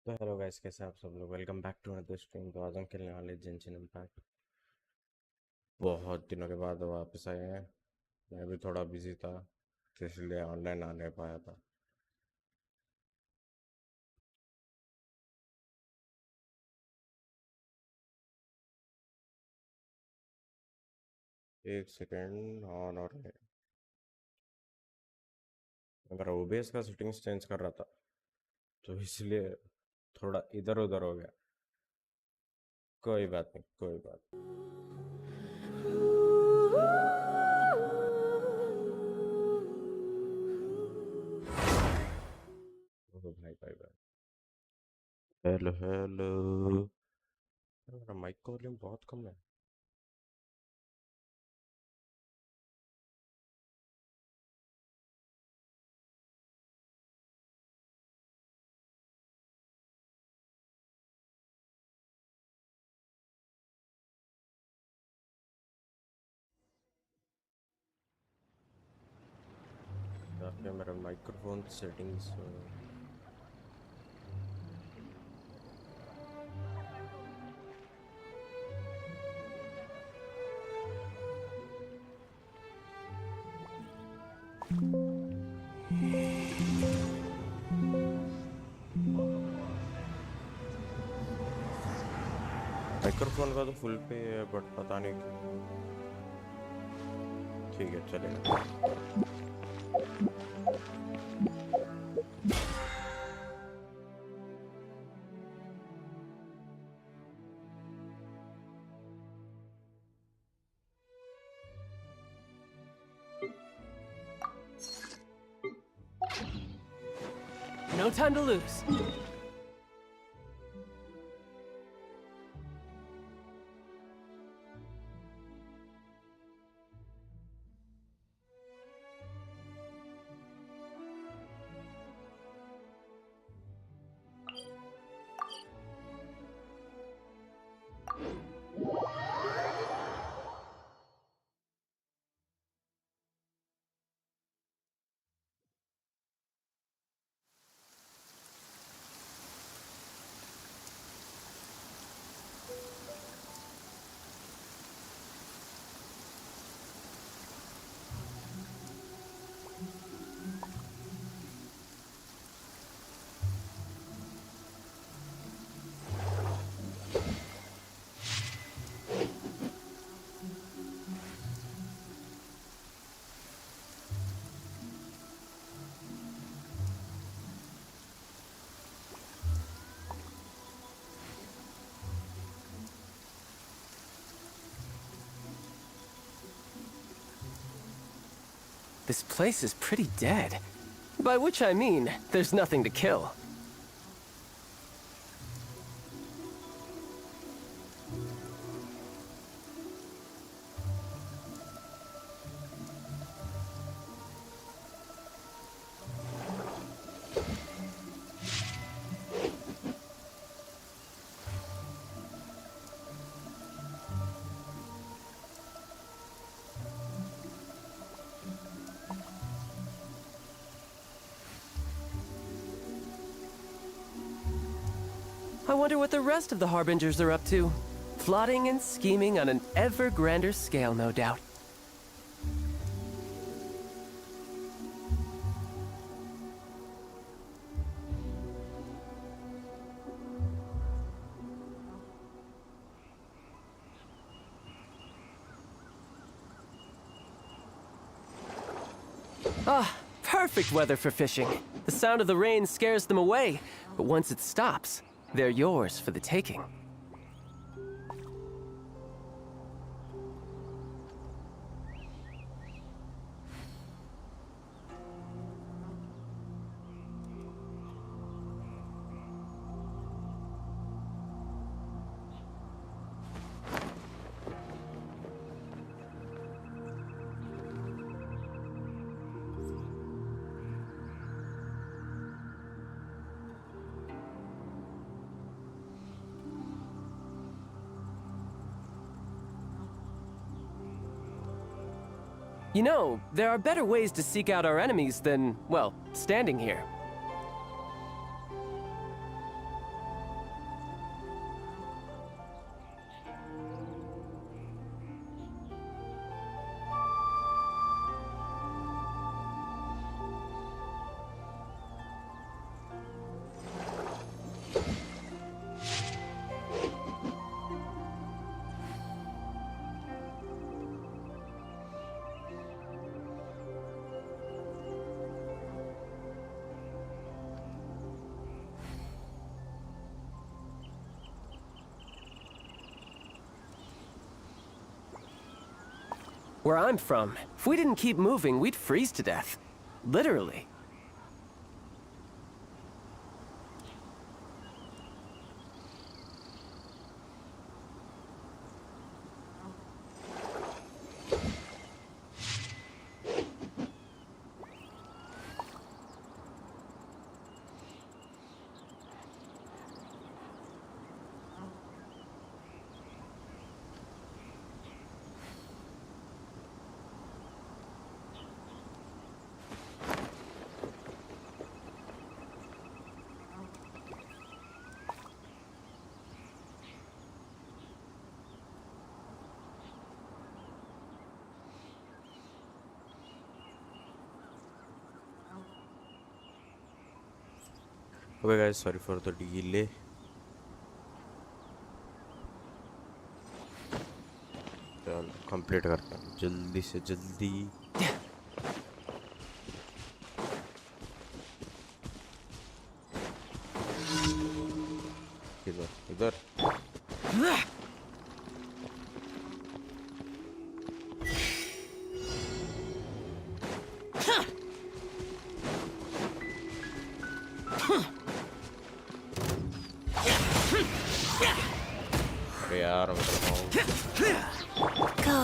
तो hello guys, कैसे हैं आप सब लोग। Welcome back to another stream. तो आज हम खेलने वाले जेंशिन इम्पैक्ट। बहुत दिनों के बाद वापस आए हैं। मैं भी थोड़ा बिजी था तो इसलिए ऑनलाइन आ नहीं पाया था। एक सेकेंड ऑन और है। अगर ओबीएस का सेटिंग्स चेंज कर रहा था तो इसलिए थोड़ा इधर उधर हो गया। कोई बात नहीं, कोई बात नहीं। ओ भाई भाई भाई। Hello hello. मेरा माइक का वॉल्यूम बहुत कम है। जाके मेरा माइक्रोफोन सेटिंग्स। माइक्रोफोन का तो फुल पे है बट पता नहीं क्यों। ठीक है, चलेगा। No time to lose. This place is pretty dead. By which I mean, there's nothing to kill. I wonder what the rest of the Harbingers are up to. Plotting and scheming on an ever grander scale, no doubt. Ah, perfect weather for fishing. The sound of the rain scares them away, but once it stops, they're yours for the taking. You know, there are better ways to seek out our enemies than, well, standing here. Where I'm from, if we didn't keep moving, we'd freeze to death. Literally. Okay guys, sorry for the delay. चलो complete करते हैं जल्दी से जल्दी. इधर इधर. अरे यार मैं तो Go.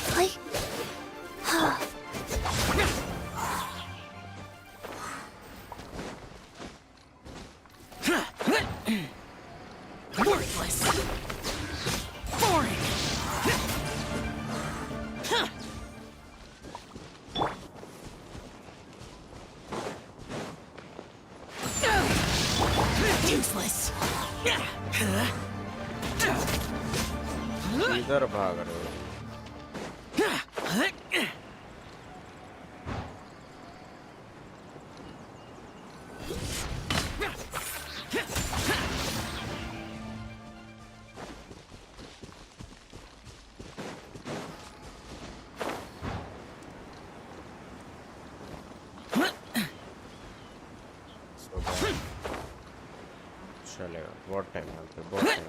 Play. Worthless. Boring. Useless. इधर भाग रहे हो. चलेगा. बहुत टाइम लगता है, बहुत time.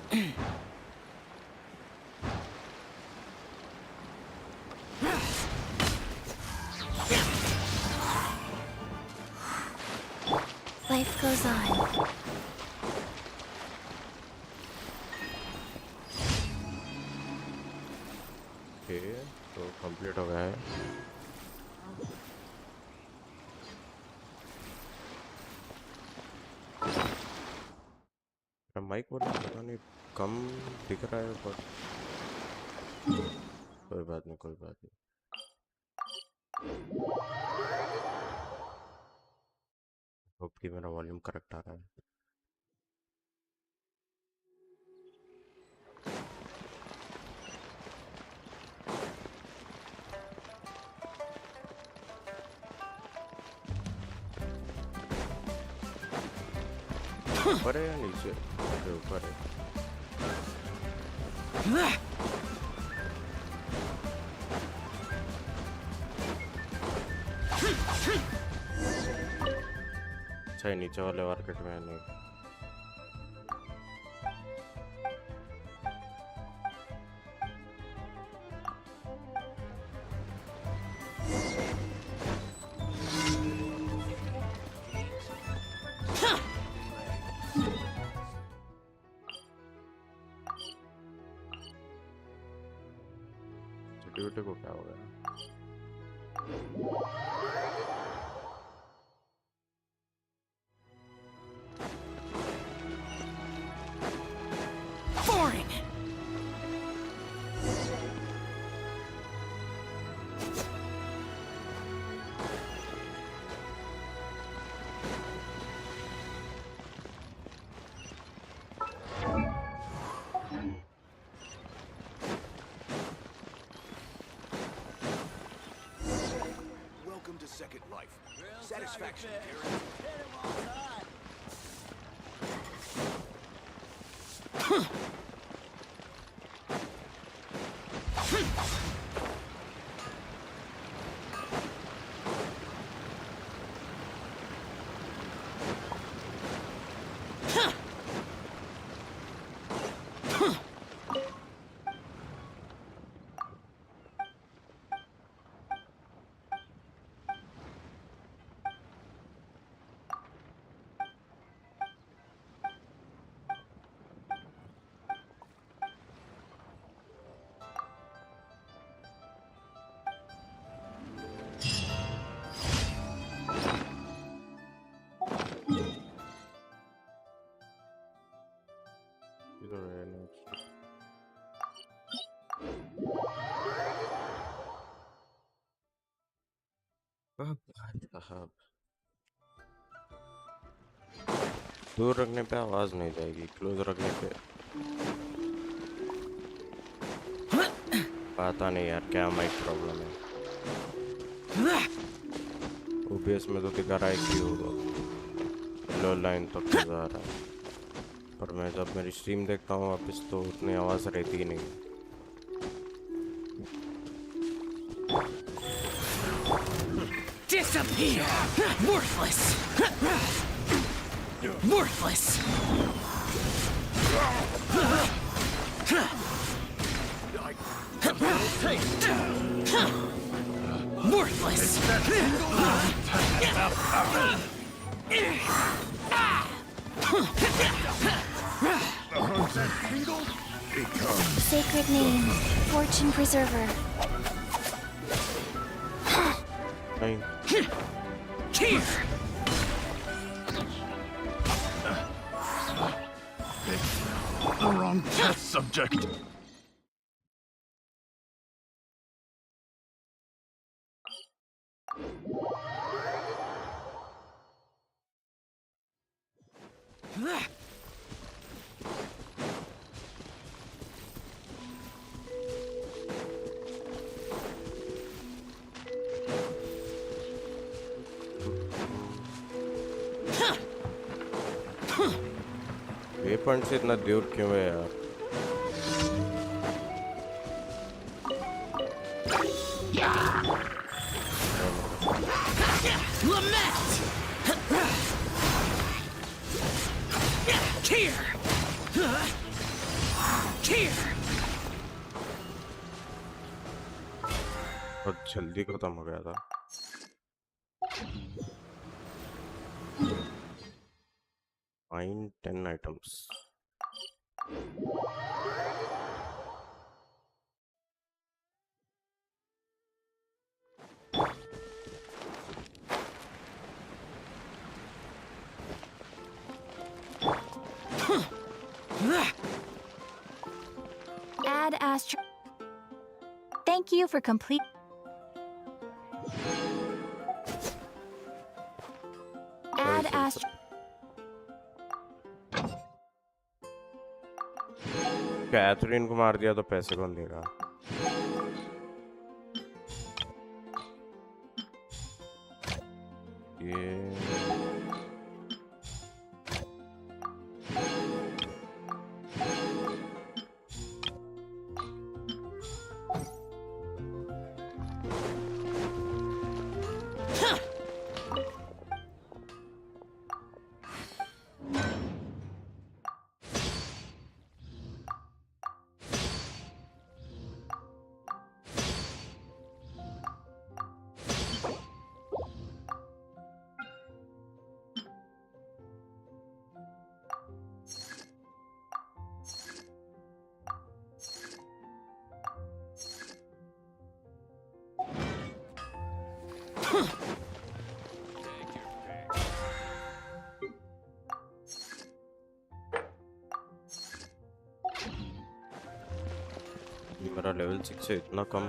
Life goes on. Okay तो कंप्लीट हो गया है. माइक वोल्यूम पता नहीं कम दिख रहा है पर कोई बात नहीं, कोई बात नहीं. होप कि मेरा वॉल्यूम करेक्ट आ रहा है. ऊपर है या नीचे? अरे ऊपर है. अच्छा ये नीचे वाले मार्केट में नहीं. ड्यूटी को क्या हो गया? Boring. Welcome to Second Life. Satisfaction, Garrett. साहब दूर रखने पे आवाज नहीं जाएगी, क्लोज रखने पे पता नहीं यार क्या माइक प्रॉब्लम है। ओबीएस में तो दिखा रहा है कि लो लाइन तक तो जा रहा है, पर मैं जब मेरी स्ट्रीम देखता हूँ वापस तो उतनी आवाज रहती ही नहीं। Disappear! Worthless! Worthless! Worthless! Sacred name, Fortune Preserver. नहीं Here! The wrong test subject. ये पॉइंट से इतना दूर क्यों है यार? Lament! Here! Here! बहुत जल्दी खत्म हो गया था। Find 10 items. Add Astro. Thank you for complete. Add Astro. Catherine को मार दिया तो पैसे कौन देगा? ये मेरा लेवल 6 से इतना कम।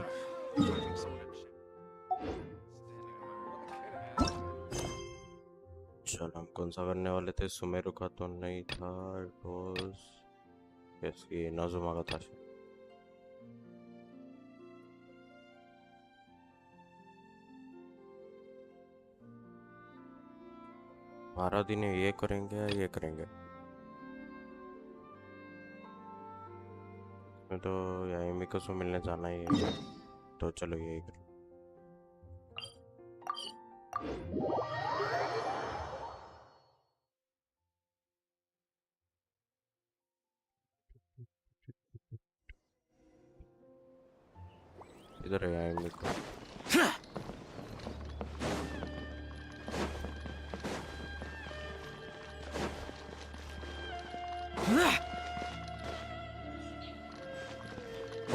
चल हम कौन सा करने वाले थे? सुमेरु का तो नहीं था, इट वाज ये नाजुमा का था। 12 दिन ये करेंगे या ये करेंगे? मैं तो यामी को मिलने जाना ही है, तो चलो यही करो। इधर है यामी को।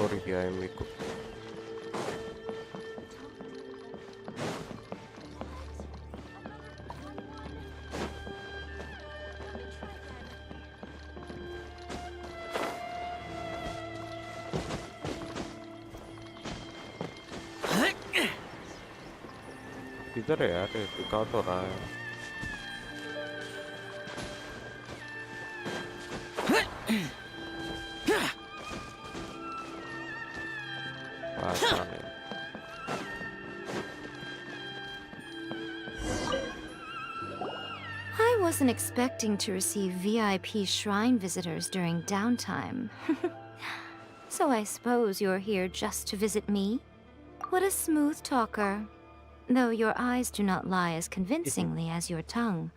और यामी को किधर है यार, ये दिखा तो रहा है। अच्छा नहीं। I wasn't expecting to receive VIP shrine visitors during downtime. So I suppose you're here just to visit me? What a smooth talker. Though your eyes do not lie as convincingly as your tongue.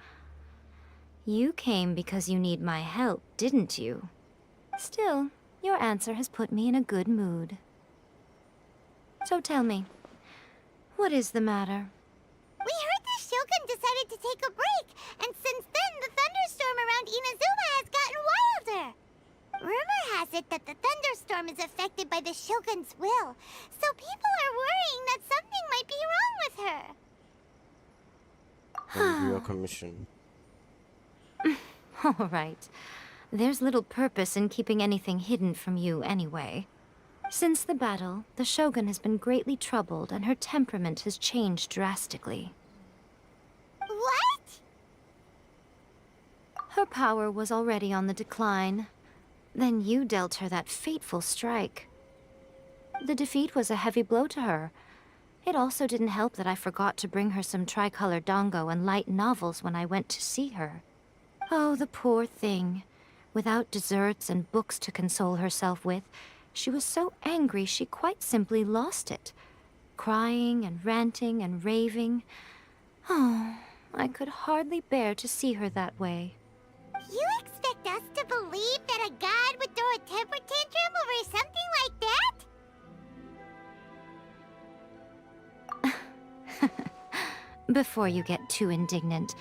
You came because you need my help, didn't you? Still, your answer has put me in a good mood. So tell me, what is the matter? We heard the Shogun decided to take a break, and since then the thunderstorm around Inazuma has gotten wilder. Rumor has it that the thunderstorm is affected by the Shogun's will, so people are worrying that something might be wrong with her. Will be a commission. All right. There's little purpose in keeping anything hidden from you anyway. Since the battle, the Shogun has been greatly troubled and her temperament has changed drastically. What? Her power was already on the decline. Then you dealt her that fateful strike. The defeat was a heavy blow to her. It also didn't help that I forgot to bring her some tricolor dango and light novels when I went to see her. Oh, the poor thing. Without desserts and books to console herself with, she was so angry she quite simply lost it. Crying and ranting and raving. Oh, I could hardly bear to see her that way. You expect us to believe that a god would throw a temper tantrum over something like that? Before you get too indignant,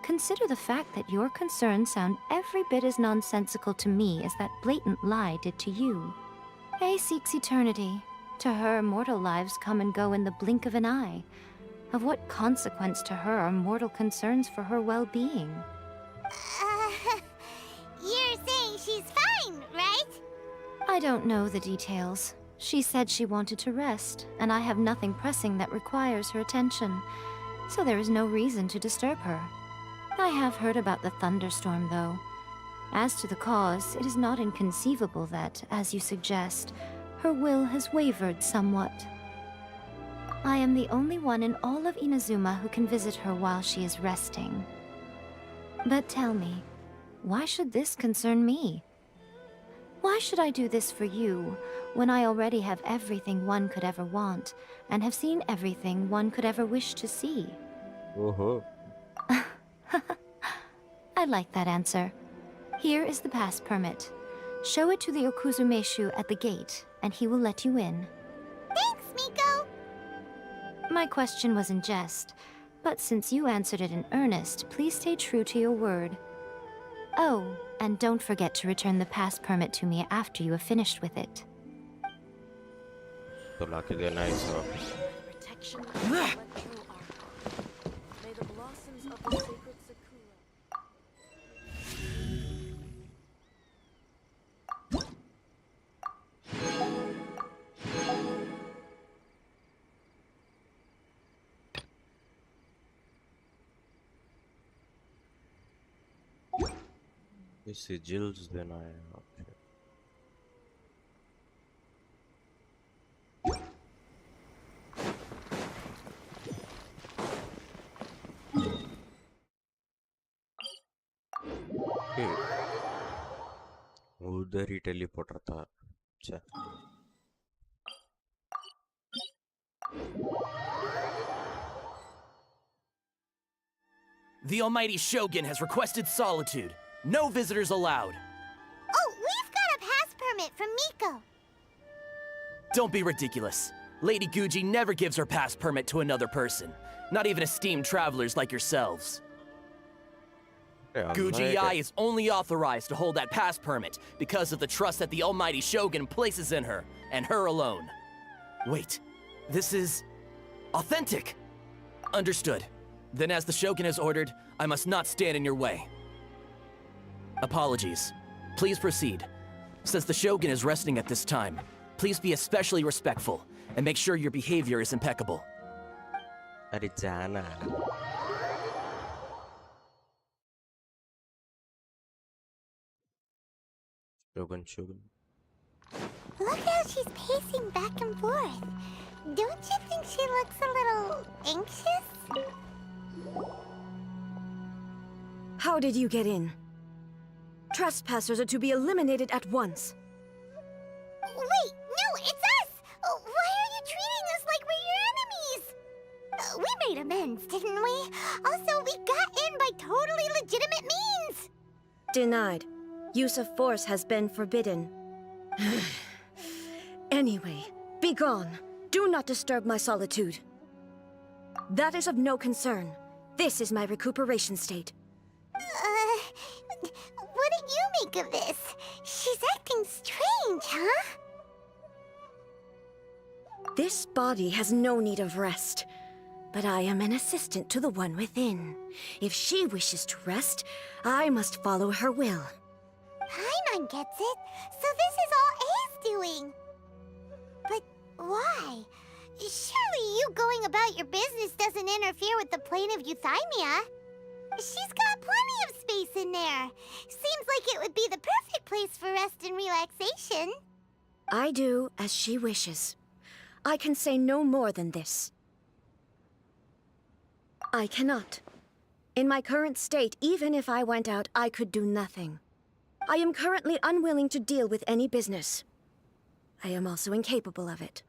consider the fact that your concerns sound every bit as nonsensical to me as that blatant lie did to you. A seeks eternity. To her, mortal lives come and go in the blink of an eye. Of what consequence to her are mortal concerns for her well-being? You're saying she's fine, right? I don't know the details. She said she wanted to rest, and I have nothing pressing that requires her attention, so there is no reason to disturb her. I have heard about the thunderstorm, though. As to the cause, it is not inconceivable that, as you suggest, her will has wavered somewhat. I am the only one in all of Inazuma who can visit her while she is resting. But tell me, why should this concern me? Why should I do this for you, when I already have everything one could ever want, and have seen everything one could ever wish to see? Oh. I like that answer. Here is the pass permit. Show it to the Okuzumeshu at the gate, and he will let you in. Thanks, Miko! My question was in jest, but since you answered it in earnest, please stay true to your word. Oh, and don't forget to return the pass permit to me after you have finished with it. तो लाके देना है इसे वापस। Protection of the electro arc. May the blossoms of the sacred sakura. ये sigils देना है आपको। उधर ही टेलीपोर्टर था। अच्छा। The almighty Shogun has requested solitude. No visitors allowed. Oh, we've got a pass permit from Miko. Don't be ridiculous. Lady Guji never gives her pass permit to another person. Not even esteemed travelers like yourselves. Guji Ai is only authorized to hold that pass permit because of the trust that the almighty Shogun places in her, and her alone. Wait, this is authentic. Understood. Then as the Shogun has ordered, I must not stand in your way. Apologies. Please proceed. Since the Shogun is resting at this time, please be especially respectful and make sure your behavior is impeccable. अरे जाना शोगन शोगन Look how she's pacing back and forth. Don't you think she looks a little anxious? How did you get in? Trespassers are to be eliminated at once. Wait, no, it's us! Why are you treating us like we're your enemies? We made amends, didn't we? Also, we got in by totally legitimate means! Denied. Use of force has been forbidden. Anyway, be gone. Do not disturb my solitude. That is of no concern. This is my recuperation state. What do you make of this? She's acting strange, huh? This body has no need of rest. But I am an assistant to the one within. If she wishes to rest, I must follow her will. Paimon gets it. So this is all A's doing. But why? Surely you going about your business doesn't interfere with the plane of euthymia. She's got plenty of space in there. Seems like it would be the perfect place for rest and relaxation. I do as she wishes. I can say no more than this. I cannot. In my current state, even if I went out, I could do nothing. I am currently unwilling to deal with any business. I am also incapable of it.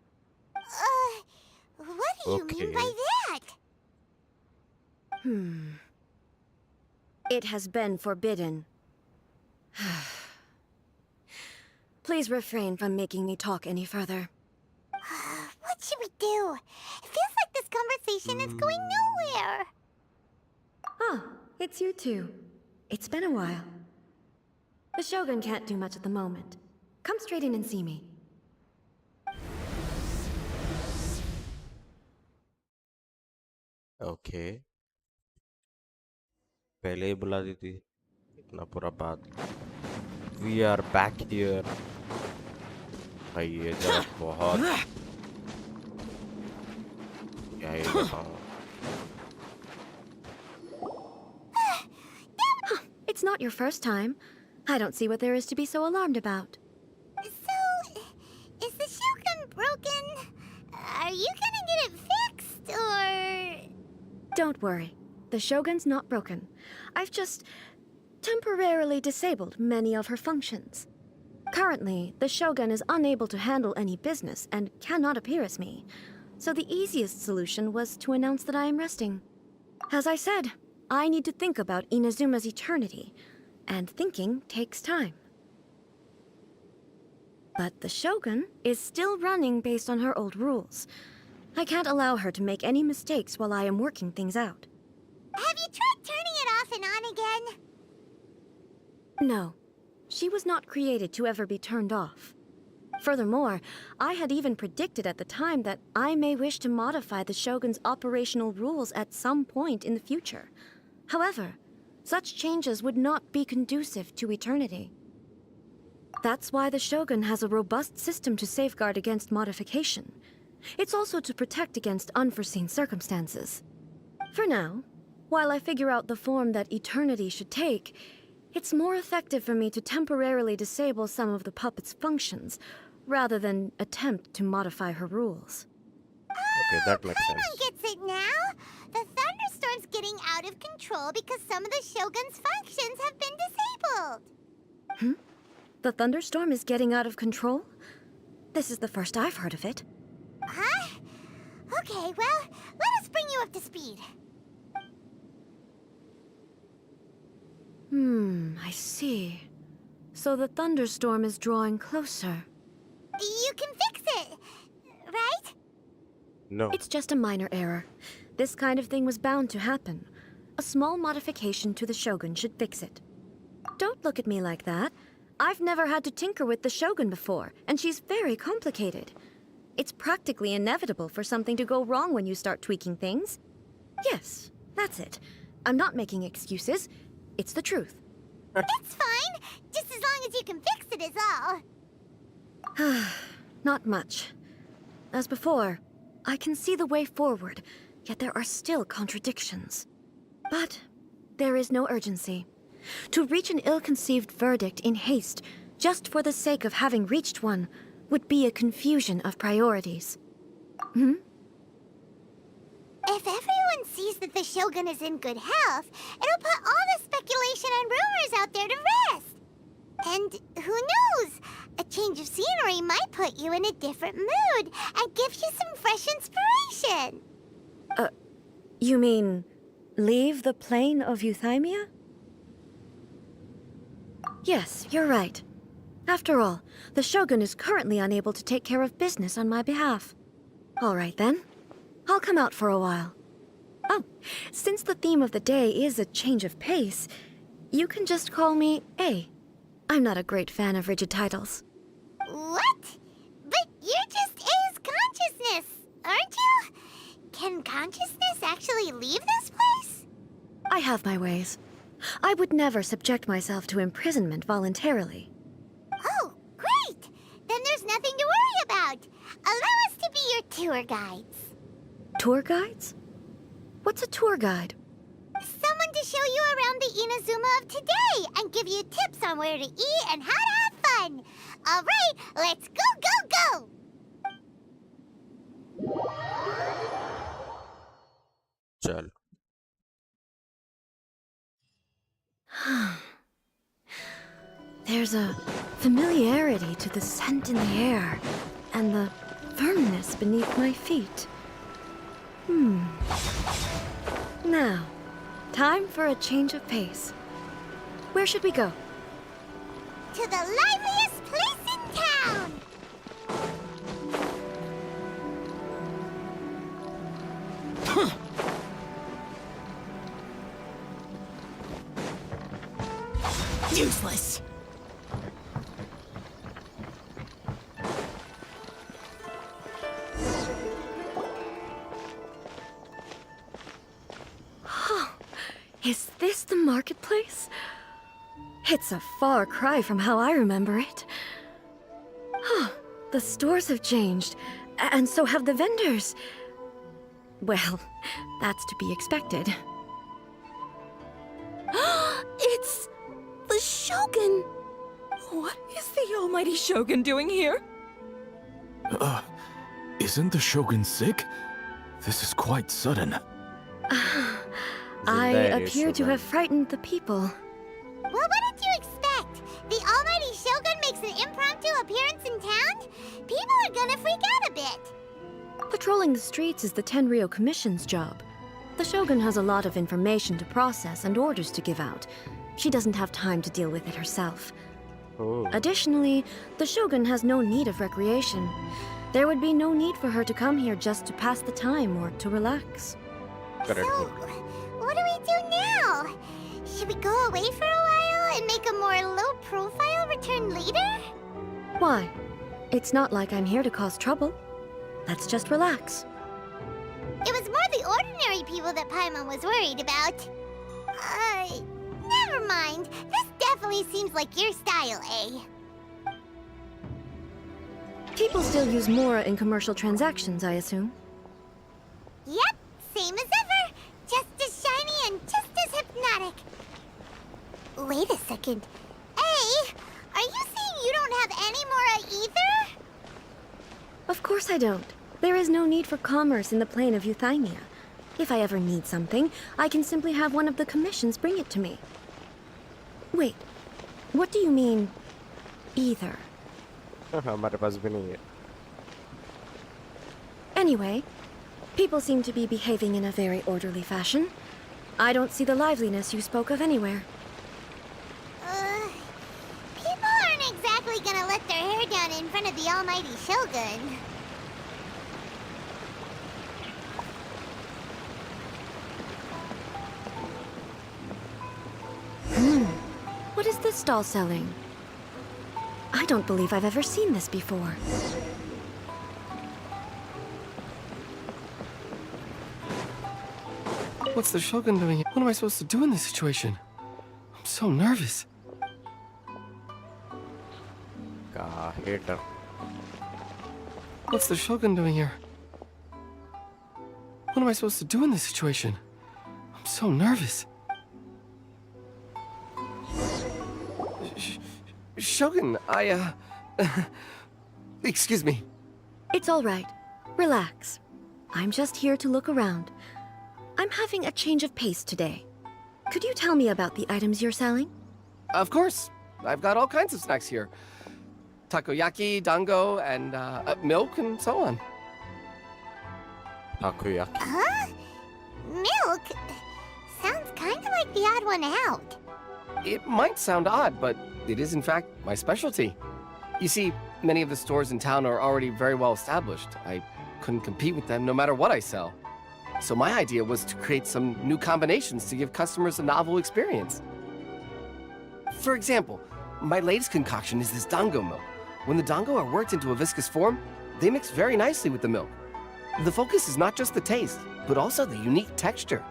What do you mean by that? It has been forbidden. Please refrain from making me talk any further. What should we do? It feels like this conversation is going nowhere. Ah, it's you two. It's been a while. The Shogun can't do much at the moment. Come straight in and see me. Okay पहले ही बुला दी थी इतना पूरा बात we are back here भाई ये जरा बहुत क्या ही बताऊं It's not your first time. I don't see what there is to be so alarmed about. So, is the Shogun broken? Are you gonna get it fixed, or...? Don't worry. The Shogun's not broken. I've just temporarily disabled many of her functions. Currently, the Shogun is unable to handle any business and cannot appear as me. So the easiest solution was to announce that I am resting. As I said, I need to think about Inazuma's eternity, and thinking takes time. But the Shogun is still running based on her old rules. I can't allow her to make any mistakes while I am working things out. Have you tried turning it off and on again? No. She was not created to ever be turned off. Furthermore, I had even predicted at the time that I may wish to modify the Shogun's operational rules at some point in the future. However, such changes would not be conducive to eternity. That's why the Shogun has a robust system to safeguard against modification. It's also to protect against unforeseen circumstances. For now, while I figure out the form that eternity should take, it's more effective for me to temporarily disable some of the puppet's functions, rather than attempt to modify her rules. Okay, that makes sense. Paimon gets it now. The thunderstorm's getting out of control because some of the Shogun's functions have been disabled. The thunderstorm is getting out of control? This is the first I've heard of it. Huh? Okay, well, let us bring you up to speed. I see. So the thunderstorm is drawing closer. You can fix it, right? No. It's just a minor error. This kind of thing was bound to happen. A small modification to the Shogun should fix it. Don't look at me like that. I've never had to tinker with the Shogun before, and she's very complicated. It's practically inevitable for something to go wrong when you start tweaking things. Yes, that's it. I'm not making excuses. It's the truth. It's fine. Just as long as you can fix it is all. Not much. As before, I can see the way forward, yet there are still contradictions. But there is no urgency. To reach an ill-conceived verdict in haste, just for the sake of having reached one, would be a confusion of priorities. Hmm? If everyone sees that the Shogun is in good health, it'll put all the speculation and rumors out there to rest. And who knows? A change of scenery might put you in a different mood and give you some fresh inspiration. You mean leave the plane of Euthymia? Yes, you're right. After all, the Shogun is currently unable to take care of business on my behalf. All right then. I'll come out for a while. Oh, since the theme of the day is a change of pace, you can just call me A. I'm not a great fan of rigid titles. What? But you're just A's consciousness, aren't you? Can consciousness actually leave this place? I have my ways. I would never subject myself to imprisonment voluntarily. Oh, great! Then there's nothing to worry about. Allow us to be your tour guides. Tour guides? What's a tour guide? Someone to show you around the Inazuma of today and give you tips on where to eat and how to have fun. All right, let's go, go, go! चल There's a familiarity to the scent in the air and the firmness beneath my feet. Now, time for a change of pace. Where should we go? To the liveliest place in town! Useless. Is this the marketplace? It's a far cry from how I remember it. The stores have changed, and so have the vendors. Well, that's to be expected. It's the Shogun! What is the almighty Shogun doing here? Isn't the Shogun sick? This is quite sudden. I Very appear to sudden. have frightened the people. Well, what did you expect? The almighty Shogun makes an impromptu appearance in town? People are gonna freak out a bit. Patrolling the streets is the Tenryo Commission's job. The Shogun has a lot of information to process and orders to give out. She doesn't have time to deal with it herself. Oh, Additionally, the Shogun has no need of recreation. There would be no need for her to come here just to pass the time or to relax. correct. So, what do we do now? Should we go away for a while and make a more low-profile return later? Why? It's not like I'm here to cause trouble. Let's just relax. It was more the ordinary people that Paimon was worried about. Never mind. This definitely seems like your style, eh? People still use Mora in commercial transactions, I assume. Yep, same as ever. Just as shiny and just as hypnotic. Wait a second. Hey, are you saying you don't have any Mora either? Of course I don't. There is no need for commerce in the plane of Euthymia. If I ever need something, I can simply have one of the commissions bring it to me. Wait, what do you mean, either? हमारे पास भी नहीं है. Anyway, people seem to be behaving in a very orderly fashion. I don't see the liveliness you spoke of anywhere. People aren't exactly gonna let their hair down in front of the almighty Shogun. What is this stall selling? I don't believe I've ever seen this before. What's the Shogun doing here? What am I supposed to do in this situation? I'm so nervous. का hater. What's the Shogun doing here? What am I supposed to do in this situation? I'm so nervous. Shogun, excuse me. It's all right. Relax. I'm just here to look around. I'm having a change of pace today. Could you tell me about the items you're selling? Of course. I've got all kinds of snacks here. Takoyaki, dango, and milk, and so on. Takoyaki. Huh? Milk? Sounds kind of like the odd one out. It might sound odd, but it is in fact my specialty. You see, many of the stores in town are already very well established. I couldn't compete with them no matter what I sell. So my idea was to create some new combinations to give customers a novel experience. For example, my latest concoction is this dango milk. When the dango are worked into a viscous form, they mix very nicely with the milk. The focus is not just the taste, but also the unique texture.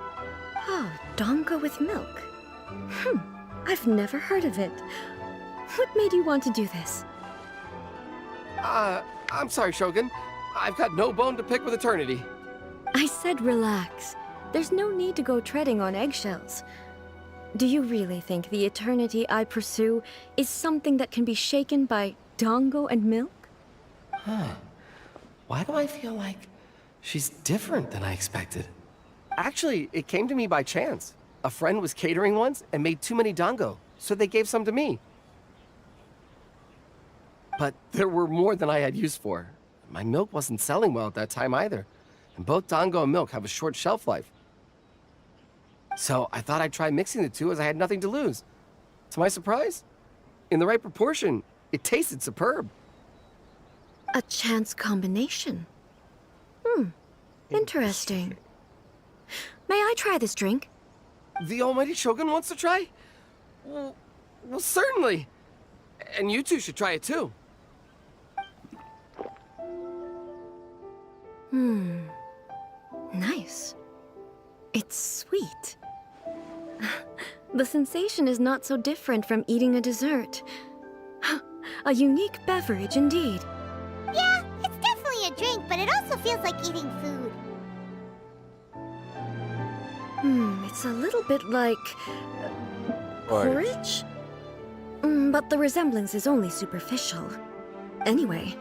Oh, dango with milk. I've never heard of it. What made you want to do this? I'm sorry, Shogun. I've got no bone to pick with eternity. I said relax. There's no need to go treading on eggshells. Do you really think the eternity I pursue is something that can be shaken by dango and milk? Why do I feel like she's different than I expected? Actually, it came to me by chance. A friend was catering once and made too many dango, so they gave some to me. But there were more than I had use for. My milk wasn't selling well at that time either, and both dango and milk have a short shelf life. So I thought I'd try mixing the two as I had nothing to lose. To my surprise, in the right proportion, it tasted superb. A chance combination. Interesting. May I try this drink? The almighty Shogun wants to try? Well, certainly. And you two should try it too. Nice. It's sweet. The sensation is not so different from eating a dessert. A unique beverage indeed. Yeah, it's definitely a drink, but it also feels like eating food. It's a little bit like porridge? But the resemblance is only superficial. Anyway,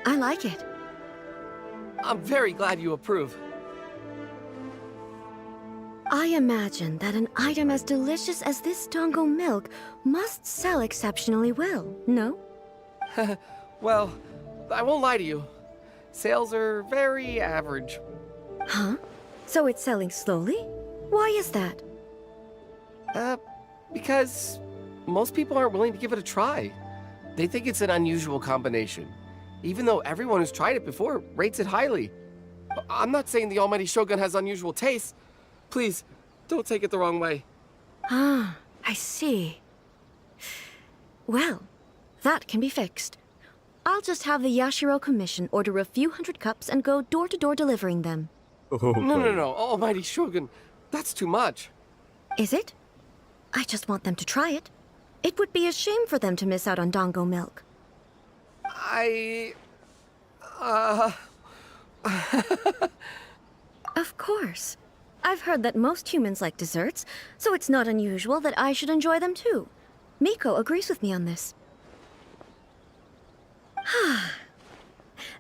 I like it. I'm very glad you approve. I imagine that an item as delicious as this dango milk must sell exceptionally well, no? Well, I won't lie to you. Sales are very average. Huh? So it's selling slowly? Why is that? Because most people aren't willing to give it a try. They think it's an unusual combination, even though everyone who's tried it before rates it highly. I'm not saying the almighty Shogun has unusual tastes. Please, don't take it the wrong way. Ah, I see. Well, that can be fixed. I'll just have the Yashiro Commission order a few hundred cups and go door-to-door delivering them. No, almighty Shogun. That's too much. Is it? I just want them to try it. It would be a shame for them to miss out on dango milk. Of course. I've heard that most humans like desserts, so it's not unusual that I should enjoy them too. Miko agrees with me on this.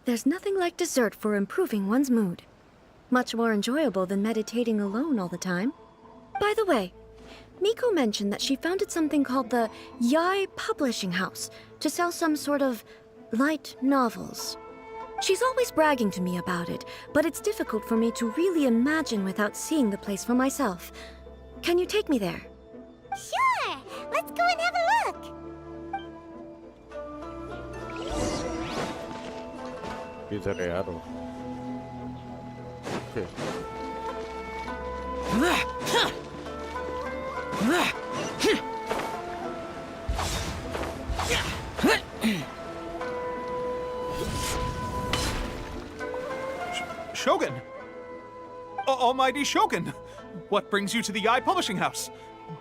There's nothing like dessert for improving one's mood. Much more enjoyable than meditating alone all the time. By the way, Miko mentioned that she founded something called the Yai Publishing House to sell some sort of light novels. She's always bragging to me about it, but it's difficult for me to really imagine without seeing the place for myself. Can you take me there? Sure! Let's go and have a look! किधर है यार वो? Okay. Shogun! Almighty Shogun! What brings you to the Yai Publishing House?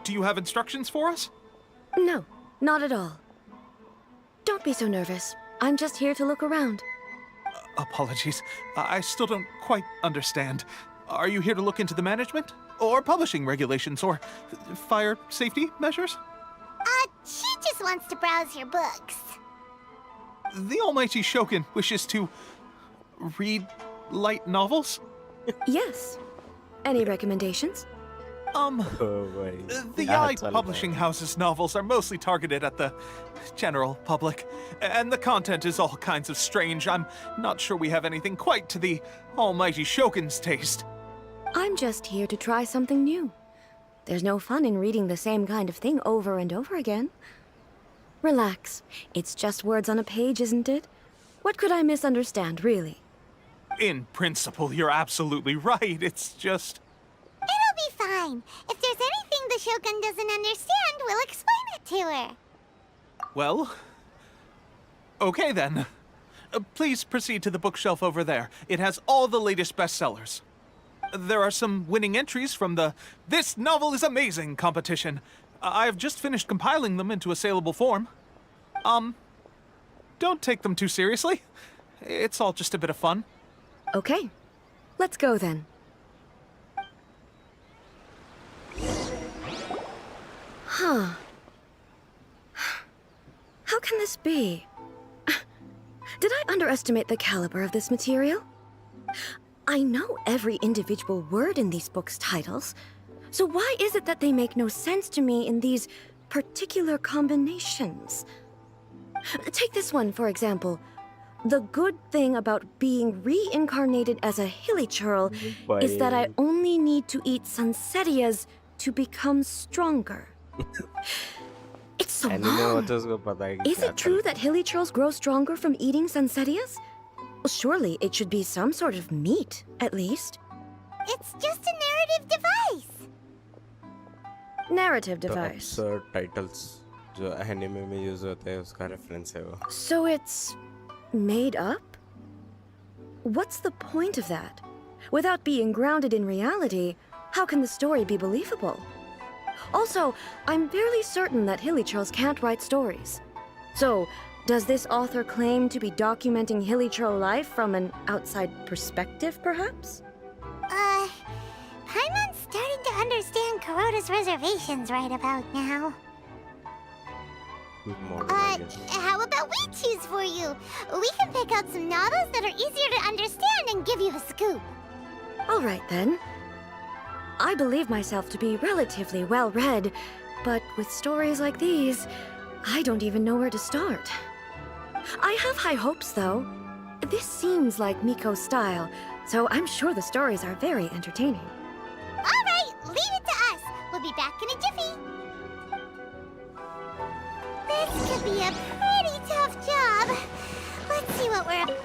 Do you have instructions for us? No, not at all. Don't be so nervous. I'm just here to look around. Apologies. I still don't quite understand. Are you here to look into the management? Or publishing regulations? Or fire safety measures? She just wants to browse your books. The almighty Shogun wishes to read light novels? Yes. Any recommendations? Oh भाई The क्या I चल रहा Publishing है? House's novels are mostly targeted at the general public, and the content is all kinds of strange. I'm not sure we have anything quite to the almighty Shogun's taste. I'm just here to try something new. There's no fun in reading the same kind of thing over and over again. Relax. It's just words on a page, isn't it? What could I misunderstand, really? In principle, you're absolutely right. It's just... It'll be fine. If there's anything the Shogun doesn't understand, we'll explain it to her. Well... Okay then. Please proceed to the bookshelf over there. It has all the latest bestsellers. There are some winning entries from the This Novel is Amazing competition. I've just finished compiling them into a saleable form. Don't take them too seriously. It's all just a bit of fun. Okay. Let's go then. Huh. How can this be? Did I underestimate the caliber of this material? I know every individual word in these books' titles, so why is it that they make no sense to me in these particular combinations? Take this one, for example. The good thing about being reincarnated as a hilly churl is that I only need to eat sunsettias to become stronger. It's so Anime long. watchers को पता है कि Is क्या it true that hilly churls grow stronger from eating sunsettias? Well, surely it should be some sort of meat, at least. It's just a narrative device. Narrative The device. absurd titles जो anime में use होते हैं उसका reference है वो. So it's made up? What's the point of that? Without being grounded in reality, how can the story be believable? Also, I'm fairly certain that hilly churls can't write stories. So, does this author claim to be documenting hilly churl life from an outside perspective, perhaps? Paimon's starting to understand Kuroda's reservations right about now. Good morning, I guess. How about we choose for you? We can pick out some novels that are easier to understand and give you the scoop. All right, then. I believe myself to be relatively well-read, but with stories like these, I don't even know where to start. I have high hopes, though. This seems like Miko's style, so I'm sure the stories are very entertaining. All right, leave it to us. We'll be back in a jiffy. This could be a pretty tough job. Let's see what we're...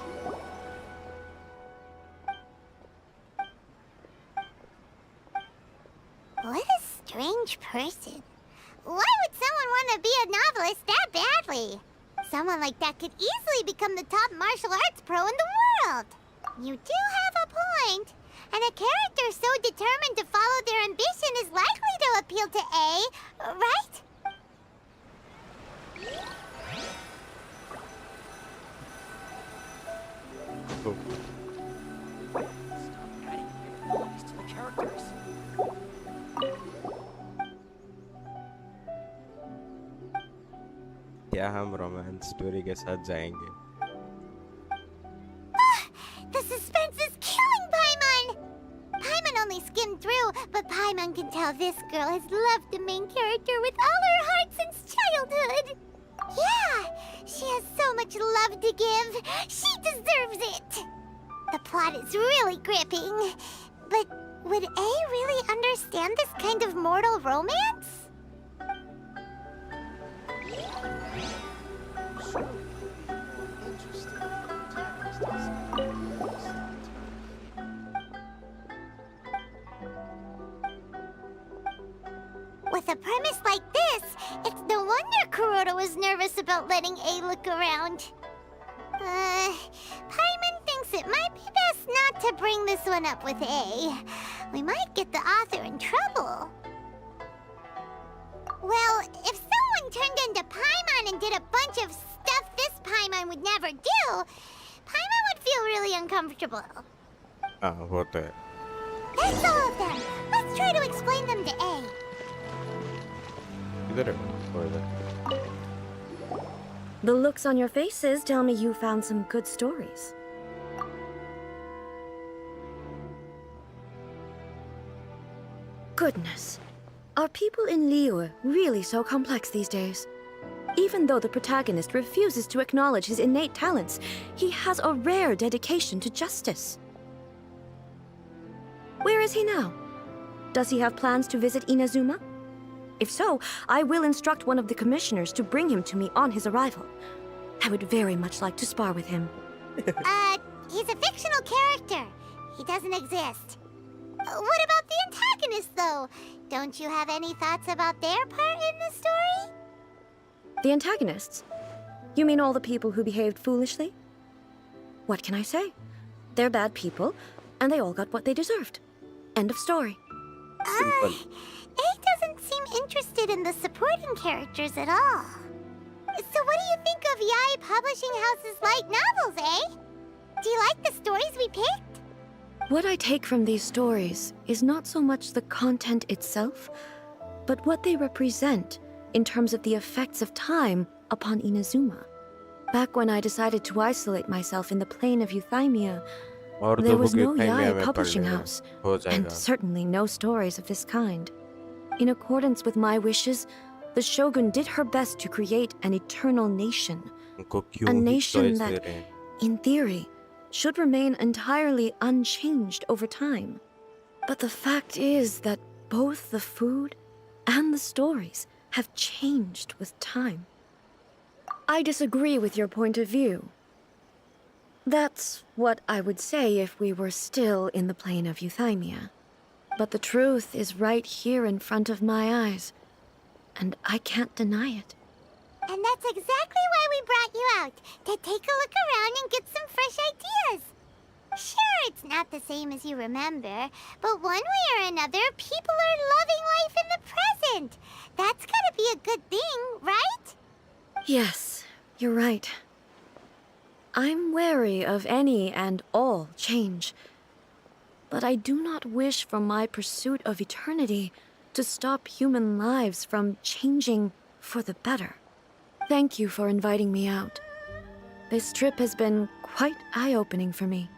What a strange person. Why would someone want to be a novelist that badly? Someone like that could easily become the top martial arts pro in the world. You do have a point. And a character so determined to follow their ambition is likely to appeal to A, right? Cool. क्या हम romance story के साथ जाएंगे? The suspense is killing Paimon! Paimon only skimmed through, but Paimon can tell this girl has loved the main character with all her heart since childhood. Yeah, she has so much love to give. She deserves it. The plot is really gripping. But would A really understand this kind of mortal romance? With a premise like this, it's no wonder Kuroda was nervous about letting A look around. Paimon thinks it might be best not to bring this one up with A. We might get the author in trouble. Well, if someone turned into Paimon and did a bunch of stuff this Paimon would never do, Paimon would feel really uncomfortable. हाँ वो तो है. That's all of them. Let's try to explain them to A. इधर है और इधर. The looks on your faces tell me you found some good stories. Goodness. Are people in Liyue really so complex these days? Even though the protagonist refuses to acknowledge his innate talents, he has a rare dedication to justice. Where is he now? Does he have plans to visit Inazuma? If so, I will instruct one of the commissioners to bring him to me on his arrival. I would very much like to spar with him. He's a fictional character. He doesn't exist. What about the antagonist, though? Don't you have any thoughts about their part in the story? The antagonists? You mean all the people who behaved foolishly? What can I say? They're bad people, and they all got what they deserved. End of story. Simple. A doesn't seem interested in the supporting characters at all. So what do you think of Yae Publishing House's light novels, eh? Do you like the stories we picked? What I take from these stories is not so much the content itself, but what they represent in terms of the effects of time upon Inazuma. Back when I decided to isolate myself in the plain of Euthymia, और there दो was book no Euthymia Yae में पढ़ publishing लेना. house, हो and जाएगा. certainly no stories of this kind. In accordance with my wishes, the Shogun did her best to create an eternal nation. उनको क्यों A he nation choice they that, रहे हैं? in theory, should remain entirely unchanged over time. But the fact is that both the food and the stories have changed with time. I disagree with your point of view. That's what I would say if we were still in the plane of Euthymia. But the truth is right here in front of my eyes, and I can't deny it. And that's exactly why we brought you out, to take a look around and get some fresh ideas. Sure, it's not the same as you remember, but one way or another, people are loving life in the present. That's gotta be a good thing, right? Yes, you're right. I'm wary of any and all change. But I do not wish for my pursuit of eternity to stop human lives from changing for the better. Thank you for inviting me out. This trip has been quite eye-opening for me.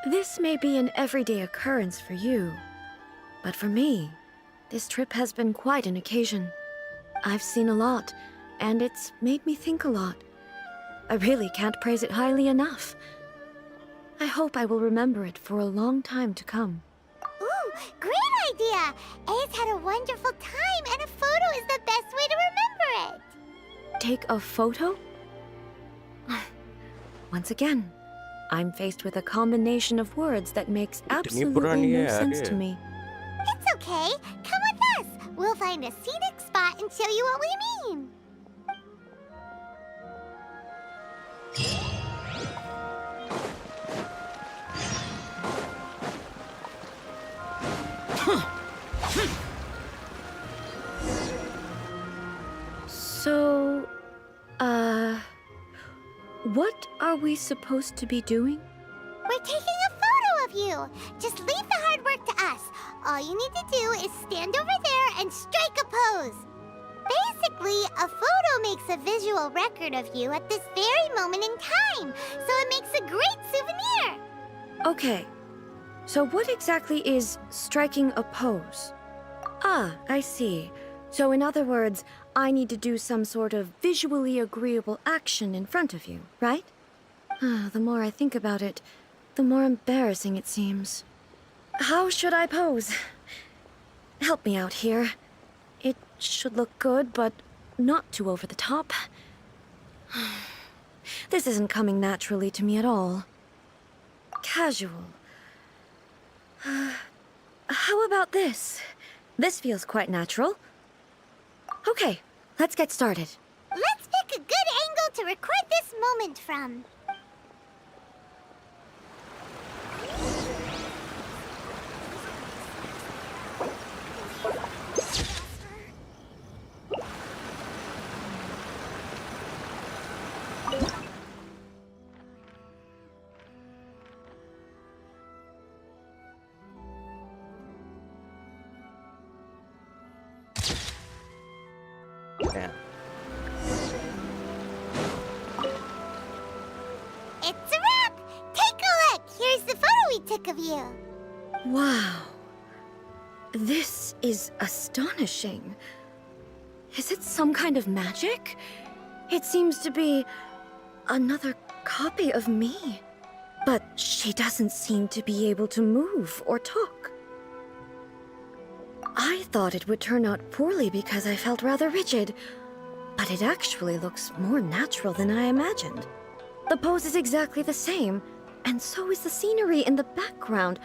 This may be an everyday occurrence for you, but for me, this trip has been quite an occasion. I've seen a lot, and it's made me think a lot. I really can't praise it highly enough. I hope I will remember it for a long time to come. Ooh, great idea! A's had a wonderful time, and a photo is the best way to remember it. Take a photo? Once again, I'm faced with a combination of words that makes absolutely पुरानी है no यार sense ये. to me. It's okay. Come with us. We'll find a scenic spot and show you what we mean. So, what are we supposed to be doing? We're taking a photo of you. Just leave the hard work to us. All you need to do is stand over there and strike a pose. Basically, a photo makes a visual record of you at this very moment in time, so it makes a great souvenir. Okay, so what exactly is striking a pose? Ah, I see. So in other words, I need to do some sort of visually agreeable action in front of you, right? The more I think about it, the more embarrassing it seems. How should I pose? Help me out here. It should look good, but not too over the top. This isn't coming naturally to me at all. Casual. How about this? This feels quite natural. Okay, let's get started. Let's pick a good angle to record this moment from. Damn. It's a wrap! Take a look! Here's the photo we took of you. Wow. This is astonishing. Is it some kind of magic? It seems to be another copy of me. But she doesn't seem to be able to move or talk. I thought it would turn out poorly because I felt rather rigid, but it actually looks more natural than I imagined. The pose is exactly the same, and so is the scenery in the background.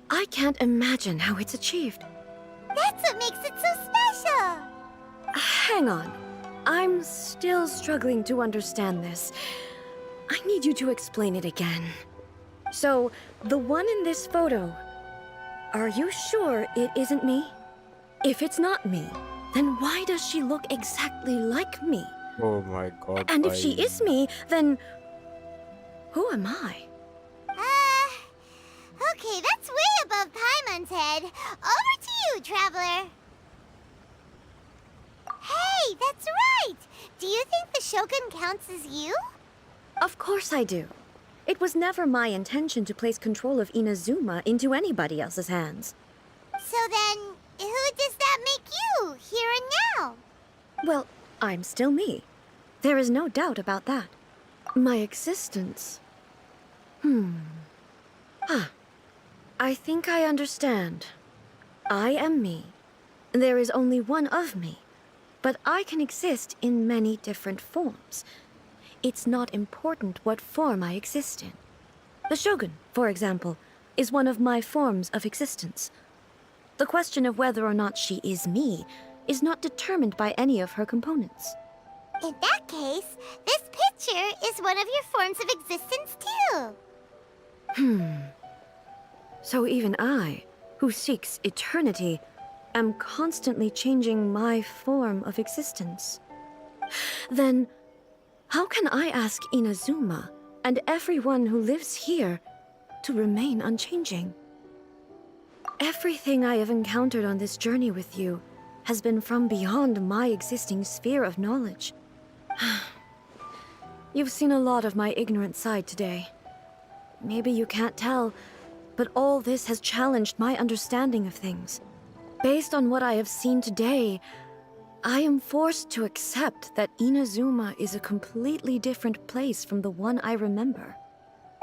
I can't imagine how it's achieved. That's what makes it so special! Hang on. I'm still struggling to understand this. I need you to explain it again. So, the one in this photo, are you sure it isn't me? If it's not me, then why does she look exactly like me? Oh my god. And if she bhai. is me, then who am I? Okay, that's way above Paimon's head. Over to you, Traveler. Hey, that's right! Do you think the Shogun counts as you? Of course I do. It was never my intention to place control of Inazuma into anybody else's hands. So then, who does that make you, here and now? Well, I'm still me. There is no doubt about that. My existence... I think I understand. I am me. There is only one of me. But I can exist in many different forms. It's not important what form I exist in. The Shogun, for example, is one of my forms of existence. The question of whether or not she is me is not determined by any of her components. In that case, this picture is one of your forms of existence too. So even I, who seeks eternity, am constantly changing my form of existence. Then, how can I ask Inazuma and everyone who lives here to remain unchanging? Everything I have encountered on this journey with you has been from beyond my existing sphere of knowledge. You've seen a lot of my ignorant side today. Maybe you can't tell, but all this has challenged my understanding of things. Based on what I have seen today, I am forced to accept that Inazuma is a completely different place from the one I remember.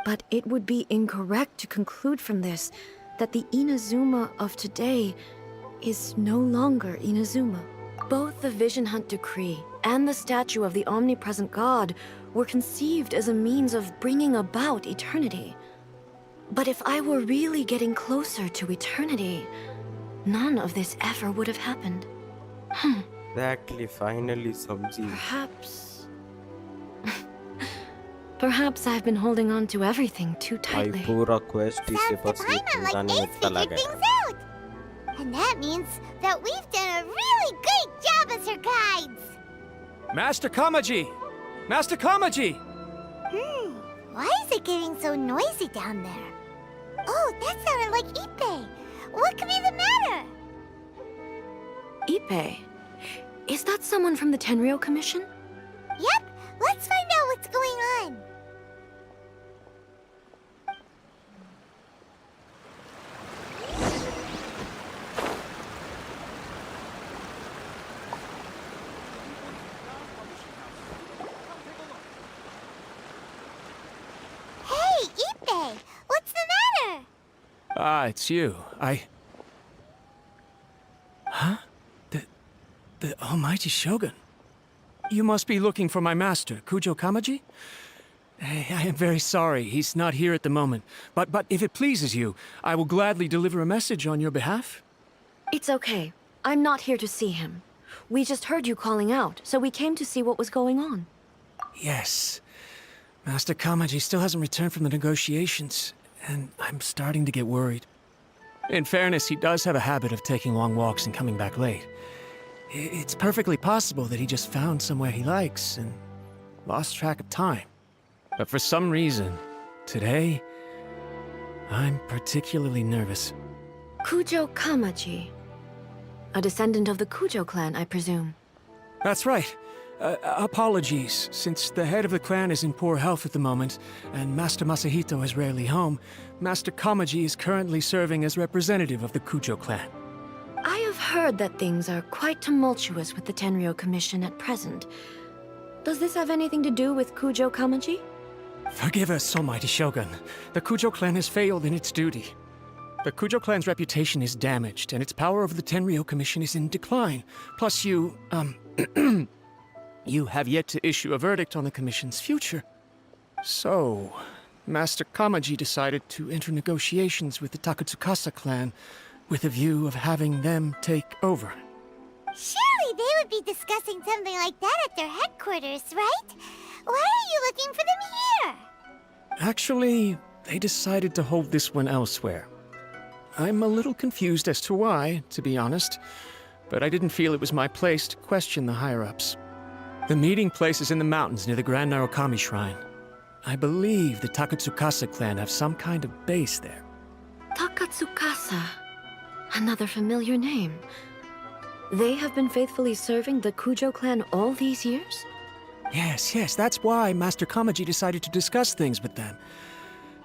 But it would be incorrect to conclude from this that the Inazuma of today is no longer Inazuma. Both the Vision Hunt Decree and the statue of the omnipresent god were conceived as a means of bringing about eternity. But if I were really getting closer to eternity, none of this ever would have happened. Exactly, finally samjhi. Perhaps I've been holding on to everything too भाई tightly. पूरा quest इसी Sounds to पर से Paimon like जाने Ace में चला figured गया. things out. And that means that we've done a really great job as her guides. Master Kamaji! Master Kamaji! Why is it getting so noisy down there? Oh, that sounded like Ippei. What could be the matter? Ippei? Is that someone from the Tenryou Commission? Yep, let's find out what's going on. Hey, Ippei, what's the matter? Ah, it's you. Huh? The Almighty Shogun. You must be looking for my master, Kujo Kamaji? I am very sorry, he's not here at the moment. But if it pleases you, I will gladly deliver a message on your behalf. It's okay. I'm not here to see him. We just heard you calling out, so we came to see what was going on. Yes. Master Kamaji still hasn't returned from the negotiations, and I'm starting to get worried. In fairness, he does have a habit of taking long walks and coming back late. It's perfectly possible that he just found somewhere he likes and lost track of time. But for some reason, today, I'm particularly nervous. Kujo Kamaji. A descendant of the Kujo clan, I presume. That's right. Apologies. Since the head of the clan is in poor health at the moment, and Master Masahito is rarely home, Master Kamaji is currently serving as representative of the Kujo clan. I have heard that things are quite tumultuous with the Tenryo Commission at present. Does this have anything to do with Kujo Kamaji? Forgive us, Almighty Shogun. The Kujo clan has failed in its duty. The Kujo clan's reputation is damaged, and its power over the Tenryo Commission is in decline. Plus you, you have yet to issue a verdict on the Commission's future. So, Master Kamaji decided to enter negotiations with the Takatsukasa clan with a view of having them take over. Surely they would be discussing something like that at their headquarters, right? Why are you looking for them here? Actually, they decided to hold this one elsewhere. I'm a little confused as to why, to be honest, but I didn't feel it was my place to question the higher-ups. The meeting place is in the mountains near the Grand Narukami Shrine. I believe the Takatsukasa clan have some kind of base there. Takatsukasa. Another familiar name. They have been faithfully serving the Kujo clan all these years? Yes, that's why Master Kamaji decided to discuss things with them.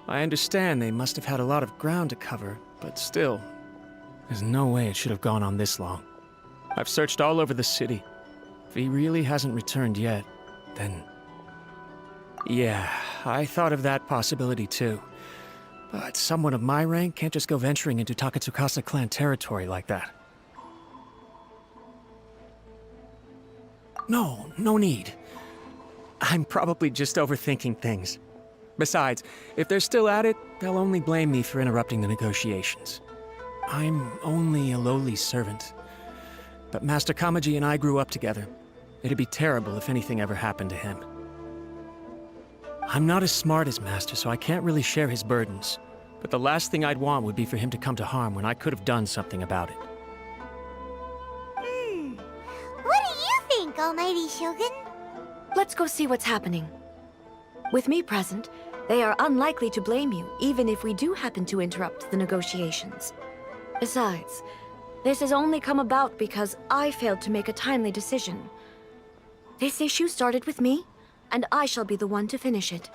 I understand they must have had a lot of ground to cover, but still, there's no way it should have gone on this long. I've searched all over the city. If he really hasn't returned yet, then... Yeah, I thought of that possibility too. But someone of my rank can't just go venturing into Takatsukasa clan territory like that. No need. I'm probably just overthinking things. Besides, if they're still at it, they'll only blame me for interrupting the negotiations. I'm only a lowly servant. But Master Kamaji and I grew up together. It'd be terrible if anything ever happened to him. I'm not as smart as Master, so I can't really share his burdens. But the last thing I'd want would be for him to come to harm when I could have done something about it. What do you think, Almighty Shogun? Let's go see what's happening. With me present, they are unlikely to blame you, even if we do happen to interrupt the negotiations. Besides, this has only come about because I failed to make a timely decision. This issue started with me, and I shall be the one to finish it.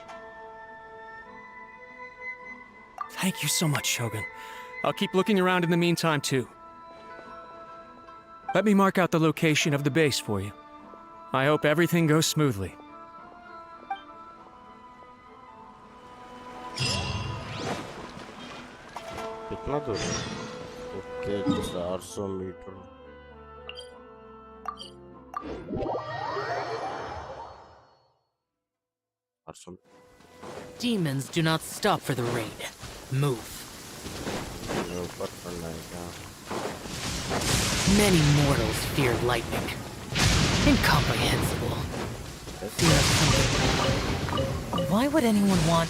Thank you so much, Shogun. I'll keep looking around in the meantime, too. Let me mark out the location of the base for you. I hope everything goes smoothly. कितना दूर है? Okay 400 metre. Demons do not stop for the raid. Move. ऊपर पड़ना है क्या? Many mortals fear lightning. Incomprehensible. Fear of something. Why would anyone want...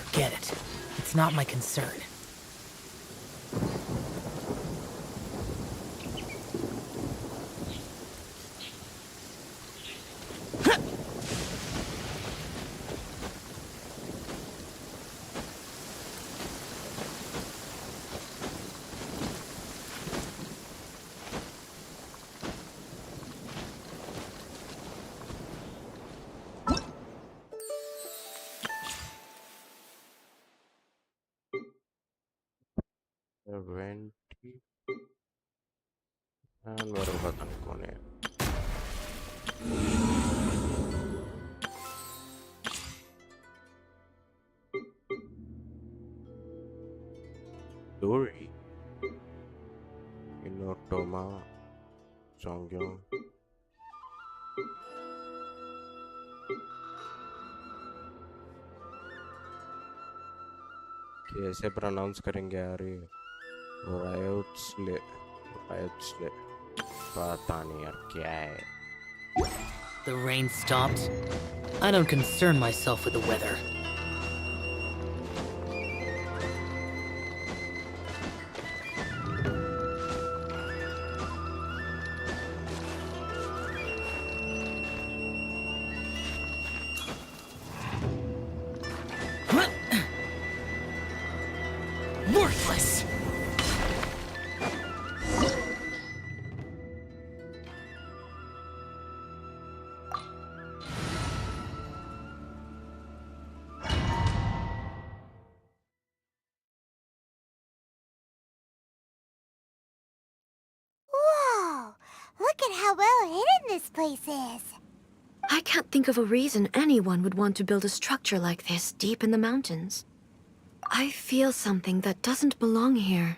Forget it. It's not my concern. Venti. Allora vado con it. Dori. Inotoma. Songyong. कैसे pronounce करेंगे यार ये रायोट्सले पता नहीं यार क्या है. The rain stopped. I don't concern myself with the weather. Worthless! place is. I can't think of a reason anyone would want to build a structure like this deep in the mountains. I feel something that doesn't belong here.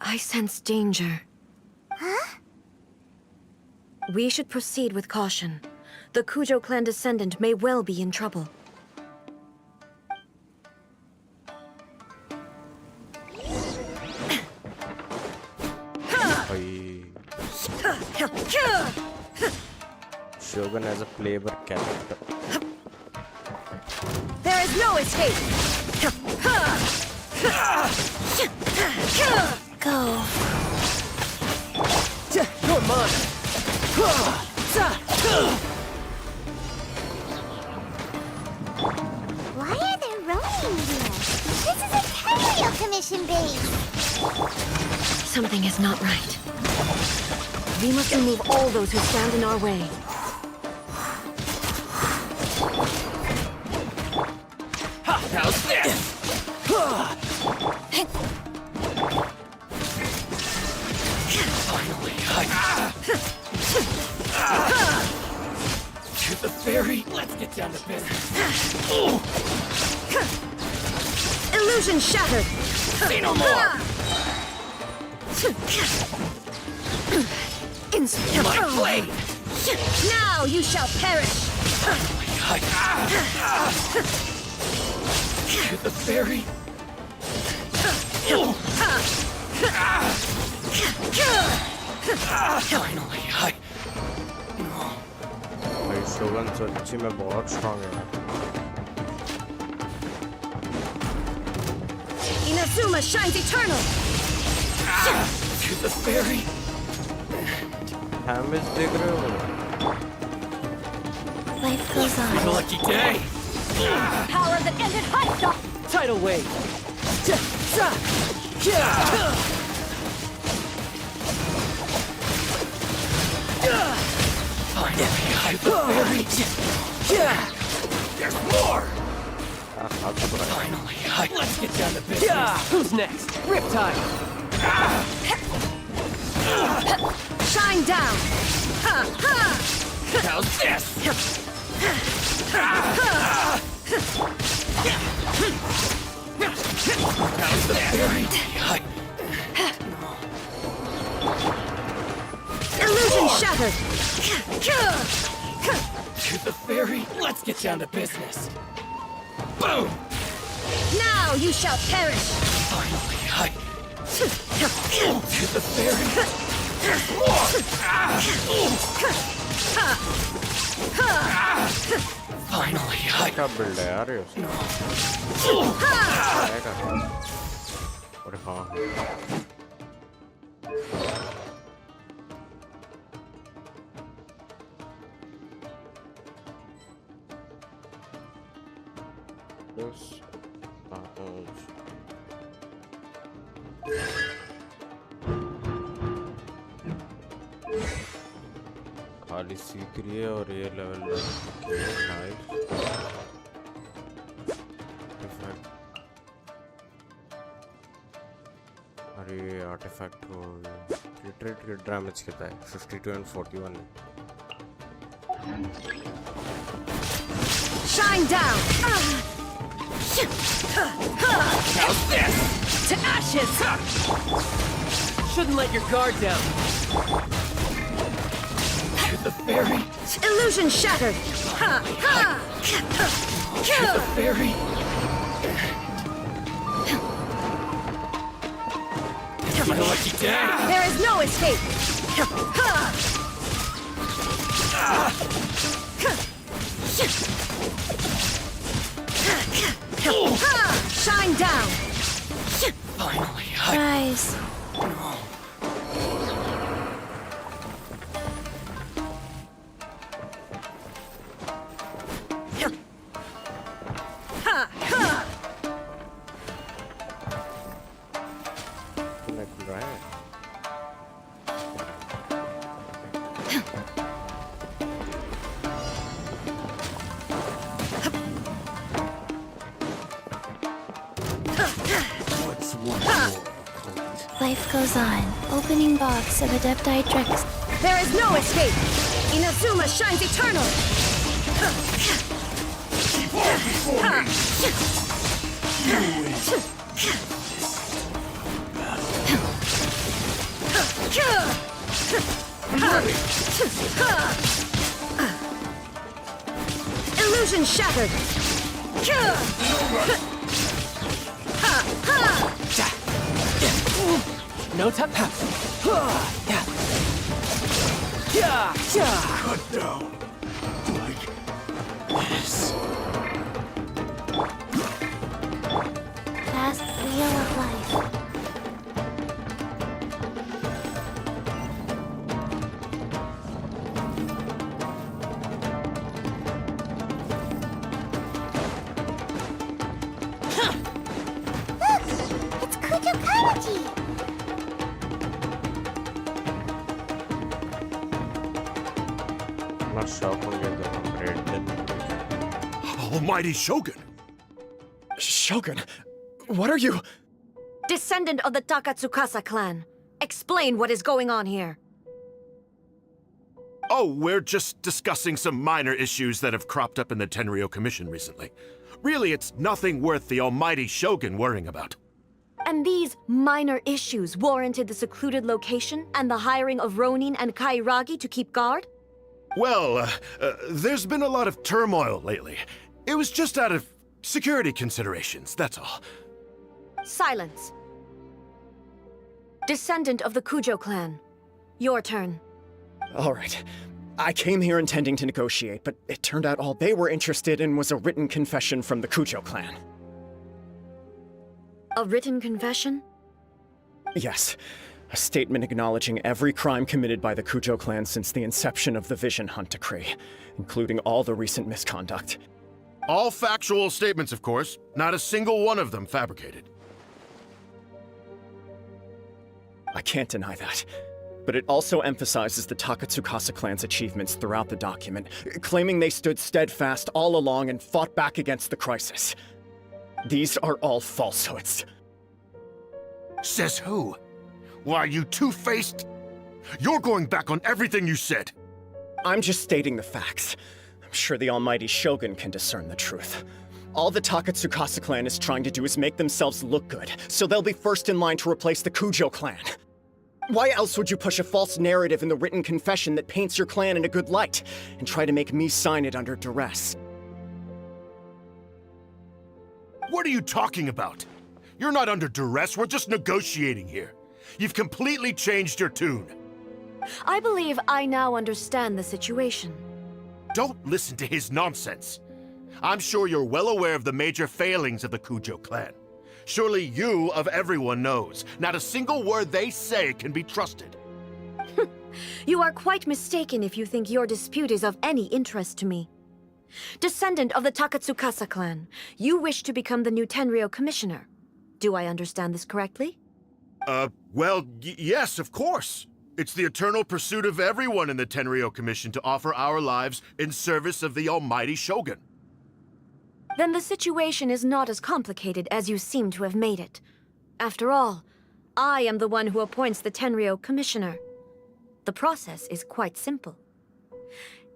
I sense danger. Huh? We should proceed with caution. The Kujo clan descendant may well be in trouble. Shogun as a playable character. There is no escape! Go. You're mine. Why are there rowing here? This is a Tenryou commission base. Something is not right. We must remove all those who stand in our way. How's this? Finally, to the ferry. Let's get down to business. Illusion shattered! Say no more! My blade! Now you shall perish! To the ferry. Finally, भाई शोगन सच्ची में बहुत strong है. Inazuma shines eternal! To the ferry. Damage देख रहे हो? Life goes on. What a lucky day. Power that ended Hydra! Tidal wave. Finally, ferry. There's more. Finally, let's get down to business. Who's next? Riptide. Shine down! How's this? How's the ferry? Illusion shattered! To the ferry. Let's get down to business. Boom! Now you shall perish! Finally, to the ferry. More! Finally, क्या build है यार ये उसका? और हाँ. Plus battles. खाली सीख रही है और ये लेवल नाइस. अरे ये आर्टिफैक्ट हो रिट्रीट डैमेज कितना है 52 and 41 है. Shine down! how's this? To ashes! Shouldn't let your guard down. To the ferry. Illusion shattered! To the ferry. My lucky day. There is no escape! Shine down! Finally, Rise. Life goes on. Opening box of Adepti Drex. There is no escape! Inazuma shines eternal! Evolve before Illusion shattered! No time. Cut down. Like this. Fast wheel of life. Look! It's Kujo Karaji! I'm not shocked when we get the upgrade then. Almighty Shogun! Shogun, what are you? Descendant of the Takatsukasa clan. Explain what is going on here. Oh, we're just discussing some minor issues that have cropped up in the Tenryo Commission recently. Really, it's nothing worth the almighty Shogun worrying about. And these minor issues warranted the secluded location and the hiring of Ronin and Kairagi to keep guard? Well, there's been a lot of turmoil lately. It was just out of security considerations, that's all. Silence. Descendant of the Kujo clan. Your turn. All right. I came here intending to negotiate, but it turned out all they were interested in was a written confession from the Kujo clan. A written confession? Yes. A statement acknowledging every crime committed by the Kujo clan since the inception of the Vision Hunt Decree, including all the recent misconduct. All factual statements, of course. Not a single one of them fabricated. I can't deny that. But it also emphasizes the Takatsukasa clan's achievements throughout the document, claiming they stood steadfast all along and fought back against the crisis. These are all falsehoods. Says who? Why, you two-faced? You're going back on everything you said. I'm just stating the facts. I'm sure the almighty Shogun can discern the truth. All the Takatsukasa clan is trying to do is make themselves look good, so they'll be first in line to replace the Kujo clan. Why else would you push a false narrative in the written confession that paints your clan in a good light, and try to make me sign it under duress? What are you talking about? You're not under duress, we're just negotiating here. You've completely changed your tune. I believe I now understand the situation. Don't listen to his nonsense. I'm sure you're well aware of the major failings of the Kujo clan. Surely you, of everyone, knows. Not a single word they say can be trusted. You are quite mistaken if you think your dispute is of any interest to me. Descendant of the Takatsukasa clan, you wish to become the new Tenryo commissioner. Do I understand this correctly? Well, yes, of course. It's the eternal pursuit of everyone in the Tenryo Commission to offer our lives in service of the almighty Shogun. Then the situation is not as complicated as you seem to have made it. After all, I am the one who appoints the Tenryo commissioner. The process is quite simple.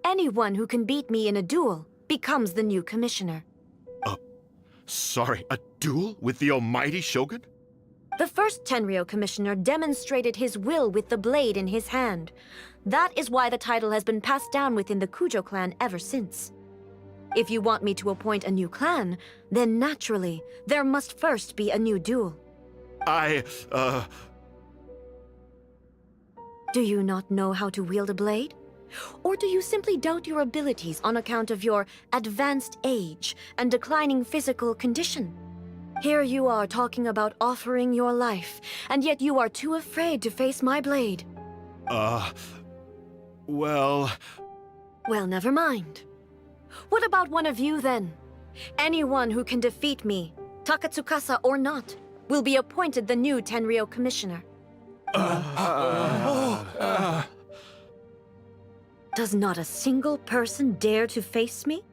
Anyone who can beat me in a duel becomes the new commissioner. Sorry, a duel with the almighty Shogun? The first Tenryo commissioner demonstrated his will with the blade in his hand. That is why the title has been passed down within the Kujo clan ever since. If you want me to appoint a new clan, then naturally, there must first be a new duel. Do you not know how to wield a blade? Or do you simply doubt your abilities on account of your advanced age and declining physical condition? Here you are talking about offering your life, and yet you are too afraid to face my blade. Well, never mind. What about one of you, then? Anyone who can defeat me, Takatsukasa or not, will be appointed the new Tenryo commissioner. Does not a single person dare to face me?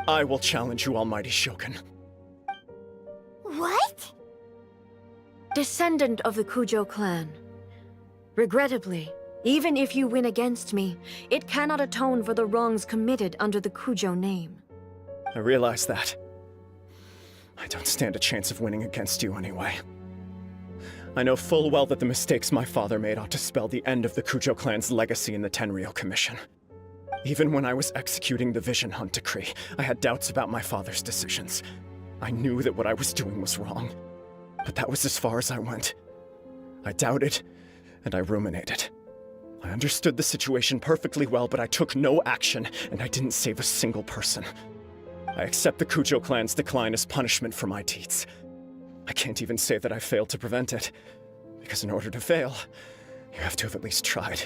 I will challenge you, almighty Shogun. What? descendant of the Kujo clan. Regrettably, even if you win against me, it cannot atone for the wrongs committed under the Kujo name. I realize that. I don't stand a chance of winning against you anyway. I know full well that the mistakes my father made ought to spell the end of the Kujo clan's legacy in the Tenryou Commission. Even when I was executing the Vision Hunt decree, I had doubts about my father's decisions. I knew that what I was doing was wrong, but that was as far as I went. I doubted, and I ruminated. I understood the situation perfectly well, but I took no action, and I didn't save a single person. I accept the Kujo clan's decline as punishment for my deeds. I can't even say that I failed to prevent it, because in order to fail, you have to have at least tried.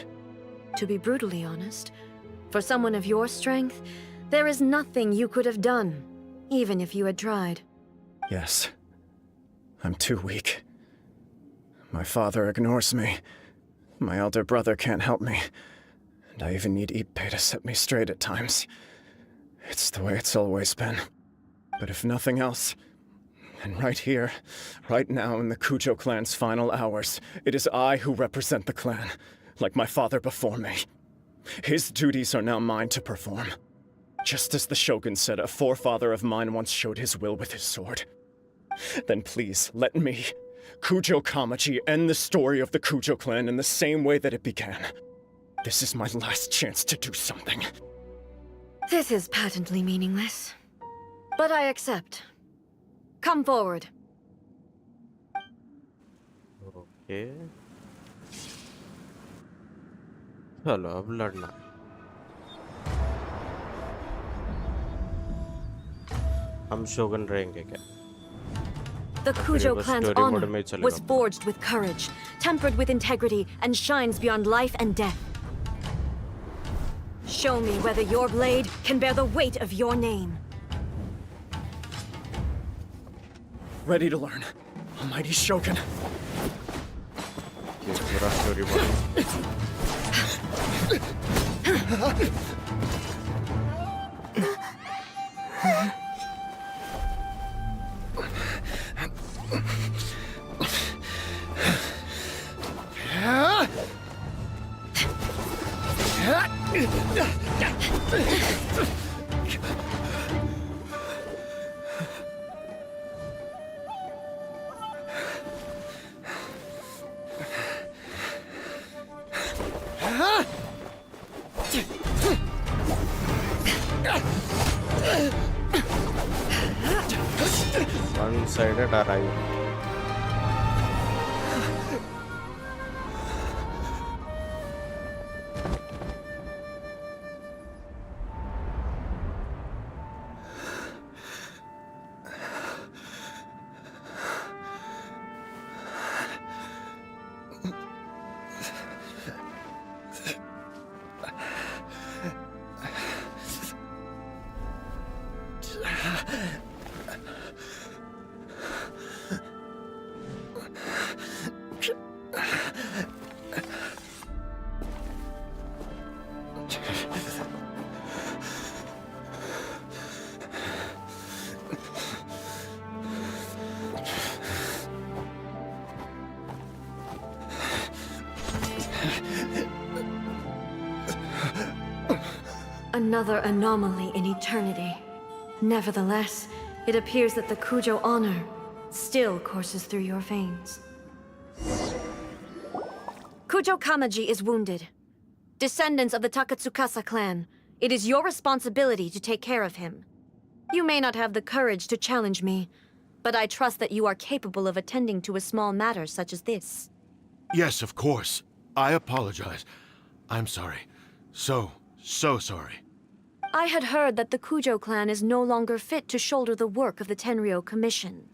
To be brutally honest, for someone of your strength, there is nothing you could have done, even if you had tried. Yes. I'm too weak. My father ignores me. My elder brother can't help me. And I even need Ippei to set me straight at times. It's the way it's always been. But if nothing else, and right here, right now in the Kujo clan's final hours, it is I who represent the clan, like my father before me. His duties are now mine to perform. Just as the Shogun said a forefather of mine once showed his will with his sword. Then please, let me, Kujo Kamaji, end the story of the Kujo clan in the same way that it began. This is my last chance to do something. This is patently meaningless, but I accept. Come forward. Okay चलो अब लड़ना हम शोगन रहेंगे क्या The Kujo बस clan's story mode honor में ही चलेगा was forged with courage, tempered with integrity, and shines beyond life and death. Show me whether your blade can bear the weight of your name. Ready to learn. Almighty Shogun. ये पूरा story mode one-sided arrive Another anomaly in eternity. Nevertheless, it appears that the Kujo honor still courses through your veins. Kujo Kamaji is wounded. Descendants of the Takatsukasa clan, it is your responsibility to take care of him. You may not have the courage to challenge me, but I trust that you are capable of attending to a small matter such as this. Yes, of course. I apologize. I'm sorry. So sorry. I had heard that the Kujo clan is no longer fit to shoulder the work of the Tenryou Commission.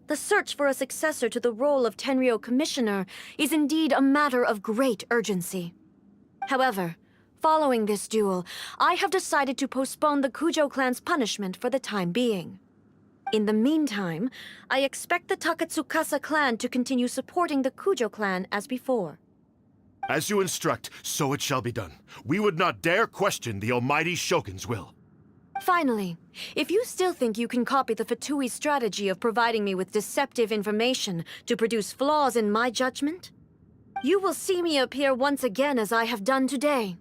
The search for a successor to the role of Tenryou Commissioner is indeed a matter of great urgency. However, following this duel, I have decided to postpone the Kujo clan's punishment for the time being. In the meantime, I expect the Takatsukasa clan to continue supporting the Kujo clan as before. As you instruct, so it shall be done. We would not dare question the Almighty Shogun's will. Finally, if you still think you can copy the Fatui strategy of providing me with deceptive information to produce flaws in my judgment, you will see me appear once again as I have done today.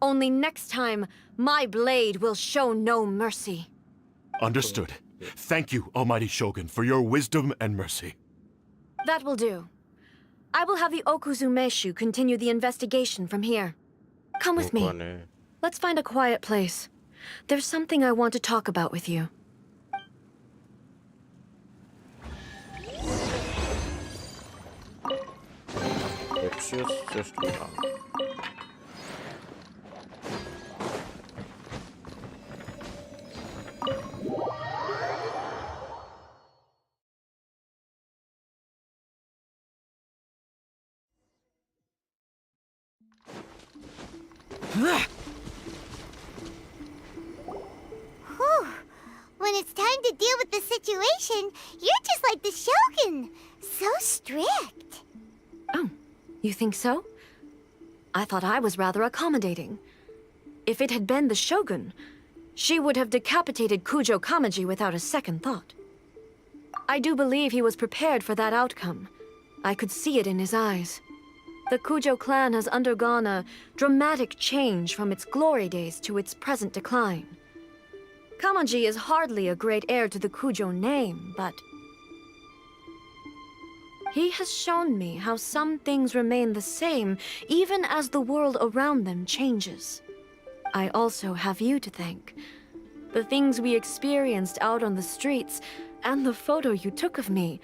Only next time, my blade will show no mercy. Understood. Thank you, Almighty Shogun, for your wisdom and mercy. That will do. I will have the Okuzumeshu continue the investigation from here. Come with me. 그거네. Let's find a quiet place. There's something I want to talk about with you. Lectius system. Whew. When it's time to deal with the situation, you're just like the Shogun. So strict. Oh, you think so? I thought I was rather accommodating. If it had been the Shogun, she would have decapitated Kujo Kamaji without a second thought. I do believe he was prepared for that outcome. I could see it in his eyes. The Kujo clan has undergone a dramatic change from its glory days to its present decline. Kamaji is hardly a great heir to the Kujo name, but he has shown me how some things remain the same even as the world around them changes. I also have you to thank. The things we experienced out on the streets and the photo you took of me,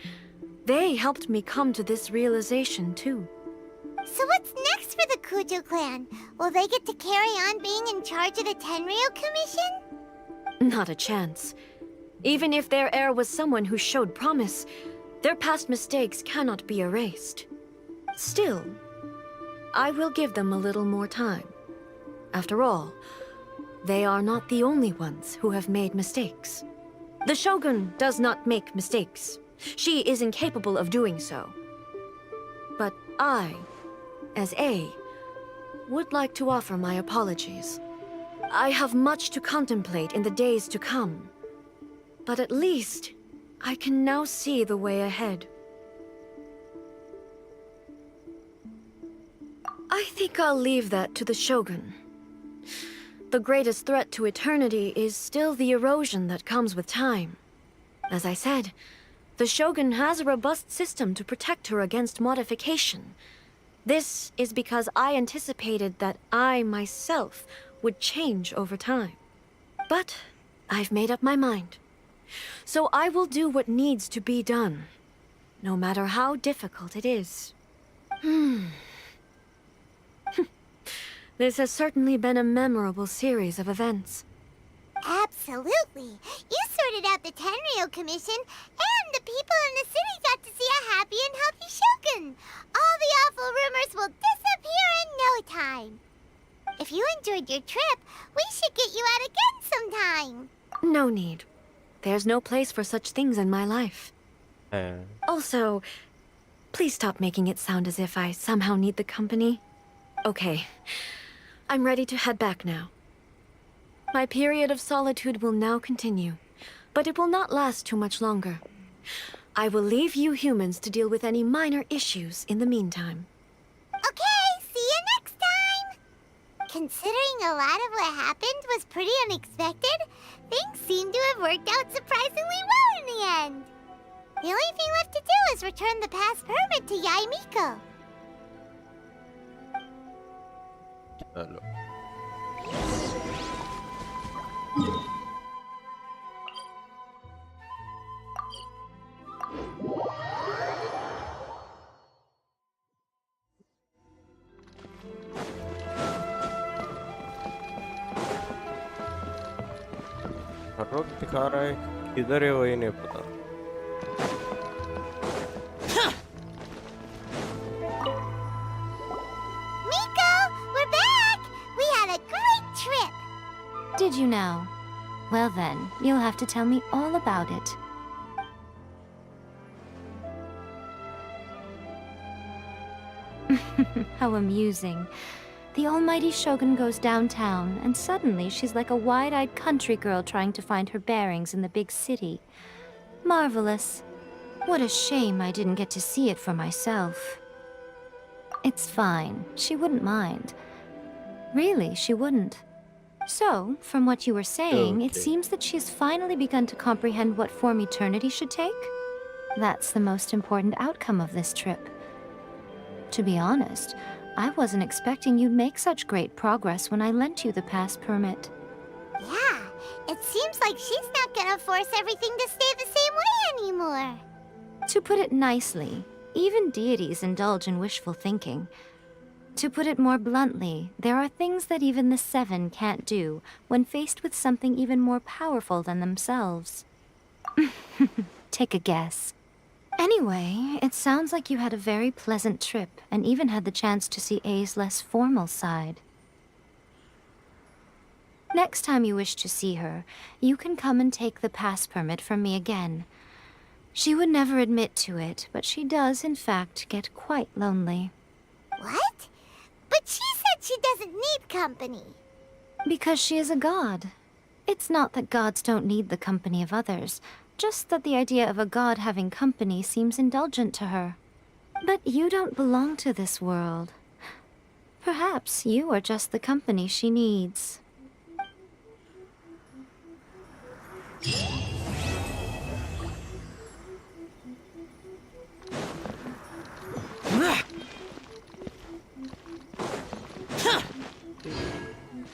they helped me come to this realization too. So what's next for the Kujo clan? Will they get to carry on being in charge of the Tenryu Commission? Not a chance. Even if their heir was someone who showed promise, their past mistakes cannot be erased. Still, I will give them a little more time. After all, they are not the only ones who have made mistakes. The Shogun does not make mistakes. She is incapable of doing so. But I, as A, would like to offer my apologies. I have much to contemplate in the days to come. But at least, I can now see the way ahead. I think I'll leave that to the Shogun. The greatest threat to eternity is still the erosion that comes with time. As I said, the Shogun has a robust system to protect her against modification. This is because I anticipated that I myself would change over time. But I've made up my mind. So I will do what needs to be done, no matter how difficult it is. This has certainly been a memorable series of events. Absolutely. You sorted out the Tenryu Commission, and the people in the city got to see a happy and healthy Shogun. All the awful rumors will disappear in no time. If you enjoyed your trip, we should get you out again sometime. No need. There's no place for such things in my life. Eh. Also, please stop making it sound as if I somehow need the company. Okay, I'm ready to head back now. My period of solitude will now continue, but it will not last too much longer. I will leave you humans to deal with any minor issues in the meantime. Okay, see you next time! Considering a lot of what happened was pretty unexpected, things seem to have worked out surprisingly well in the end. The only thing left to do is return the pass permit to Yaimiko. Hello. रोक दिखा रहा है किधर है वही नहीं पता Miko, we're back! We had a great trip! Did you now? Well then, you'll have to tell me all about it. How amusing. The almighty Shogun goes downtown, and suddenly she's like a wide-eyed country girl trying to find her bearings in the big city. Marvelous. What a shame I didn't get to see it for myself. It's fine. She wouldn't mind. Really, she wouldn't. So, from what you were saying, it seems that she's finally begun to comprehend what form eternity should take? That's the most important outcome of this trip. To be honest, I wasn't expecting you'd make such great progress when I lent you the pass permit. Yeah, it seems like she's not gonna force everything to stay the same way anymore. To put it nicely, even deities indulge in wishful thinking. To put it more bluntly, there are things that even the Seven can't do when faced with something even more powerful than themselves. Take a guess. Anyway, it sounds like you had a very pleasant trip and even had the chance to see A's less formal side. Next time you wish to see her, you can come and take the pass permit from me again. She would never admit to it, but she does, in fact, get quite lonely. What? But she said she doesn't need company. Because she is a god. It's not that gods don't need the company of others, just that the idea of a god having company seems indulgent to her. But you don't belong to this world. Perhaps you are just the company she needs.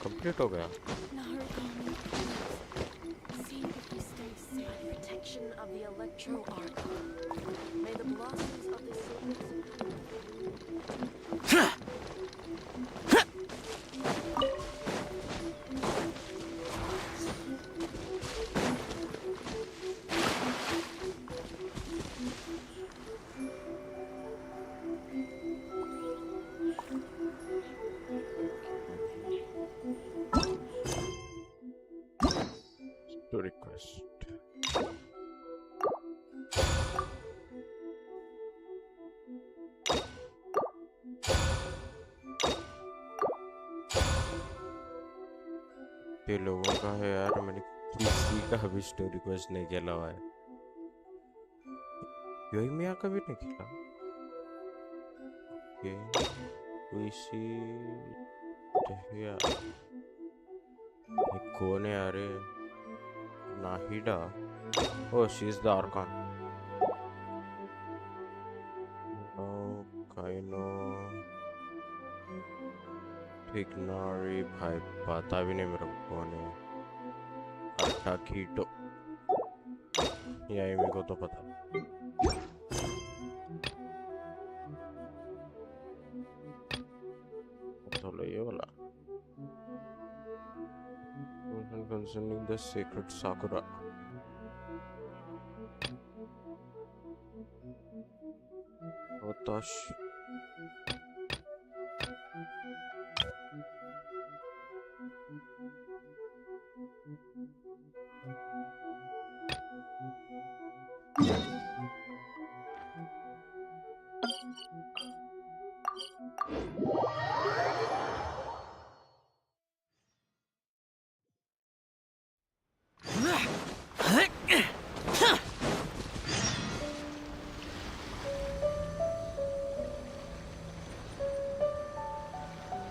Complete हो गया to request. ये लोगों का है यार मैंने किसी का भी स्टोरी रिक्वेस्ट नहीं किया हुआ है योई मिया का भी नहीं किया ये कोई कौन है यार Nahida. Oh, she's the Archon. Oh, Kaino. Ignori भाई पता भी नहीं मेरे को कौन है अट्टा कीटो यही मेरे को तो पता चलो ये वाला concerning the sacred Sakura. Otash.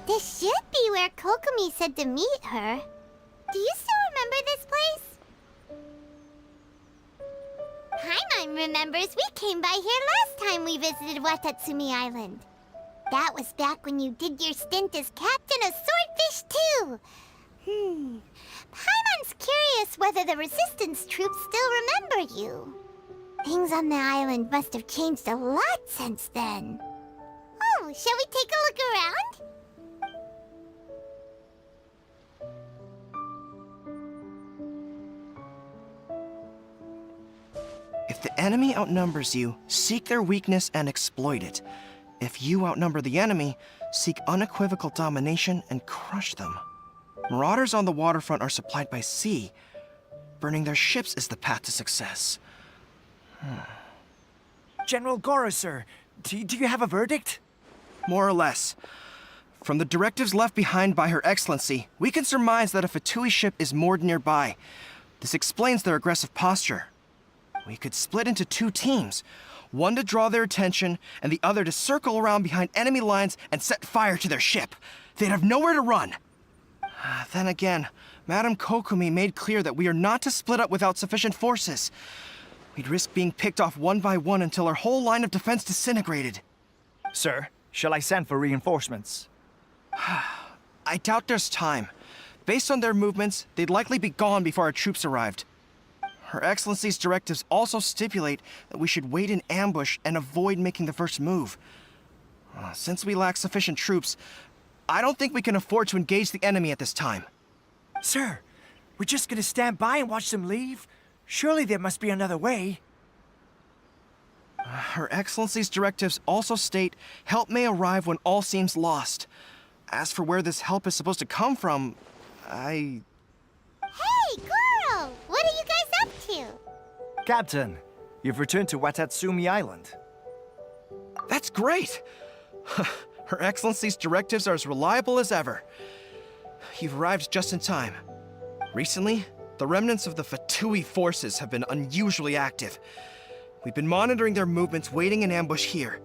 This should be where Kokomi said to meet her. Do you still remember this place? Paimon remembers we came by here last time we visited Watatsumi Island. That was back when you did your stint as captain of Swordfish too. Paimon's curious whether the Resistance troops still remember you. Things on the island must have changed a lot since then. Oh, shall we take a look around? If the enemy outnumbers you, seek their weakness and exploit it. If you outnumber the enemy, seek unequivocal domination and crush them. Marauders on the waterfront are supplied by sea. Burning their ships is the path to success. General Goro, sir, do you have a verdict? More or less. From the directives left behind by Her Excellency, we can surmise that a Fatui ship is moored nearby. This explains their aggressive posture. We could split into 2 teams, one to draw their attention, and the other to circle around behind enemy lines and set fire to their ship. They'd have nowhere to run. Then again, Madame Kokumi made clear that we are not to split up without sufficient forces. We'd risk being picked off one by one until our whole line of defense disintegrated. Sir, shall I send for reinforcements? I doubt there's time. Based on their movements, they'd likely be gone before our troops arrived. Her Excellency's directives also stipulate that we should wait in ambush and avoid making the first move. Since we lack sufficient troops, I don't think we can afford to engage the enemy at this time. Sir, we're just gonna stand by and watch them leave? Surely there must be another way. Her Excellency's directives also state help may arrive when all seems lost. As for where this help is supposed to come from, Hey, girl! What are you guys up to? Captain, you've returned to Watatsumi Island. That's great! Her Excellency's directives are as reliable as ever. You've arrived just in time. Recently, the remnants of the Fatui forces have been unusually active. We've been monitoring their movements, waiting in ambush here.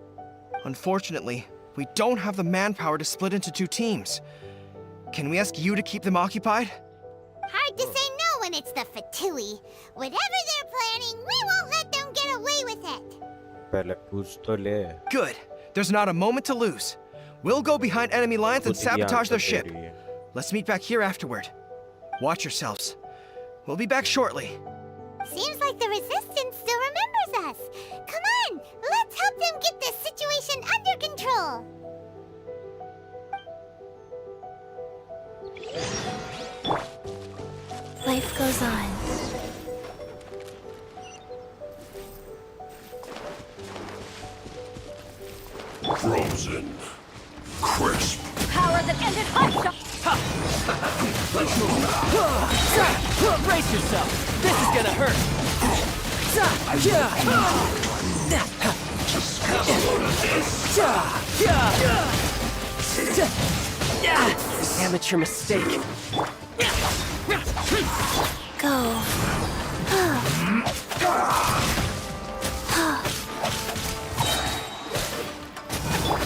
Unfortunately, we don't have the manpower to split into 2 teams. Can we ask you to keep them occupied? Hard to say no when it's the Fatui. Whatever they're planning, we won't let them get away with it. पहले पूछ तो ले. Good. There's not a moment to lose. We'll go behind enemy lines and sabotage their ship. Let's meet back here afterward. Watch yourselves. We'll be back shortly. Seems like the Resistance still remembers us. Come on, let's help them get this situation under control. Life goes on. Frozen. Crisp. Power that ended hot. Brace yourself. This is gonna hurt. Amateur mistake. Go.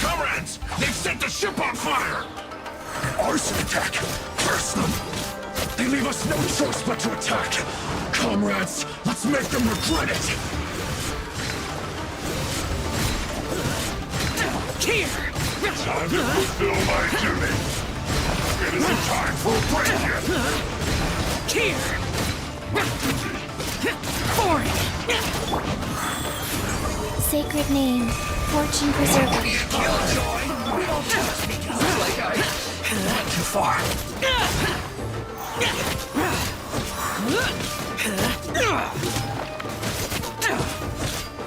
Comrades! They've set the ship on fire! An arson attack! Curse them! They leave us no choice but to attack! Comrades, let's make them regret it! Here! Time to fulfill my duty! It isn't time for a break yet! Here! Foreign! Sacred name, fortune preserver. Not too far.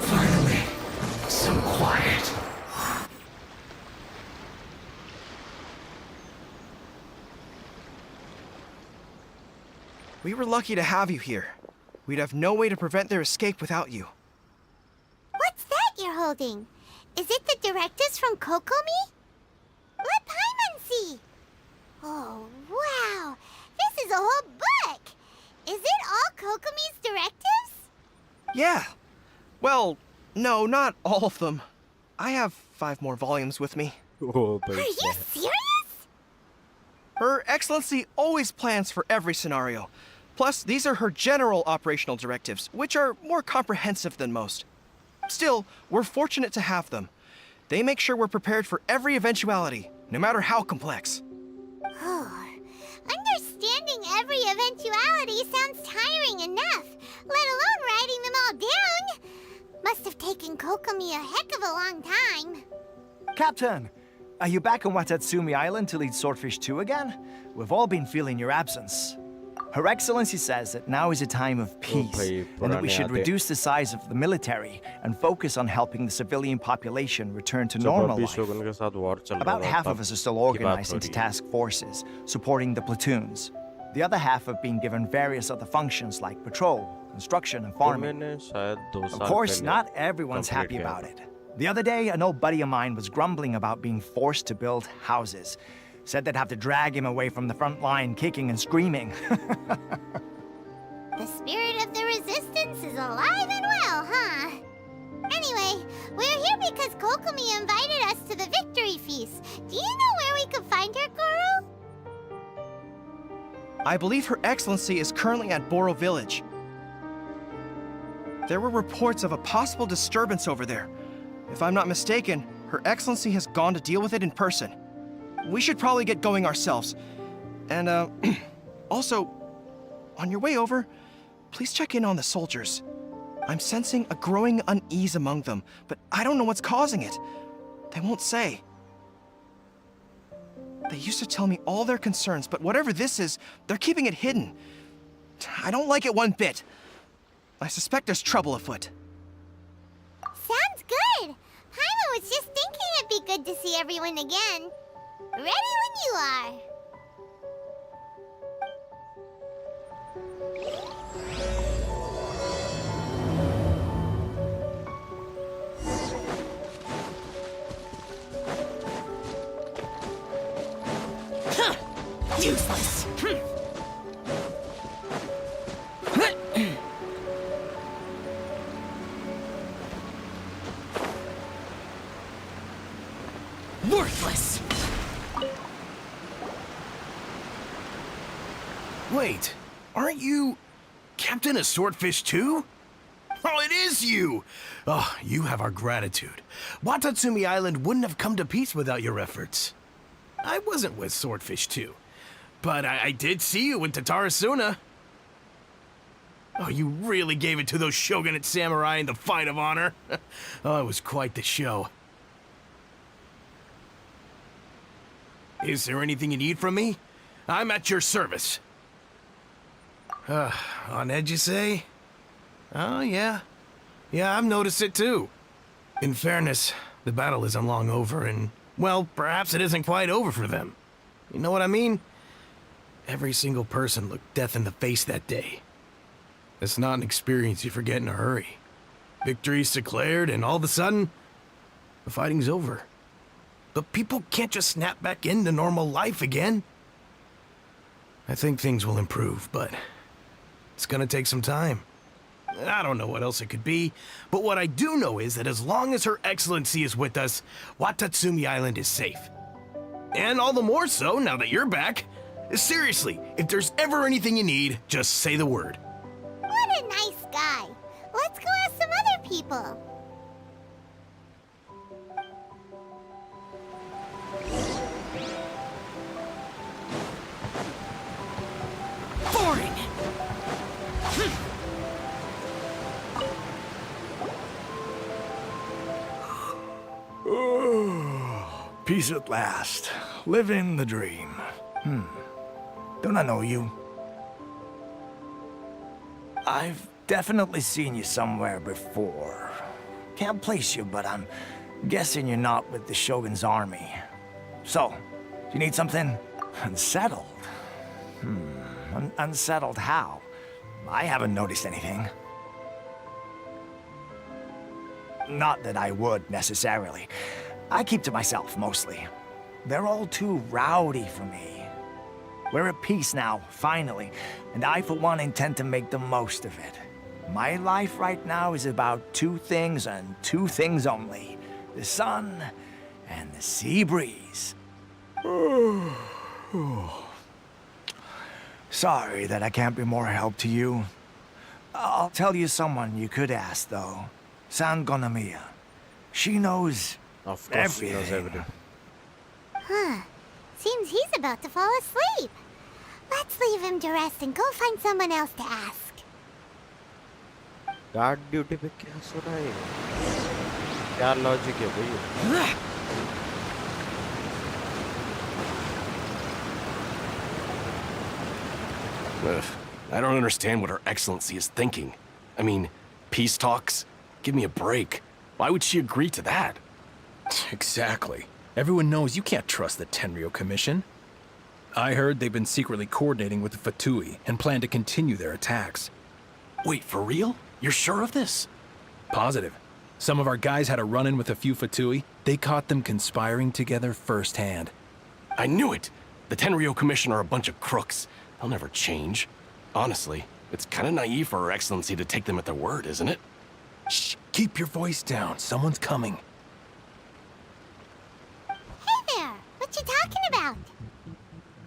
Finally, some quiet. We were lucky to have you here. We'd have no way to prevent their escape without you. What's that you're holding? Is it the directives from Kokomi? Let Paimon see. Oh, wow. This is a whole book. Is it all Kokomi's directives? Yeah. Well, no, not all of them. I have 5 more volumes with me. Oh, Are you serious? Her Excellency always plans for every scenario. Plus, these are her general operational directives, which are more comprehensive than most. Still, we're fortunate to have them. They make sure we're prepared for every eventuality, no matter how complex. Oh, understanding every eventuality sounds tiring enough, let alone writing them all down. Must have taken Kokomi a heck of a long time. Captain, are you back on Watatsumi Island to lead Swordfish 2 again? We've all been feeling your absence. Her Excellency says that now is a time of peace, and that we should reduce the size of the military and focus on helping the civilian population return to normal life. About half of us are still organized into task forces, supporting the platoons. The other half have been given various other functions like patrol, construction, and farming. Of course, not everyone's happy about it. The other day, an old buddy of mine was grumbling about being forced to build houses. Said they'd have to drag him away from the front line, kicking and screaming. The spirit of the resistance is alive and well, huh? Anyway, we're here because Kokomi invited us to the victory feast. Do you know where we could find her, Goro? I believe Her Excellency is currently at Boro Village. There were reports of a possible disturbance over there. If I'm not mistaken, Her Excellency has gone to deal with it in person. We should probably get going ourselves. And, also, on your way over, please check in on the soldiers. I'm sensing a growing unease among them, but I don't know what's causing it. They won't say. They used to tell me all their concerns, but whatever this is, they're keeping it hidden. I don't like it one bit. I suspect there's trouble afoot. Sounds good! Paimon was just thinking it'd be good to see everyone again. Ready when you are. Useless. Worthless. Wait, aren't you Captain of Swordfish too? Oh, it is you! Oh, you have our gratitude. Watatsumi Island wouldn't have come to peace without your efforts. I wasn't with Swordfish 2, but I did see you in Tatarasuna. Oh, you really gave it to those shogunate samurai in the fight of honor. Oh, it was quite the show. Is there anything you need from me? I'm at your service. On edge, you say? Oh, yeah. Yeah, I've noticed it too. In fairness, the battle isn't long over, and, well, perhaps it isn't quite over for them. You know what I mean? Every single person looked death in the face that day. It's not an experience you forget in a hurry. Victory's declared, and all of a sudden, the fighting's over. But people can't just snap back into normal life again. I think things will improve, but it's gonna take some time. I don't know what else it could be, but what I do know is that as long as Her Excellency is with us, Watatsumi Island is safe. And all the more so now that you're back. Seriously, if there's ever anything you need, just say the word. What a nice guy. Let's go ask some other people. Boring. Peace at last. Living the dream. Don't I know you? I've definitely seen you somewhere before. Can't place you, but I'm guessing you're not with the Shogun's army. So, do you need something? Unsettled? Unsettled how? I haven't noticed anything. Not that I would, necessarily. I keep to myself, mostly. They're all too rowdy for me. We're at peace now, finally, and I, for one, intend to make the most of it. My life right now is about two things and two things only. The sun and the sea breeze. Sorry that I can't be more help to you. I'll tell you someone you could ask, though. San Gonamiya. She knows Of course everything. she knows everything. Huh. Seems he's about to fall asleep. Let's leave him to rest and go find someone else to ask. Guard duty पे क्या सो रहा है? क्या logic है भैया? Ugh, I don't understand what Her Excellency is thinking. I mean, peace talks? Give me a break. Why would she agree to that? Exactly. Everyone knows you can't trust the Tenryo Commission. I heard they've been secretly coordinating with the Fatui and plan to continue their attacks. Wait, for real? You're sure of this? Positive. Some of our guys had a run-in with a few Fatui. They caught them conspiring together firsthand. I knew it! The Tenryo Commission are a bunch of crooks. They'll never change. Honestly, it's kind of naive for Her Excellency to take them at their word, isn't it? Shh! Keep your voice down. Someone's coming. Hey there! What you talking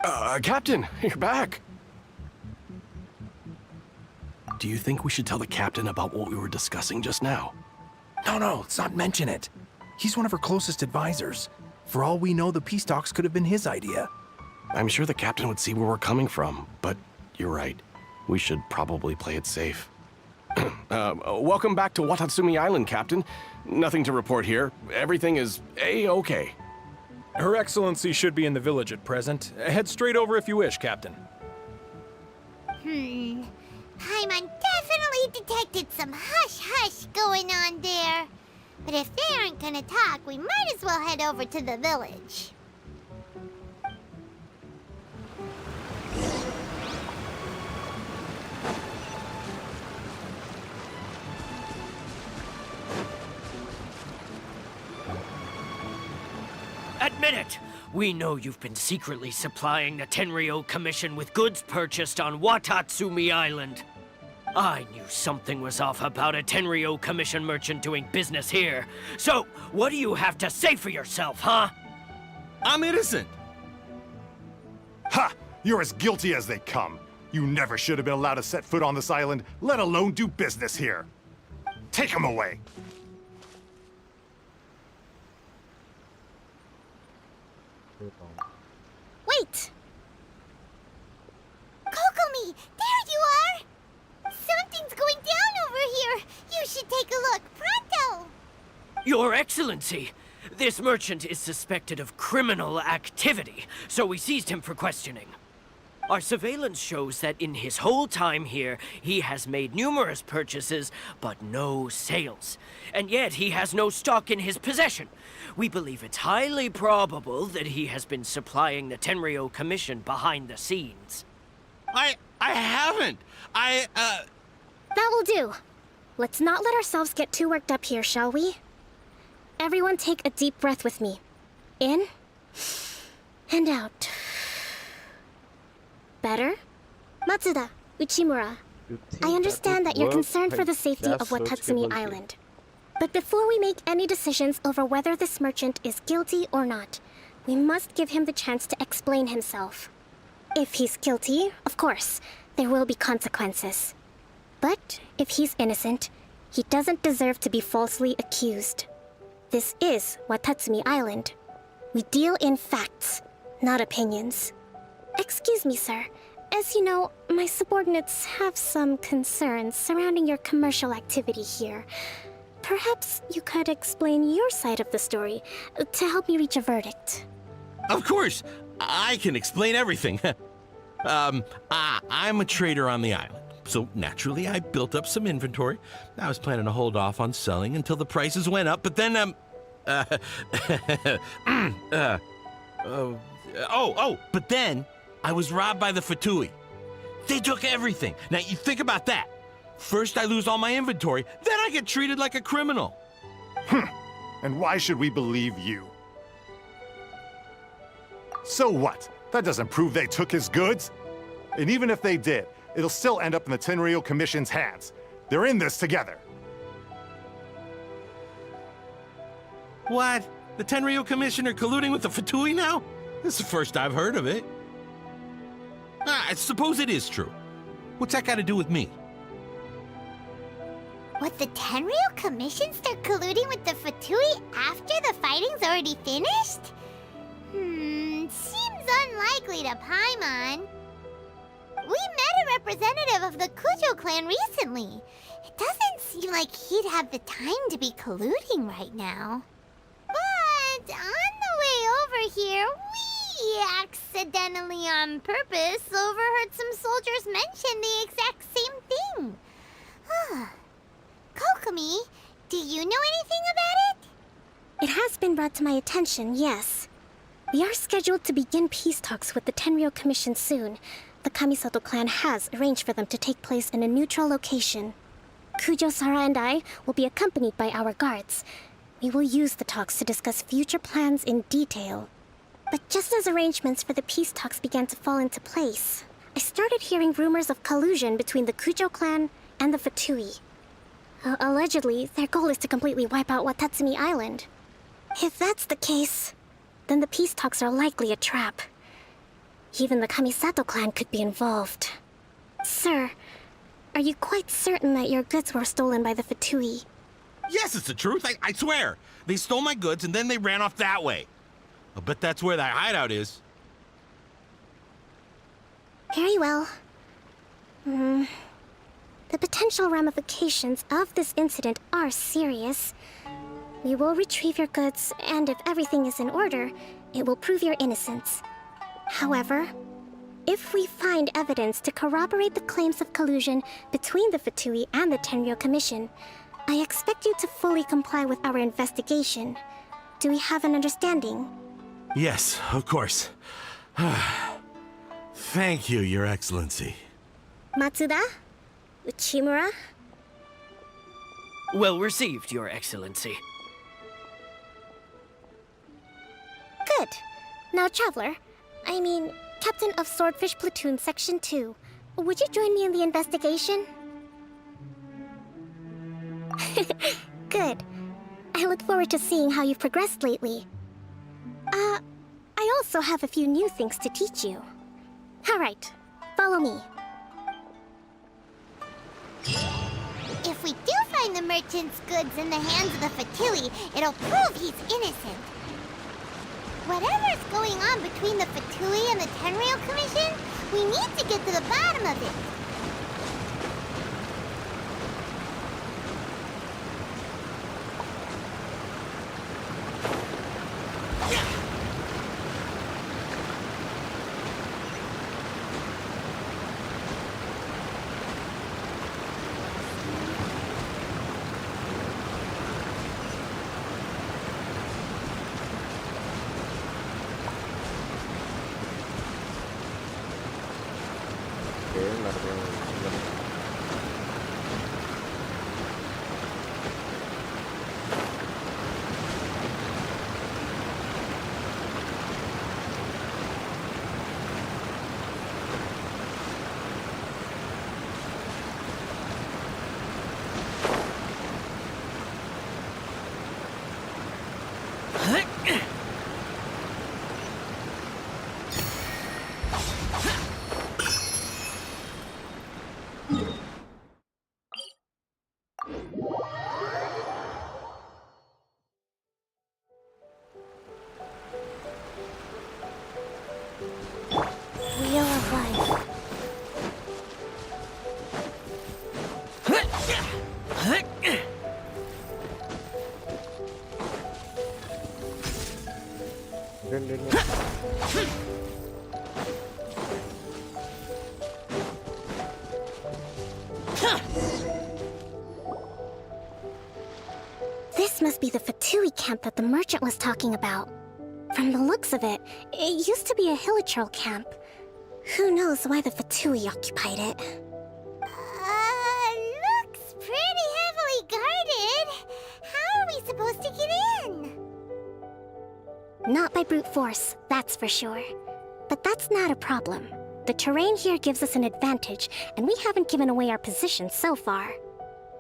about? Captain, you're back. Do you think we should tell the captain about what we were discussing just now? No, let's not mention it. He's one of her closest advisors. For all we know, the peace talks could have been his idea. I'm sure the captain would see where we're coming from, but you're right. We should probably play it safe. Welcome back to Watatsumi Island, Captain. Nothing to report here. Everything is A-okay. Her Excellency should be in the village at present. Head straight over if you wish, Captain. Paimon definitely detected some hush-hush going on there. But if they aren't gonna talk, we might as well head over to the village. Admit it! We know you've been secretly supplying the Tenryo Commission with goods purchased on Watatsumi Island. I knew something was off about a Tenryo Commission merchant doing business here. So, what do you have to say for yourself, huh? I'm innocent! Ha! You're as guilty as they come. You never should have been allowed to set foot on this island, let alone do business here. Take him away! Wait! Kokomi! There you are! Something's going down over here! You should take a look, pronto! Your Excellency! This merchant is suspected of criminal activity, so we seized him for questioning. Our surveillance shows that in his whole time here, he has made numerous purchases, but no sales. And yet he has no stock in his possession. We believe it's highly probable that he has been supplying the Tenryo Commission behind the scenes. I haven't! That will do. Let's not let ourselves get too worked up here, shall we? Everyone take a deep breath with me. In and out. Better? Matsuda, Uchimura, I understand that you're concerned for the safety of Watatsumi Island. But before we make any decisions over whether this merchant is guilty or not, we must give him the chance to explain himself. If he's guilty, of course, there will be consequences. But if he's innocent, he doesn't deserve to be falsely accused. This is Watatsumi Island. We deal in facts, not opinions. Excuse me, sir. As you know, my subordinates have some concerns surrounding your commercial activity here. Perhaps you could explain your side of the story to help me reach a verdict. Of course! I can explain everything. I'm a trader on the island, so naturally I built up some inventory. I was planning to hold off on selling until the prices went up, but then, but then I was robbed by the Fatui. They took everything. Now, you think about that. First I lose all my inventory, then I get treated like a criminal. And why should we believe you? So what? That doesn't prove they took his goods. And even if they did, it'll still end up in the Tenryo Commission's hands. They're in this together. What? The Tenryo Commission are colluding with the Fatui now? This is the first I've heard of it. I suppose it is true. What's that got to do with me? What, the Tenryo Commission start colluding with the Fatui after the fighting's already finished? Seems unlikely to Paimon. We met a representative of the Kujo clan recently. It doesn't seem like he'd have the time to be colluding right now. But on the way over here, we accidentally on purpose overheard some soldiers mention the exact same thing. Kokomi, do you know anything about it? It has been brought to my attention, yes. We are scheduled to begin peace talks with the Tenryo Commission soon. The Kamisato clan has arranged for them to take place in a neutral location. Kujo, Sara, and I will be accompanied by our guards. We will use the talks to discuss future plans in detail. But just as arrangements for the peace talks began to fall into place, I started hearing rumors of collusion between the Kujo clan and the Fatui. Allegedly, their goal is to completely wipe out Watatsumi Island. If that's the case, then the peace talks are likely a trap. Even the Kamisato clan could be involved. Sir, are you quite certain that your goods were stolen by the Fatui? Yes, it's the truth. I swear. They stole my goods and then they ran off that way. I'll bet that's where that hideout is. Very well. The potential ramifications of this incident are serious. We will retrieve your goods, and if everything is in order, it will prove your innocence. However, if we find evidence to corroborate the claims of collusion between the Fatui and the Tenryo Commission, I expect you to fully comply with our investigation. Do we have an understanding? Yes, of course. Thank you, Your Excellency. Matsuda? Uchimura? Well received, Your Excellency. Good. Now, Traveler, Captain of Swordfish Platoon Section 2, would you join me in the investigation? Good. I look forward to seeing how you've progressed lately. I also have a few new things to teach you. Alright, follow me. If we do find the merchant's goods in the hands of the Fatui, it'll prove he's innocent. Whatever's going on between the Fatui and the Tenryo Commission, we need to get to the bottom of it. Wheel of Life. This must be the Fatui camp that the merchant was talking about. From the looks of it, it used to be a Hilichurl camp. Who knows why the Fatui occupied it? Looks pretty heavily guarded. How are we supposed to get in? Not by brute force, that's for sure. But that's not a problem. The terrain here gives us an advantage, and we haven't given away our position so far.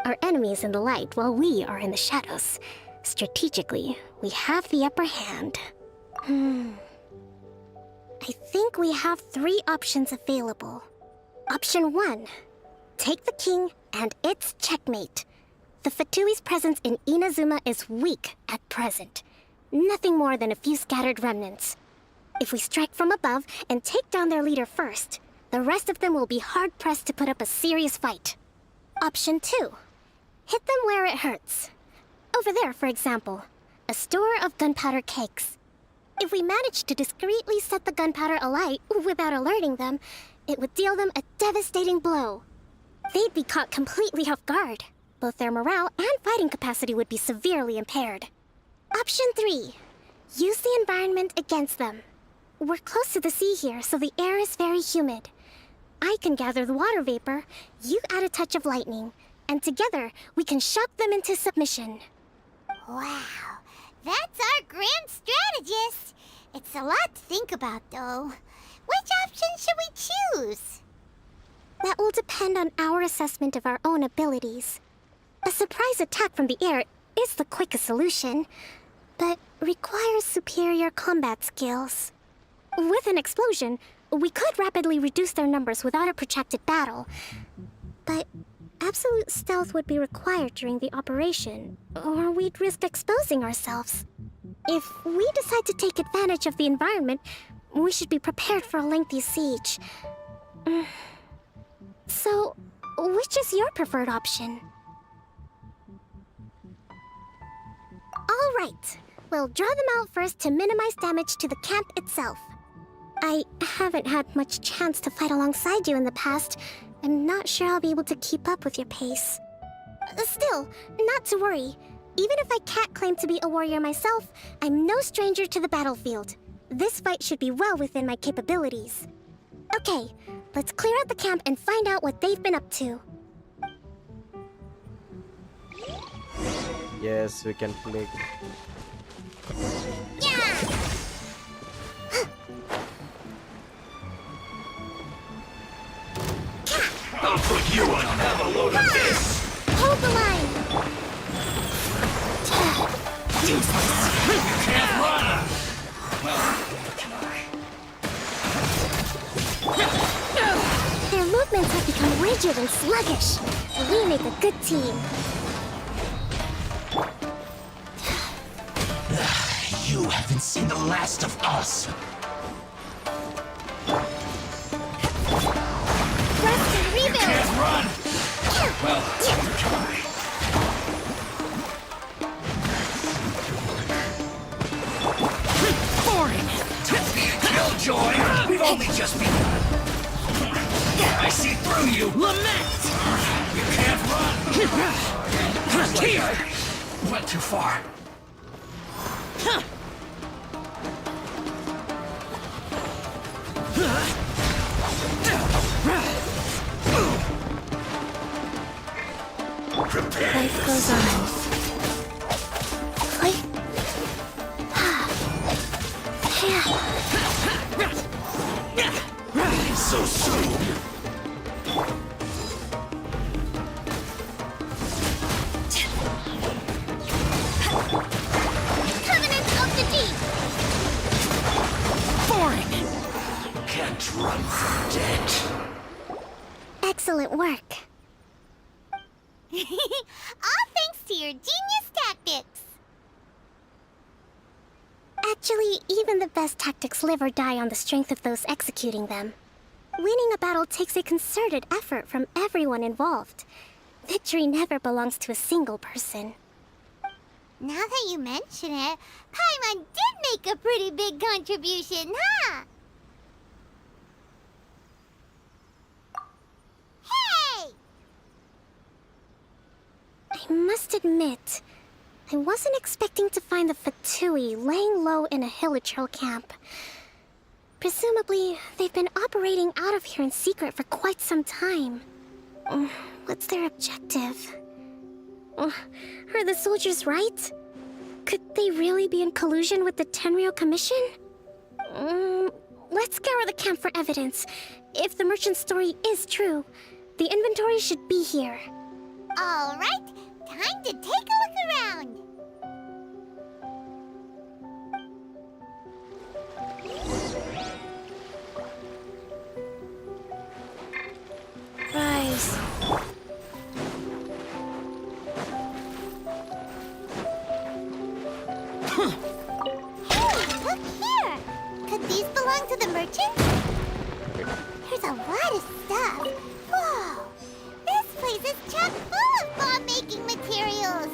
Our enemy is in the light while we are in the shadows. Strategically, we have the upper hand. I think we have 3 options available. Option 1. Take the king and it's checkmate. The Fatui's presence in Inazuma is weak at present. Nothing more than a few scattered remnants. If we strike from above and take down their leader first, the rest of them will be hard-pressed to put up a serious fight. Option 2. Hit them where it hurts. Over there, for example, a store of gunpowder cakes. If we manage to discreetly set the gunpowder alight without alerting them, it would deal them a devastating blow. They'd be caught completely off guard. Both their morale and fighting capacity would be severely impaired. Option 3. Use the environment against them. We're close to the sea here, so the air is very humid. I can gather the water vapor, you add a touch of lightning. and together we can shock them into submission. Wow, that's our grand strategist. It's a lot to think about, though. Which option should we choose? That will depend on our assessment of our own abilities. A surprise attack from the air is the quickest solution, but requires superior combat skills. With an explosion, we could rapidly reduce their numbers without a protracted battle, but absolute stealth would be required during the operation, or we'd risk exposing ourselves. If we decide to take advantage of the environment, we should be prepared for a lengthy siege. So, which is your preferred option? All right, we'll draw them out first to minimize damage to the camp itself. I haven't had much chance to fight alongside you in the past. I'm not sure I'll be able to keep up with your pace. Still, not to worry. Even if I can't claim to be a warrior myself, I'm no stranger to the battlefield. This fight should be well within my capabilities. Okay, let's clear out the camp and find out what they've been up to. Yes, we can play. I'll put you on have a load of this! Hold the line! You can't run! Their movements have become rigid and sluggish. We make a good team. You haven't seen the last of us! Rest and rebuild! You can't run! Well, try. Boring! Don't be a killjoy! We've only just begun! I see through you! Lament! You can't run! Here! Went too far. Life goes on. So soon! Covenant of the Deep! Boring! Can't run from dead. Excellent work. All thanks to your genius tactics. Actually, even the best tactics live or die on the strength of those executing them. Winning a battle takes a concerted effort from everyone involved. Victory never belongs to a single person. Now that you mention it, Paimon did make a pretty big contribution, huh? Hey! I must admit, I wasn't expecting to find the Fatui laying low in a Hilichurl camp. Presumably, they've been operating out of here in secret for quite some time. What's their objective? Are the soldiers right? Could they really be in collusion with the Tenryou Commission? Let's scour the camp for evidence. If the merchant's story is true, the inventory should be here. All right, time to take a look around. Rise. Hey, look here! Could these belong to the merchant? There's a lot of stuff. Whoa! This place is chock full of bomb-making materials.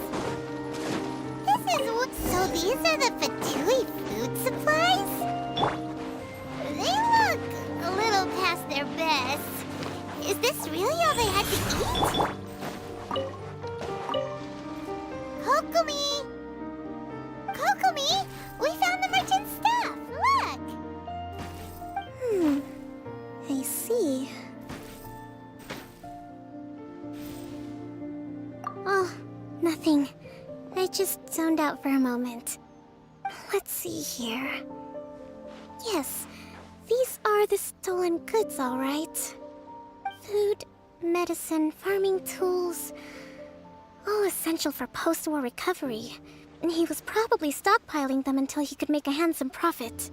So these are the Fatui food supplies? They look a little past their best. Is this really all they had to eat? Kokomi! Kokomi! We found the merchant's stuff! Look! I see. zoned out for a moment. Let's see here. Yes, these are the stolen goods, all right. Food, medicine, farming tools, all essential for post-war recovery. And he was probably stockpiling them until he could make a handsome profit.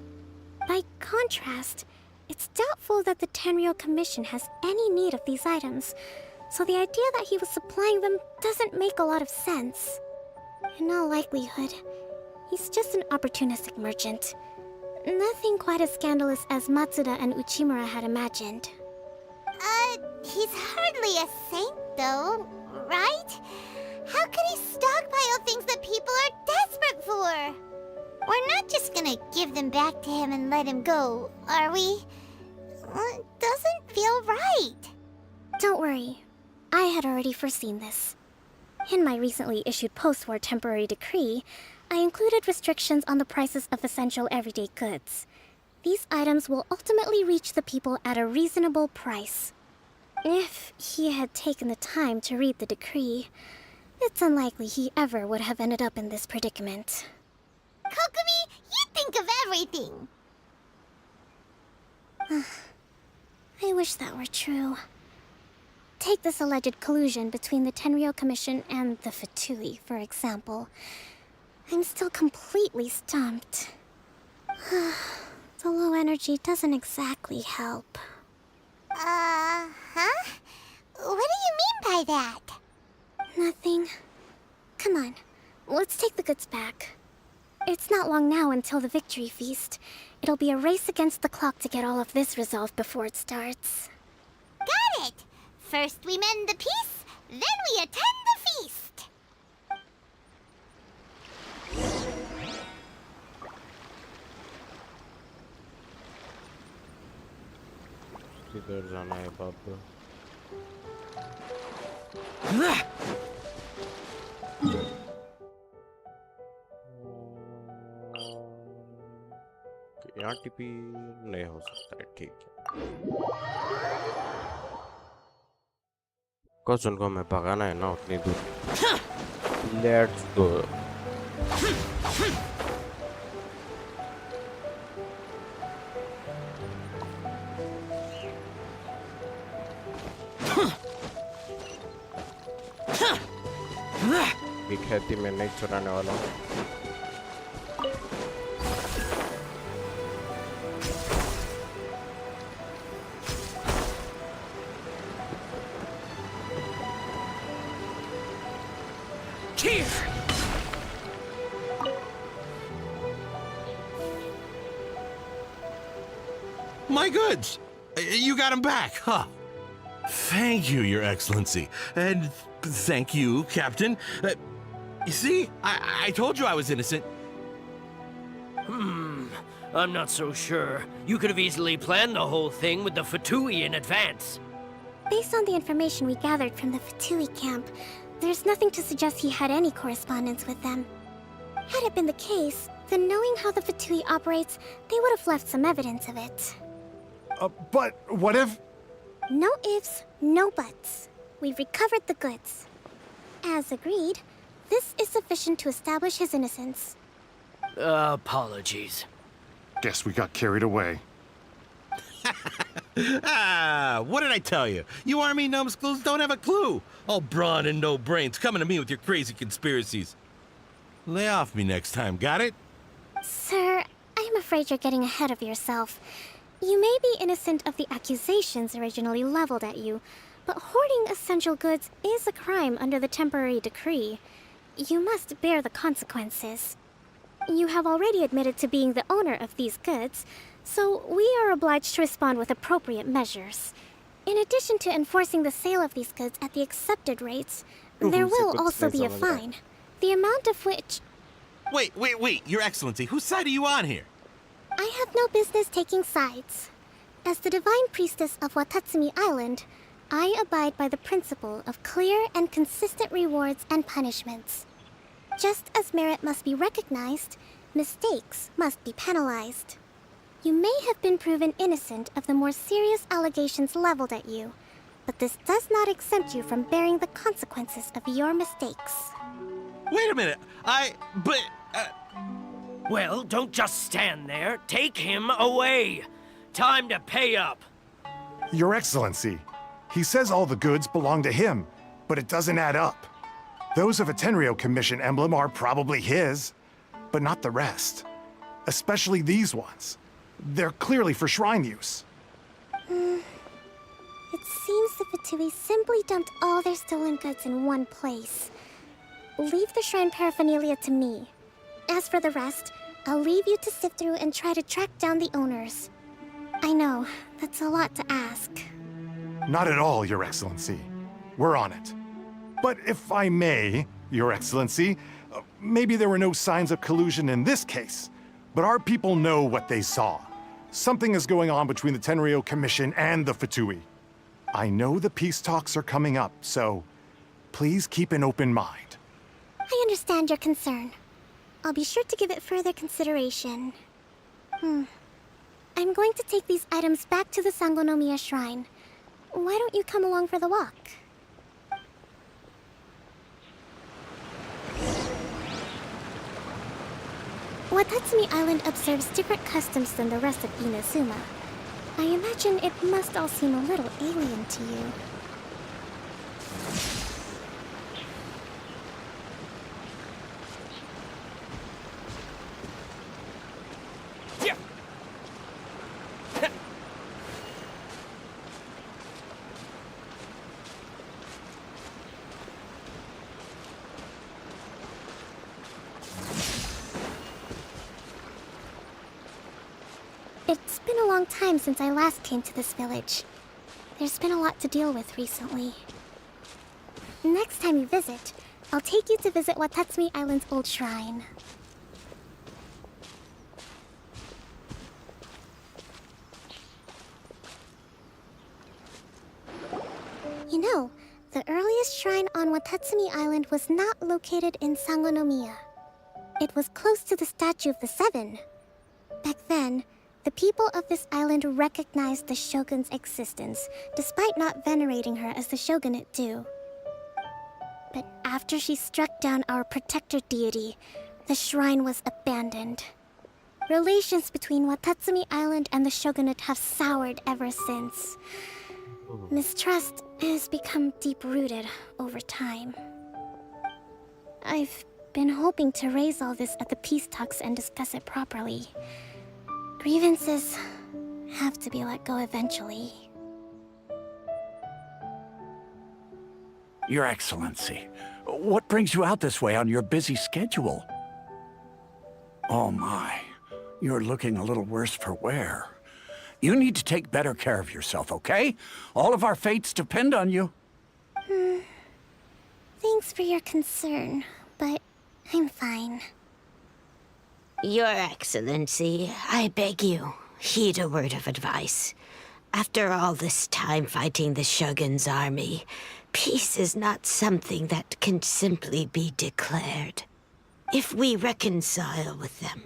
By contrast, it's doubtful that the Tenryou Commission has any need of these items, so the idea that he was supplying them doesn't make a lot of sense. In all likelihood, he's just an opportunistic merchant. Nothing quite as scandalous as Matsuda and Uchimura had imagined. He's hardly a saint, though, right? How could he stockpile things that people are desperate for? We're not just gonna give them back to him and let him go, are we? It doesn't feel right. Don't worry. I had already foreseen this. In my recently issued post-war temporary decree, I included restrictions on the prices of essential everyday goods. These items will ultimately reach the people at a reasonable price. If he had taken the time to read the decree, it's unlikely he ever would have ended up in this predicament. Kokomi, you think of everything! I wish that were true. Take this alleged collusion between the Tenryou Commission and the Fatui, for example. I'm still completely stumped. The low energy doesn't exactly help. Huh? What do you mean by that? Nothing. Come on, let's take the goods back. It's not long now until the victory feast. It'll be a race against the clock to get all of this resolved before it starts. Got it! First we mend the peace, then we attend the feast! किधर जाना है बाबू? यहाँ TP नहीं हो सकता है, ठीक है। कुछ उनको मैं भगाना है ना उतनी दूर। Let's go. ये खेती में नहीं चुराने वाला हूँ। My goods! You got them back, huh? Thank you, Your Excellency. And thank you, Captain. You see, I told you I was innocent. I'm not so sure. You could have easily planned the whole thing with the Fatui in advance. Based on the information we gathered from the Fatui camp, there's nothing to suggest he had any correspondence with them. Had it been the case, then knowing how the Fatui operates, they would have left some evidence of it. But what if... No ifs, no buts. We've recovered the goods. As agreed, this is sufficient to establish his innocence. Apologies. Guess we got carried away. What did I tell you? You army numbskulls don't have a clue. All brawn and no brains coming to me with your crazy conspiracies. Lay off me next time, got it? Sir, I'm afraid you're getting ahead of yourself. You may be innocent of the accusations originally leveled at you, but hoarding essential goods is a crime under the temporary decree. You must bear the consequences. You have already admitted to being the owner of these goods, so we are obliged to respond with appropriate measures. In addition to enforcing the sale of these goods at the accepted rates, there will also be a fine, the amount of which... Wait, Your Excellency, whose side are you on here? I have no business taking sides. As the Divine Priestess of Watatsumi Island, I abide by the principle of clear and consistent rewards and punishments. Just as merit must be recognized, mistakes must be penalized. You may have been proven innocent of the more serious allegations leveled at you, but this does not exempt you from bearing the consequences of your mistakes. Wait a minute. Well, don't just stand there. Take him away. Time to pay up. Your Excellency, he says all the goods belong to him, but it doesn't add up. Those of a Tenryo Commission emblem are probably his, but not the rest. Especially these ones. They're clearly for shrine use. It seems the Fatui simply dumped all their stolen goods in one place. Leave the shrine paraphernalia to me. As for the rest, I'll leave you to sift through and try to track down the owners. I know, that's a lot to ask. Not at all, Your Excellency. We're on it. But if I may, Your Excellency, maybe there were no signs of collusion in this case, but our people know what they saw. Something is going on between the Tenryo Commission and the Fatui. I know the peace talks are coming up, so please keep an open mind. I understand your concern. I'll be sure to give it further consideration. I'm going to take these items back to the Sangonomiya Shrine. Why don't you come along for the walk? Watatsumi Island observes different customs than the rest of Inazuma. I imagine it must all seem a little alien to you. It's been a long time since I last came to this village. There's been a lot to deal with recently. Next time you visit, I'll take you to visit Watatsumi Island's old shrine. You know, the earliest shrine on Watatsumi Island was not located in Sangonomiya. It was close to the Statue of the Seven. Back then, the people of this island recognized the Shogun's existence, despite not venerating her as the Shogunate do. But after she struck down our protector deity, the shrine was abandoned. Relations between Watatsumi Island and the Shogunate have soured ever since. Mistrust has become deep-rooted over time. I've been hoping to raise all this at the peace talks and discuss it properly. Grievances have to be let go eventually. Your Excellency, what brings you out this way on your busy schedule? Oh my, you're looking a little worse for wear. You need to take better care of yourself, okay? All of our fates depend on you. Thanks for your concern, but I'm fine. Your Excellency, I beg you, heed a word of advice. After all this time fighting the Shogun's army, peace is not something that can simply be declared. If we reconcile with them,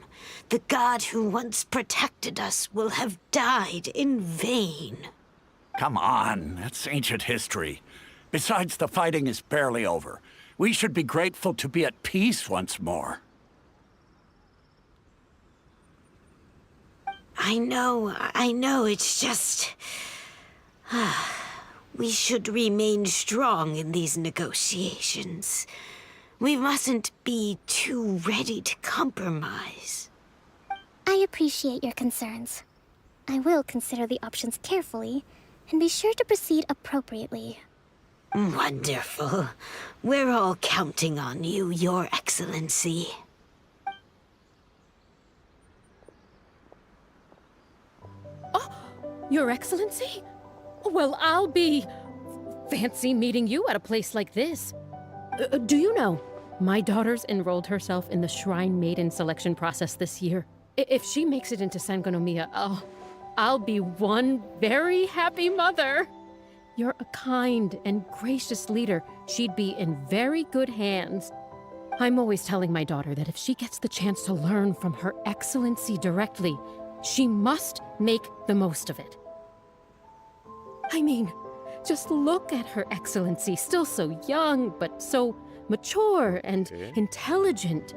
the god who once protected us will have died in vain. Come on, that's ancient history. Besides, the fighting is barely over. We should be grateful to be at peace once more. I know, it's just... we should remain strong in these negotiations. We mustn't be too ready to compromise. I appreciate your concerns. I will consider the options carefully, and be sure to proceed appropriately. Wonderful. We're all counting on you, Your Excellency. Your Excellency? Well, I'll be... fancy meeting you at a place like this. Do you know, my daughter's enrolled herself in the Shrine Maiden selection process this year. If she makes it into Sangonomiya, I'll be one very happy mother. You're a kind and gracious leader. She'd be in very good hands. I'm always telling my daughter that if she gets the chance to learn from Her Excellency directly, she must make the most of it. I mean, just look at Her Excellency, still so young, but so mature and intelligent.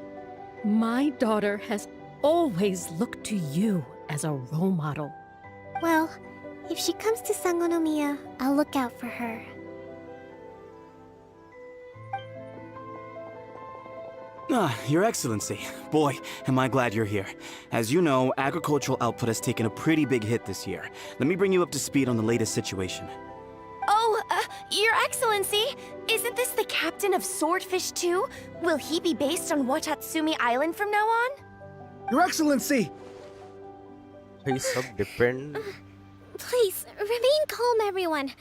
My daughter has always looked to you as a role model. Well, if she comes to Sangonomiya, I'll look out for her. Your Excellency. Boy, am I glad you're here. As you know, agricultural output has taken a pretty big hit this year. Let me bring you up to speed on the latest situation. Oh, Your Excellency! Isn't this the captain of Swordfish 2? Will he be based on Watatsumi Island from now on? Your Excellency! He sub depend. Please, remain calm, everyone.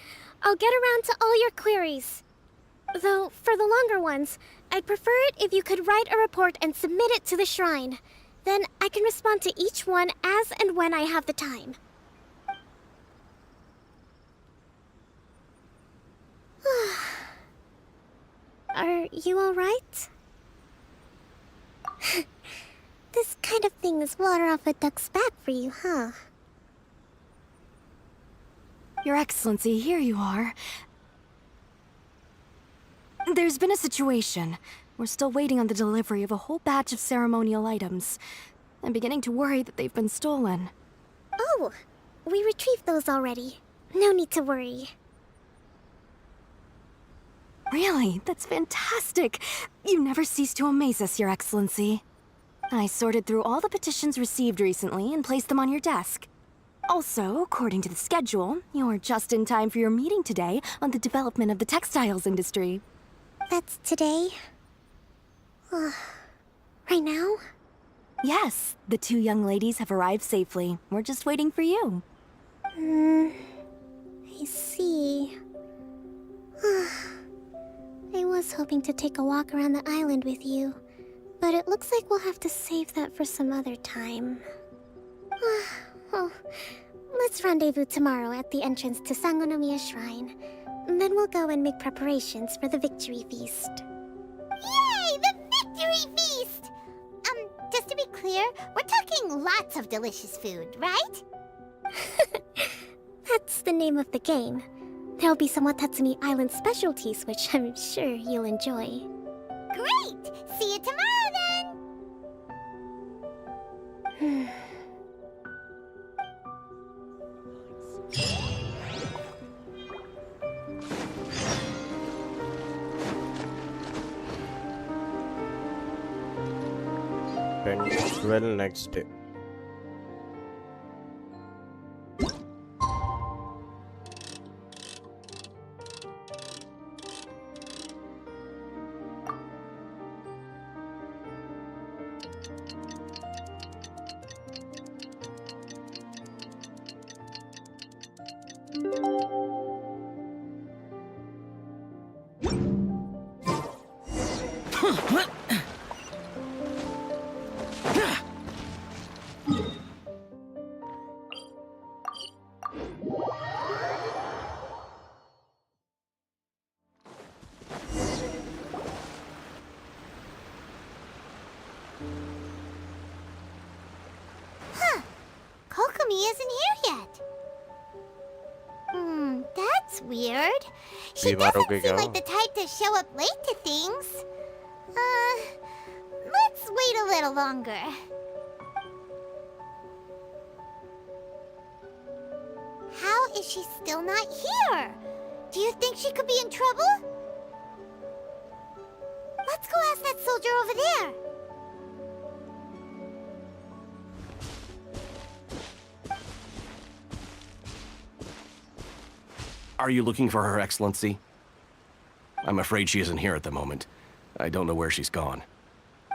I'll get around to all your queries. Though, for the longer ones, I'd prefer it if you could write a report and submit it to the shrine. Then I can respond to each one as and when I have the time. Are you alright? This kind of thing is water off a duck's back for you, huh? Your Excellency, here you are. There's been a situation. We're still waiting on the delivery of a whole batch of ceremonial items. I'm beginning to worry that they've been stolen. Oh, we retrieved those already. No need to worry. Really? That's fantastic! You never cease to amaze us, Your Excellency. I sorted through all the petitions received recently and placed them on your desk. Also, according to the schedule, you're just in time for your meeting today on the development of the textiles industry. That's today? Right now? Yes, the two young ladies have arrived safely. We're just waiting for you. I see. I was hoping to take a walk around the island with you, but it looks like we'll have to save that for some other time. Well, let's rendezvous tomorrow at the entrance to Sangonomiya Shrine. Then we'll go and make preparations for the victory feast. Yay! The victory feast! Just to be clear, we're talking lots of delicious food, right? That's the name of the game. There'll be some Watatsumi Island specialties, which I'm sure you'll enjoy. Great! See you tomorrow then! Well, next day. Kokomi isn't here yet. That's weird. She doesn't seem like the type to show up late to things. Let's wait a little longer. How is she still not here? Do you think she could be in trouble? Let's go ask that soldier over there. Are you looking for Her Excellency? I'm afraid she isn't here at the moment. I don't know where she's gone.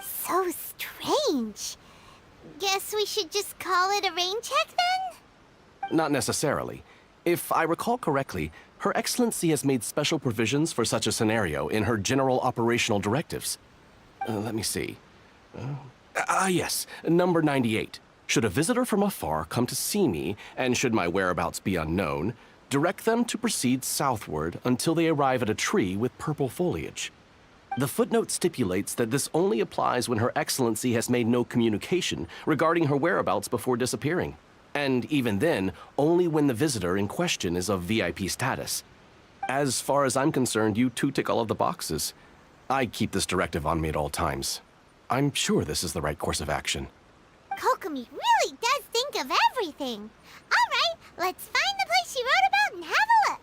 So strange. Guess we should just call it a rain check then? Not necessarily. If I recall correctly, Her Excellency has made special provisions for such a scenario in her general operational directives. Let me see. Yes, number 98. Should a visitor from afar come to see me, and should my whereabouts be unknown, direct them to proceed southward until they arrive at a tree with purple foliage. The footnote stipulates that this only applies when Her Excellency has made no communication regarding her whereabouts before disappearing. And even then, only when the visitor in question is of VIP status. As far as I'm concerned, you two tick all of the boxes. I keep this directive on me at all times. I'm sure this is the right course of action. Kokomi really does think of everything. All right, let's find the place she wrote about and have a look.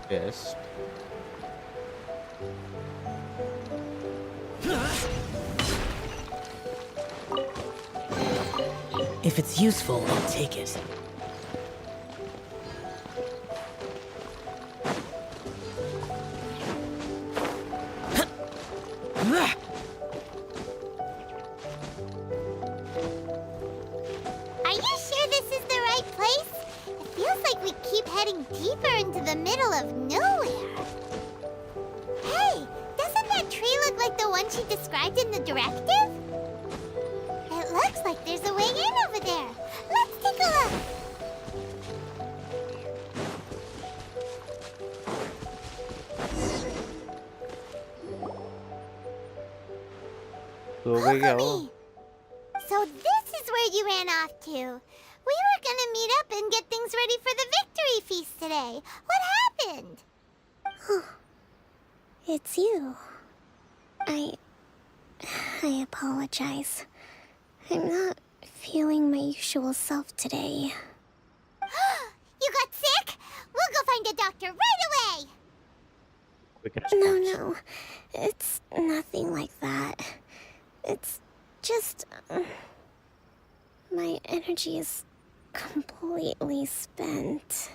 Yes. If it's useful, I'll take it. Are you sure this is the right place? It feels like we keep heading deeper into the middle of nowhere. Hey, doesn't that tree look like the one she described in the directive? It looks like there's a way in over there. Let's take a look. Kokomi! So this is where you ran off to. We were gonna meet up and get things ready for the victory feast today. What happened? It's you. I apologize. I'm not feeling my usual self today. You got sick? We'll go find a doctor right away! No. It's nothing like that. It's just... my energy is completely spent.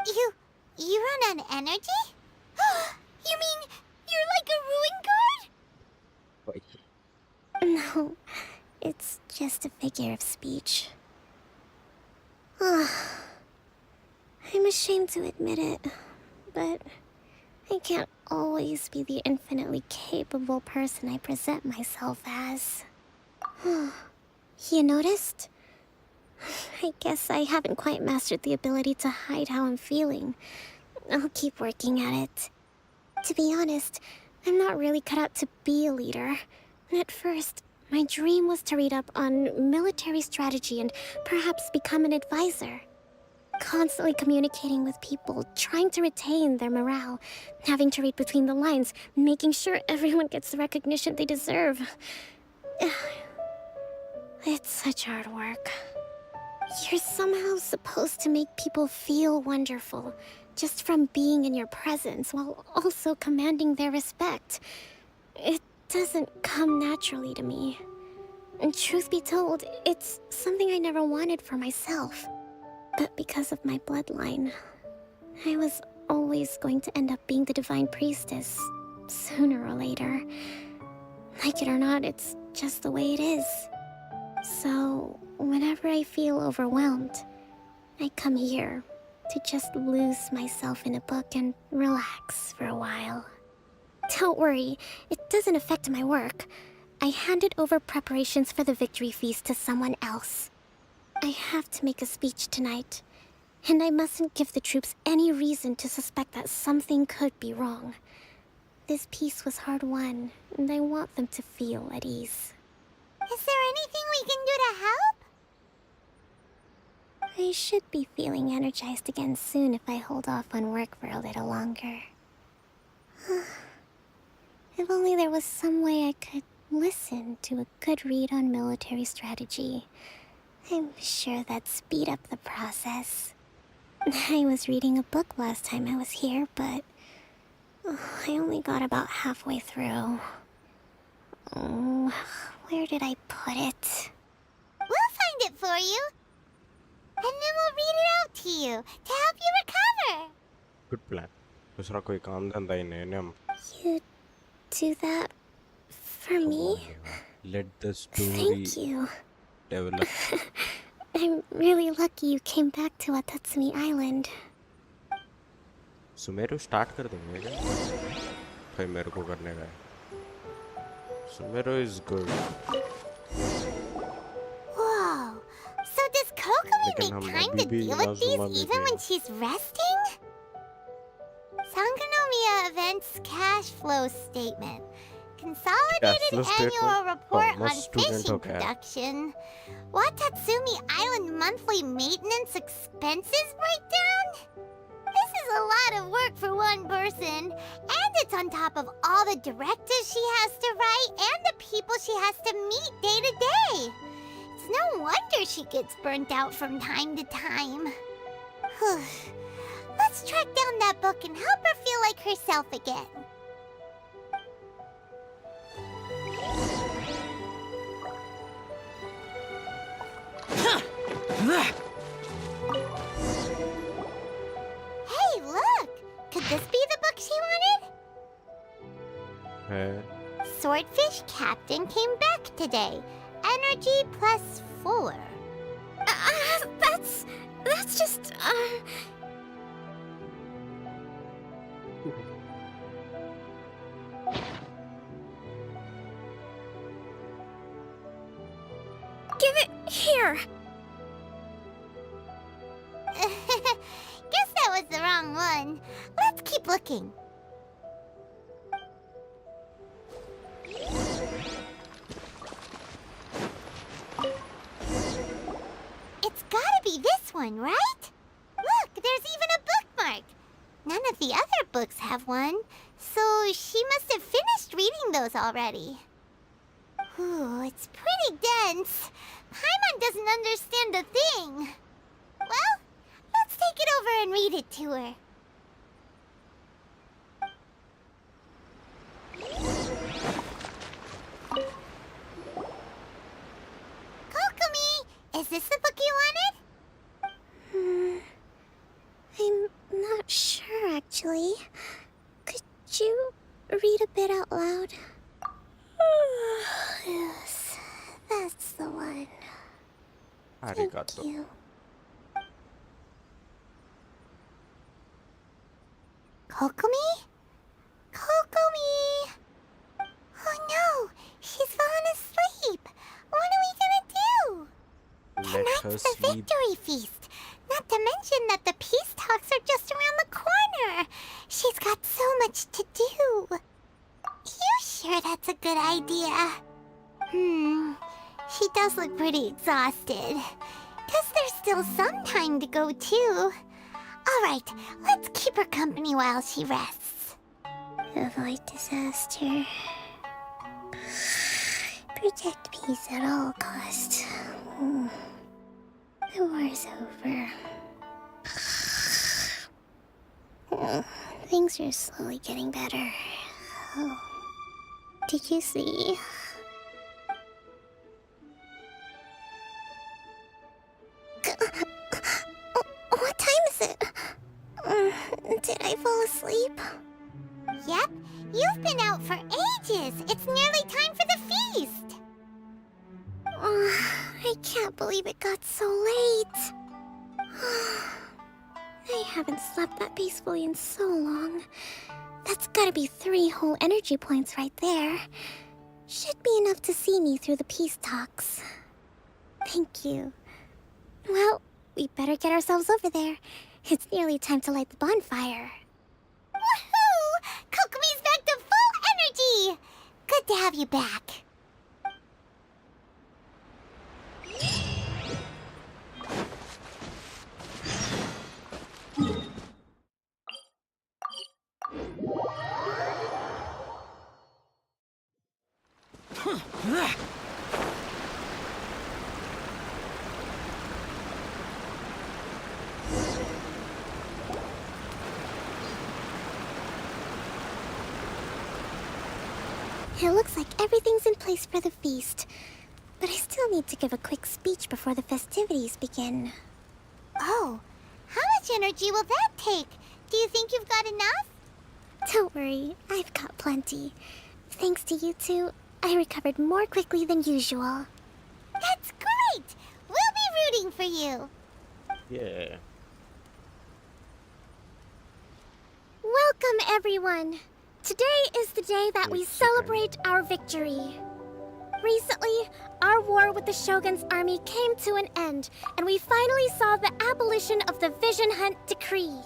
You run on energy? You mean you're like a ruin guard? No, it's just a figure of speech. I'm ashamed to admit it, but I can't always be the infinitely capable person I present myself as. You noticed? I guess I haven't quite mastered the ability to hide how I'm feeling. I'll keep working at it. To be honest, I'm not really cut out to be a leader. At first, my dream was to read up on military strategy and perhaps become an advisor. Constantly communicating with people, trying to retain their morale, having to read between the lines, making sure everyone gets the recognition they deserve. It's such hard work. You're somehow supposed to make people feel wonderful, just from being in your presence, while also commanding their respect. It doesn't come naturally to me. And truth be told, it's something I never wanted for myself. But because of my bloodline, I was always going to end up being the Divine Priestess, sooner or later. Like it or not, it's just the way it is. So, whenever I feel overwhelmed, I come here to just lose myself in a book and relax for a while. Don't worry, it doesn't affect my work. I handed over preparations for the victory feast to someone else. I have to make a speech tonight, and I mustn't give the troops any reason to suspect that something could be wrong. This peace was hard-won, and I want them to feel at ease. Is there anything we can do to help? I should be feeling energized again soon if I hold off on work for a little longer. If only there was some way I could listen to a good read on military strategy. I'm sure that'd speed up the process. I was reading a book last time I was here, but I only got about halfway through. Where did I put it? We'll find it for you. And then we'll read it out to you to help you recover. Good plan. दूसरा कोई काम धंधा ही नहीं है हम. You do that for me? Let the story Thank you. develop. I'm really lucky you came back to Watatsumi Island. Sumeru start कर देंगे क्या? भाई मेरे को करने का है. Sumero is good. Whoa. So does Kokomi लेकिन make हम time अभी to भी deal with Inazuma these में even थे। when she's resting? Sangonomiya Events Cash Flow Statement. Consolidated flow Annual statement? Report on Almost student Fishing हो गया। Production. Watatsumi Island Monthly Maintenance Expenses Breakdown? This is a lot of work for one person. And it's on top of all the directives she has to write and the people she has to meet day to day. It's no wonder she gets burnt out from time to time. Let's track down that book and help her feel like herself again. Hey, look! Could this be the book she wanted? है Swordfish Captain came back today. Energy +4. That's just, Give it here. Guess that was the wrong one. Let's keep looking. It's gotta be this one, right? Look, there's even a bookmark. None of the other books have one, so she must have finished reading those already. Ooh, it's pretty dense. Paimon doesn't understand a thing. Well, let's take it over and read it to her. Kokomi, is this the book you wanted? I'm not sure, actually. Could you read a bit out loud? Yes, that's the one. Arigato. Thank you. Kokomi? Kokomi! Oh no, she's fallen asleep. What are we gonna do? Let her Tonight's the sleep. victory feast. Not to mention that the peace talks are just around the corner. She's got so much to do. You sure that's a good idea? She does look pretty exhausted. Guess there's still some time to go too. Alright, let's keep her company while she rests. Avoid disaster. Protect peace at all costs. The war's over. Things are slowly getting better. Oh. Did you see? What time is it? Did I fall asleep? Yep, you've been out for ages. It's nearly time for the feast. I can't believe it got so late. I haven't slept that peacefully in so long. That's gotta be 3 whole energy points right there. Should be enough to see me through the peace talks. Thank you. Well, we better get ourselves over there. It's nearly time to light the bonfire. Woohoo! Kokomi's back to full energy! Good to have you back. It looks like everything's in place for the feast. But I still need to give a quick speech before the festivities begin. Oh, how much energy will that take? Do you think you've got enough? Don't worry, I've got plenty. Thanks to you two, I recovered more quickly than usual. That's great! We'll be rooting for you. Yeah. Welcome, everyone. Today is the day that we celebrate our victory. Recently, our war with the Shogun's army came to an end, and we finally saw the abolition of the Vision Hunt Decree.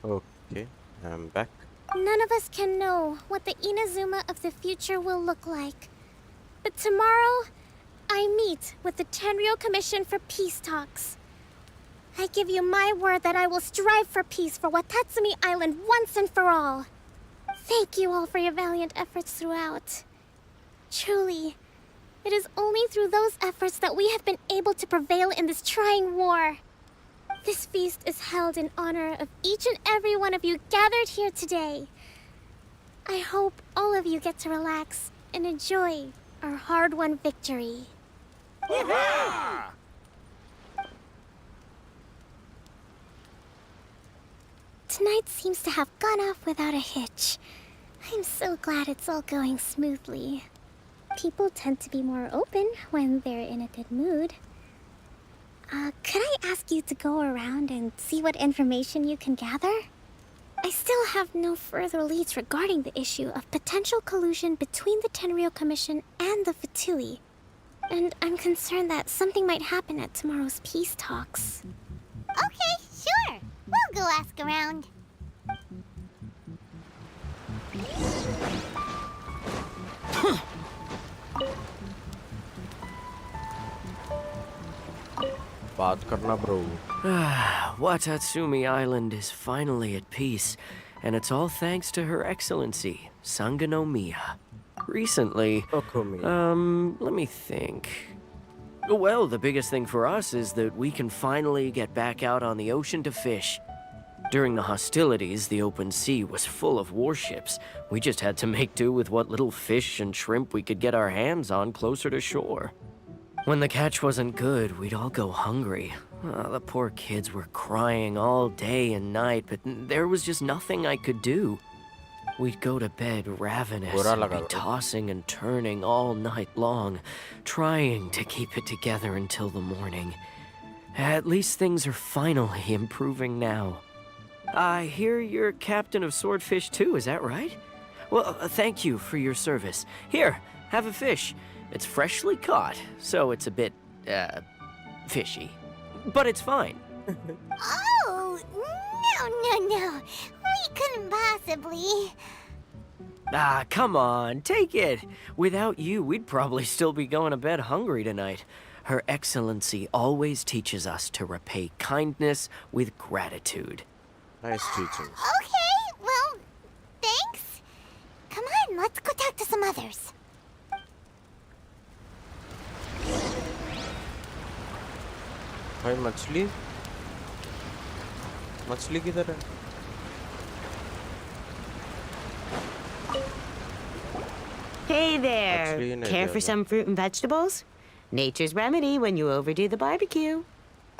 Okay, I'm back. None of us can know what the Inazuma of the future will look like. But tomorrow, I meet with the Tenryou Commission for peace talks. I give you my word that I will strive for peace for Watatsumi Island once and for all. Thank you all for your valiant efforts throughout. Truly, it is only through those efforts that we have been able to prevail in this trying war. This feast is held in honor of each and every one of you gathered here today. I hope all of you get to relax and enjoy our hard-won victory. Tonight seems to have gone off without a hitch. I'm so glad it's all going smoothly. People tend to be more open when they're in a good mood. Could I ask you to go around and see what information you can gather? I still have no further leads regarding the issue of potential collusion between the Tenryou Commission and the Fatui. And I'm concerned that something might happen at tomorrow's peace talks. Okay, sure. We'll go ask around. बात करना bro. Watatsumi Island is finally at peace, and it's all thanks to Her Excellency, Sangonomiya. Recently, let me think. Well, the biggest thing for us is that we can finally get back out on the ocean to fish. During the hostilities, the open sea was full of warships. We just had to make do with what little fish and shrimp we could get our hands on closer to shore. When the catch wasn't good, we'd all go hungry. The poor kids were crying all day and night, but there was just nothing I could do. We'd go to bed ravenous and be tossing and turning all night long, trying to keep it together until the morning. At least things are finally improving now. I hear you're captain of Swordfish too, is that right? Well, thank you for your service. Here, have a fish. It's freshly caught, so it's a bit, fishy. But it's fine. Oh, no. We couldn't possibly. Ah, come on, take it. Without you, we'd probably still be going to bed hungry tonight. Her Excellency always teaches us to repay kindness with gratitude. Nice teaching. Okay, well, thanks. Come on, let's go talk to some others. भाई मछली किधर है? Hey there! Actually, Care for some fruit and vegetables? Nature's remedy when you overdo the barbecue.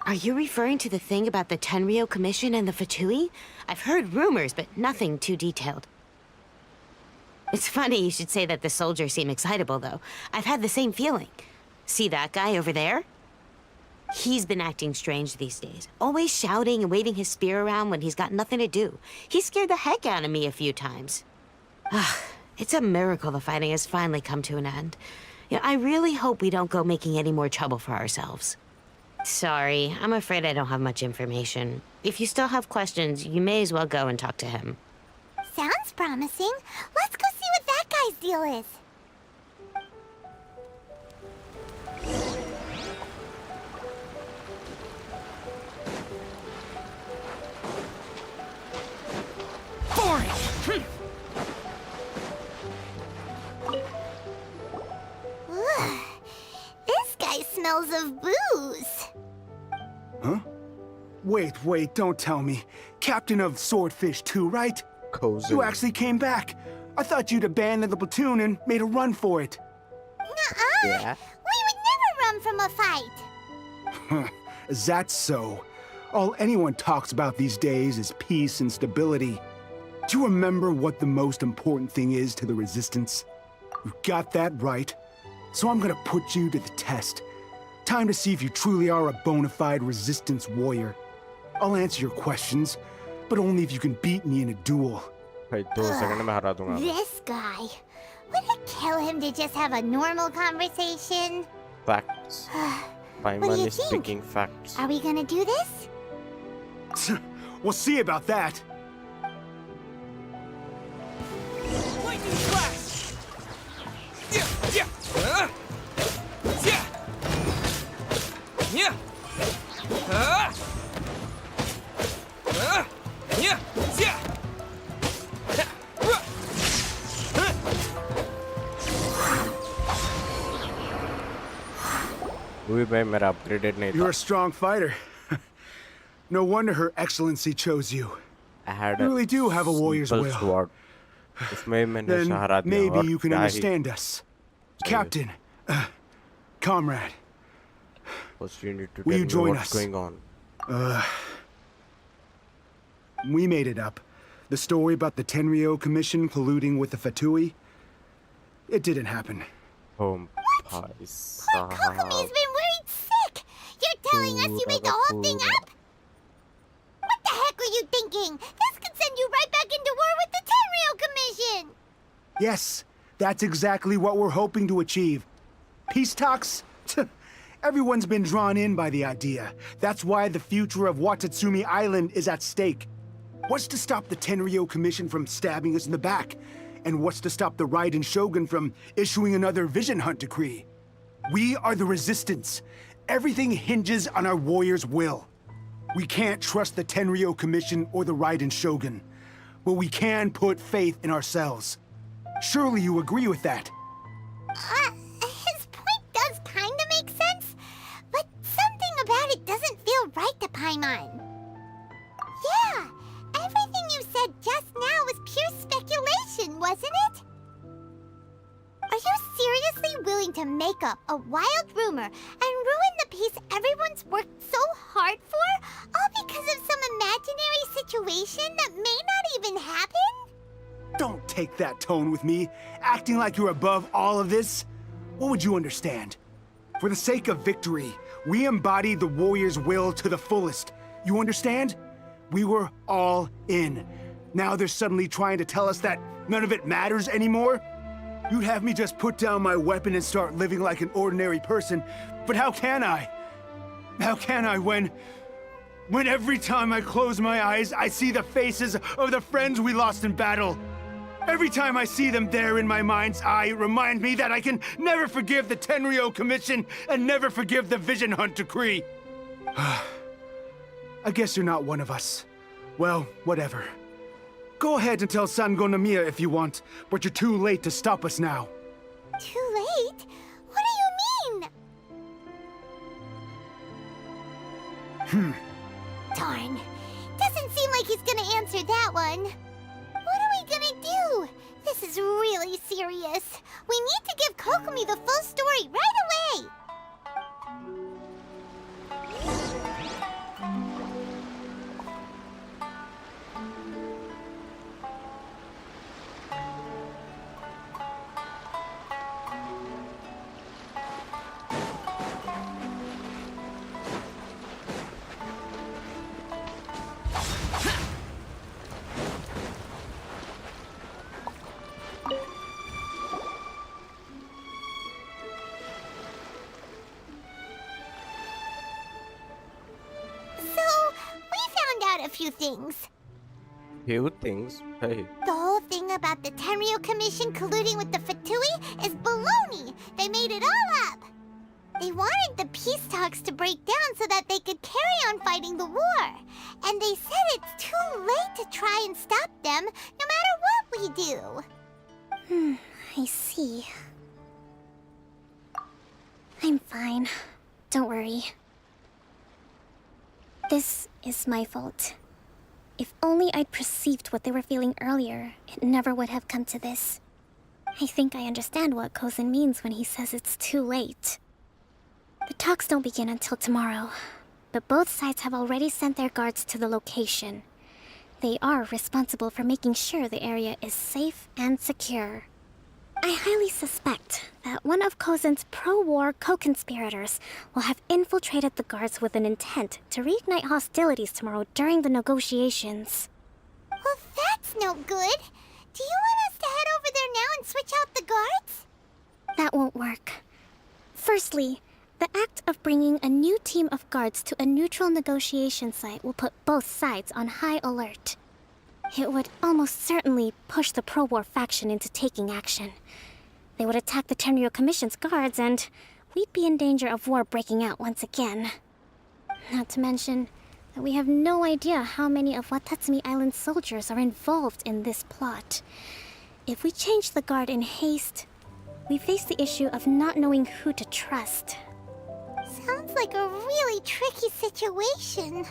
Are you referring to the thing about the Tenryou Commission and the Fatui? I've heard rumors, but nothing too detailed. It's funny you should say that the soldiers seem excitable, though. I've had the same feeling. See that guy over there? He's been acting strange these days. Always shouting and waving his spear around when he's got nothing to do. He scared the heck out of me a few times. It's a miracle the fighting has finally come to an end. I really hope we don't go making any more trouble for ourselves. Sorry, I'm afraid I don't have much information. If you still have questions, you may as well go and talk to him. Sounds promising. Let's go see what that guy's deal is. This guy smells of booze. Huh? Wait, don't tell me. Captain of Swordfish 2, right? Cozy. You actually came back. I thought you'd abandoned the platoon and made a run for it. Nuh-uh. Yeah. We would never run from a fight. Is that so? All anyone talks about these days is peace and stability. Do you remember what the most important thing is to the Resistance? You got that right. So I'm gonna put you to the test. Time to see if you truly are a bona fide Resistance warrior. I'll answer your questions, but only if you can beat me in a duel. भाई 2 second में हरा दूंगा. This guy. Would it kill him to just have a normal conversation? Facts. What do you Finally think? speaking facts. Are we gonna do this? We'll see about that. Lightning flash! Yeah! Yeah! Yeah! Yeah! Yeah! Yeah! Wui भाई मेरा upgraded नहीं You're था. a strong fighter. No wonder Her Excellency chose you. I had You really do have a warrior's simple will. sword. उसमें मैंने Then सहारा दिया maybe और you can क्या ही- understand us. Captain, comrade, First you need to will tell you me join what's us? going on. We made it up. The story about the Tenryo Commission colluding with the Fatui, it didn't happen. Oh, Kokomi's been worried sick. You're telling us you made the whole thing up? What the heck were you thinking? This could send you right back into war with the Tenryo Commission. Yes, that's exactly what we're hoping to achieve. Peace talks? Everyone's been drawn in by the idea. That's why the future of Watatsumi Island is at stake. What's to stop the Tenryo Commission from stabbing us in the back? And what's to stop the Raiden Shogun from issuing another Vision Hunt decree? We are the Resistance. Everything hinges on our warrior's will. We can't trust the Tenryo Commission or the Raiden Shogun, but we can put faith in ourselves. Surely you agree with that? His point does kind of make sense, but something about it doesn't feel right to Paimon. Yeah, everything you said just now was pure speculation, wasn't it? Are you seriously willing to make up a wild rumor and ruin the peace everyone's worked so hard for, all because of some imaginary situation that may not even happen? Don't take that tone with me, acting like you're above all of this. What would you understand? For the sake of victory, we embody the warrior's will to the fullest. You understand? We were all in. Now they're suddenly trying to tell us that none of it matters anymore? You'd have me just put down my weapon and start living like an ordinary person, but how can I? How can I when every time I close my eyes, I see the faces of the friends we lost in battle? Every time I see them there in my mind's eye, it reminds me that I can never forgive the Tenryo Commission and never forgive the Vision Hunt decree. I guess you're not one of us. Well, whatever. Go ahead and tell Sango Namiya if you want, but you're too late to stop us now. Too late? What do you mean? Darn. Doesn't seem like he's gonna answer that one. What are we gonna do? This is really serious. We need to give Kokomi the full story right away! few things. Few things? Hey. The whole thing about the Tenryo Commission colluding with the Fatui is baloney. They made it all up. They wanted the peace talks to break down so that they could carry on fighting the war. And they said it's too late to try and stop them, no matter what we do. I see. I'm fine. Don't worry. This is my fault. If only I'd perceived what they were feeling earlier, it never would have come to this. I think I understand what Kozin means when he says it's too late. The talks don't begin until tomorrow, but both sides have already sent their guards to the location. They are responsible for making sure the area is safe and secure. I highly suspect that one of Kozin's pro-war co-conspirators will have infiltrated the guards with an intent to reignite hostilities tomorrow during the negotiations. Well, that's no good. Do you want us to head over there now and switch out the guards? That won't work. Firstly, the act of bringing a new team of guards to a neutral negotiation site will put both sides on high alert. It would almost certainly push the pro-war faction into taking action. They would attack the Tenryo Commission's guards, and we'd be in danger of war breaking out once again. Not to mention that we have no idea how many of Watatsumi Island's soldiers are involved in this plot. If we change the guard in haste, we face the issue of not knowing who to trust. Sounds like a really tricky situation.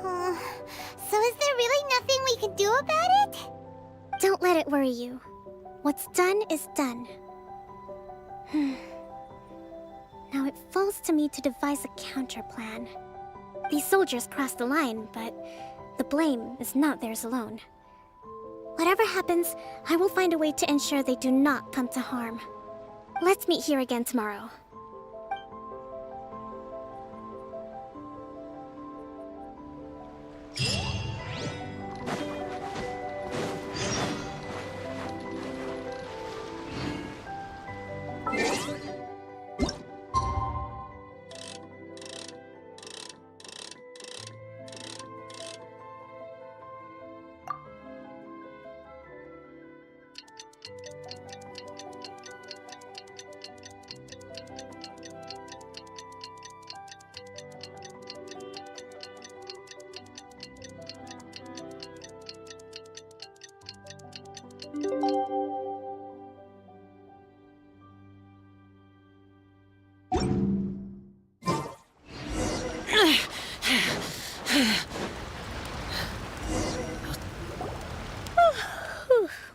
So is there really nothing we can do about it? Don't let it worry you. What's done is done. Now it falls to me to devise a counter plan. These soldiers crossed the line, but the blame is not theirs alone. Whatever happens, I will find a way to ensure they do not come to harm. Let's meet here again tomorrow.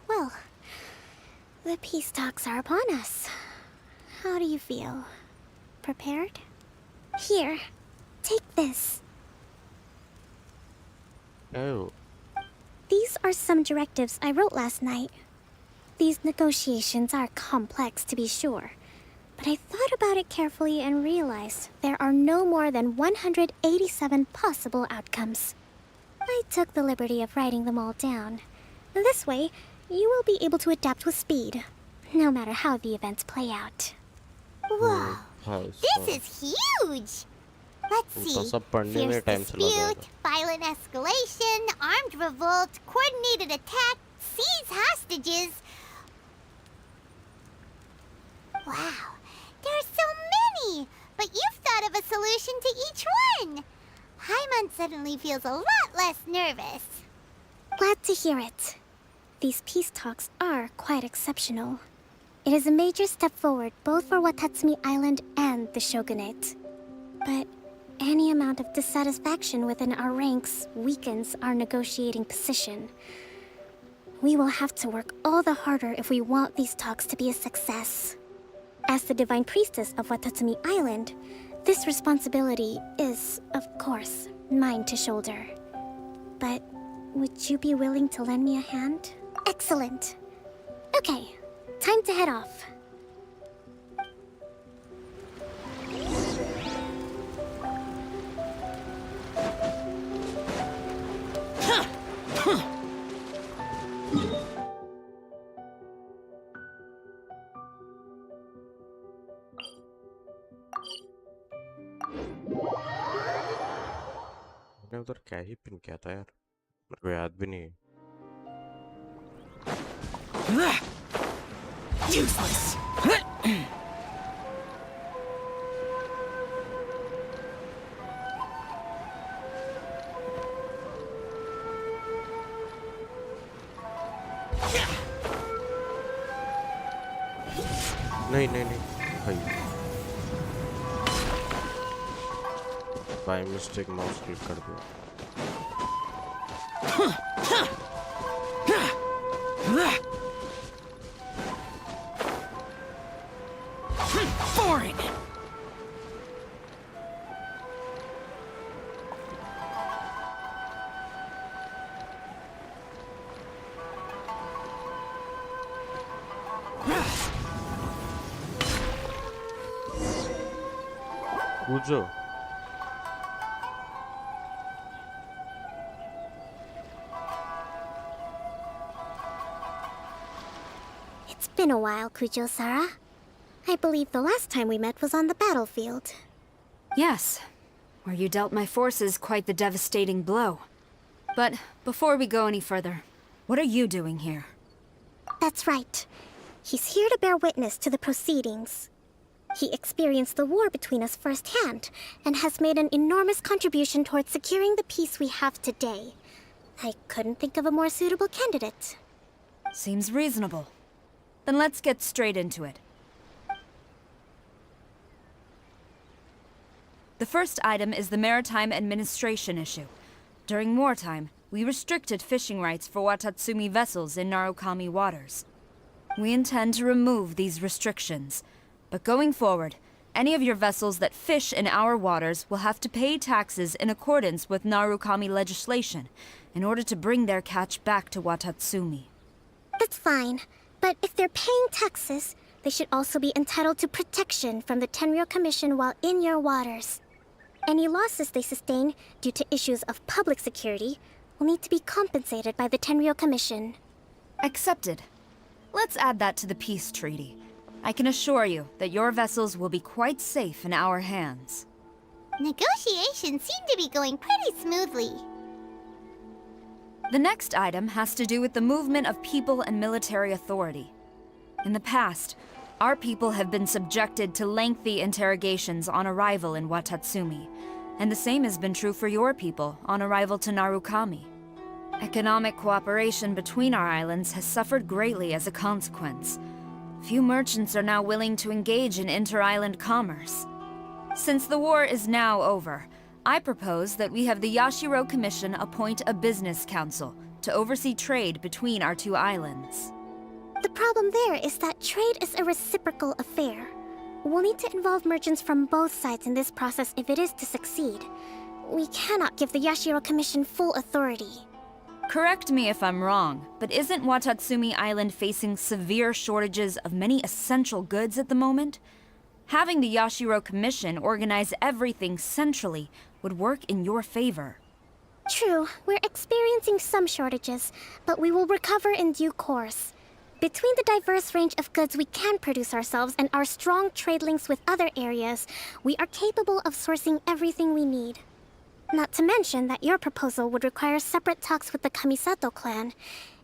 Well, the peace talks are upon us. How do you feel? Prepared? Here, take this. Oh. These are some directives I wrote last night. These negotiations are complex, to be sure, but I thought about it carefully and realized there are no more than 187 possible outcomes. I took the liberty of writing them all down. This way, you will be able to adapt with speed, no matter how the events play out. Whoa, this is huge! Let's see. Fierce dispute, violent escalation, armed revolt, coordinated attack, seize hostages. Wow, there are so many! But you've thought of a solution to each one! Hyman suddenly feels a lot less nervous. Glad to hear it. These peace talks are quite exceptional. It is a major step forward both for Watatsumi Island and the Shogunate. But any amount of dissatisfaction within our ranks weakens our negotiating position. We will have to work all the harder if we want these talks to be a success. As the Divine Priestess of Watatsumi Island, this responsibility is, of course, mine to shoulder. But would you be willing to lend me a hand? Excellent. Okay, time to head off. मैंने उधर क्या ही pin किया था यार मेरे को याद भी नहीं। Useless. नहीं नहीं नहीं भाई, बाय मिस्टेक माउस क्लिक कर दिया। Boring. कूदो। It's been a while, Kujo-Sara. I believe the last time we met was on the battlefield. Yes, where you dealt my forces quite the devastating blow. But before we go any further, what are you doing here? That's right. He's here to bear witness to the proceedings. He experienced the war between us firsthand, and has made an enormous contribution towards securing the peace we have today. I couldn't think of a more suitable candidate. Seems reasonable. Then let's get straight into it. The first item is the maritime administration issue. During wartime, we restricted fishing rights for Watatsumi vessels in Narukami waters. We intend to remove these restrictions. But going forward, any of your vessels that fish in our waters will have to pay taxes in accordance with Narukami legislation in order to bring their catch back to Watatsumi. That's fine, but if they're paying taxes, they should also be entitled to protection from the Tenryou Commission while in your waters. Any losses they sustain due to issues of public security will need to be compensated by the Tenryou Commission. Accepted. Let's add that to the peace treaty. I can assure you that your vessels will be quite safe in our hands. Negotiations seem to be going pretty smoothly. The next item has to do with the movement of people and military authority. In the past, our people have been subjected to lengthy interrogations on arrival in Watatsumi, and the same has been true for your people on arrival to Narukami. Economic cooperation between our islands has suffered greatly as a consequence. Few merchants are now willing to engage in inter-island commerce. Since the war is now over, I propose that we have the Yashiro Commission appoint a business council to oversee trade between our two islands. The problem there is that trade is a reciprocal affair. We'll need to involve merchants from both sides in this process if it is to succeed. We cannot give the Yashiro Commission full authority. Correct me if I'm wrong, but isn't Watatsumi Island facing severe shortages of many essential goods at the moment? Having the Yashiro Commission organize everything centrally would work in your favor. True, we're experiencing some shortages, but we will recover in due course. Between the diverse range of goods we can produce ourselves and our strong trade links with other areas, we are capable of sourcing everything we need. Not to mention that your proposal would require separate talks with the Kamisato clan.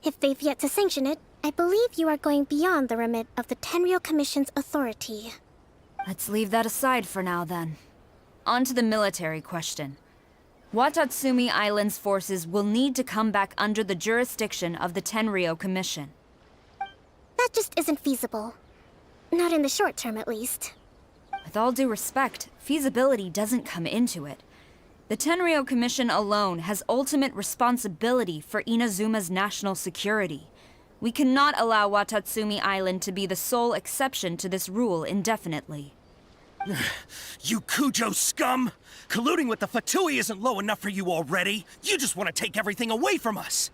If they've yet to sanction it, I believe you are going beyond the remit of the Tenryou Commission's authority. Let's leave that aside for now, then. On to the military question. Watatsumi Island's forces will need to come back under the jurisdiction of the Tenryou Commission. That just isn't feasible. Not in the short term, at least. With all due respect, feasibility doesn't come into it. The Tenryou Commission alone has ultimate responsibility for Inazuma's national security. We cannot allow Watatsumi Island to be the sole exception to this rule indefinitely. You Kujo scum! Colluding with the Fatui isn't low enough for you already. You just want to take everything away from us.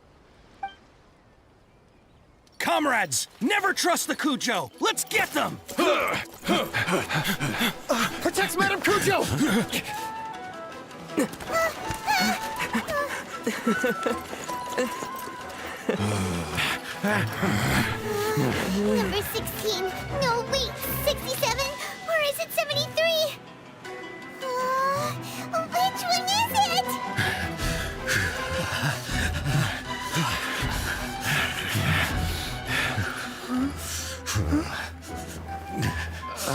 Comrades, never trust the Kujo! Let's get them! Protect Madame Kujo! Number 16. No, wait. 67? Or is it 73? Which one is it? क्या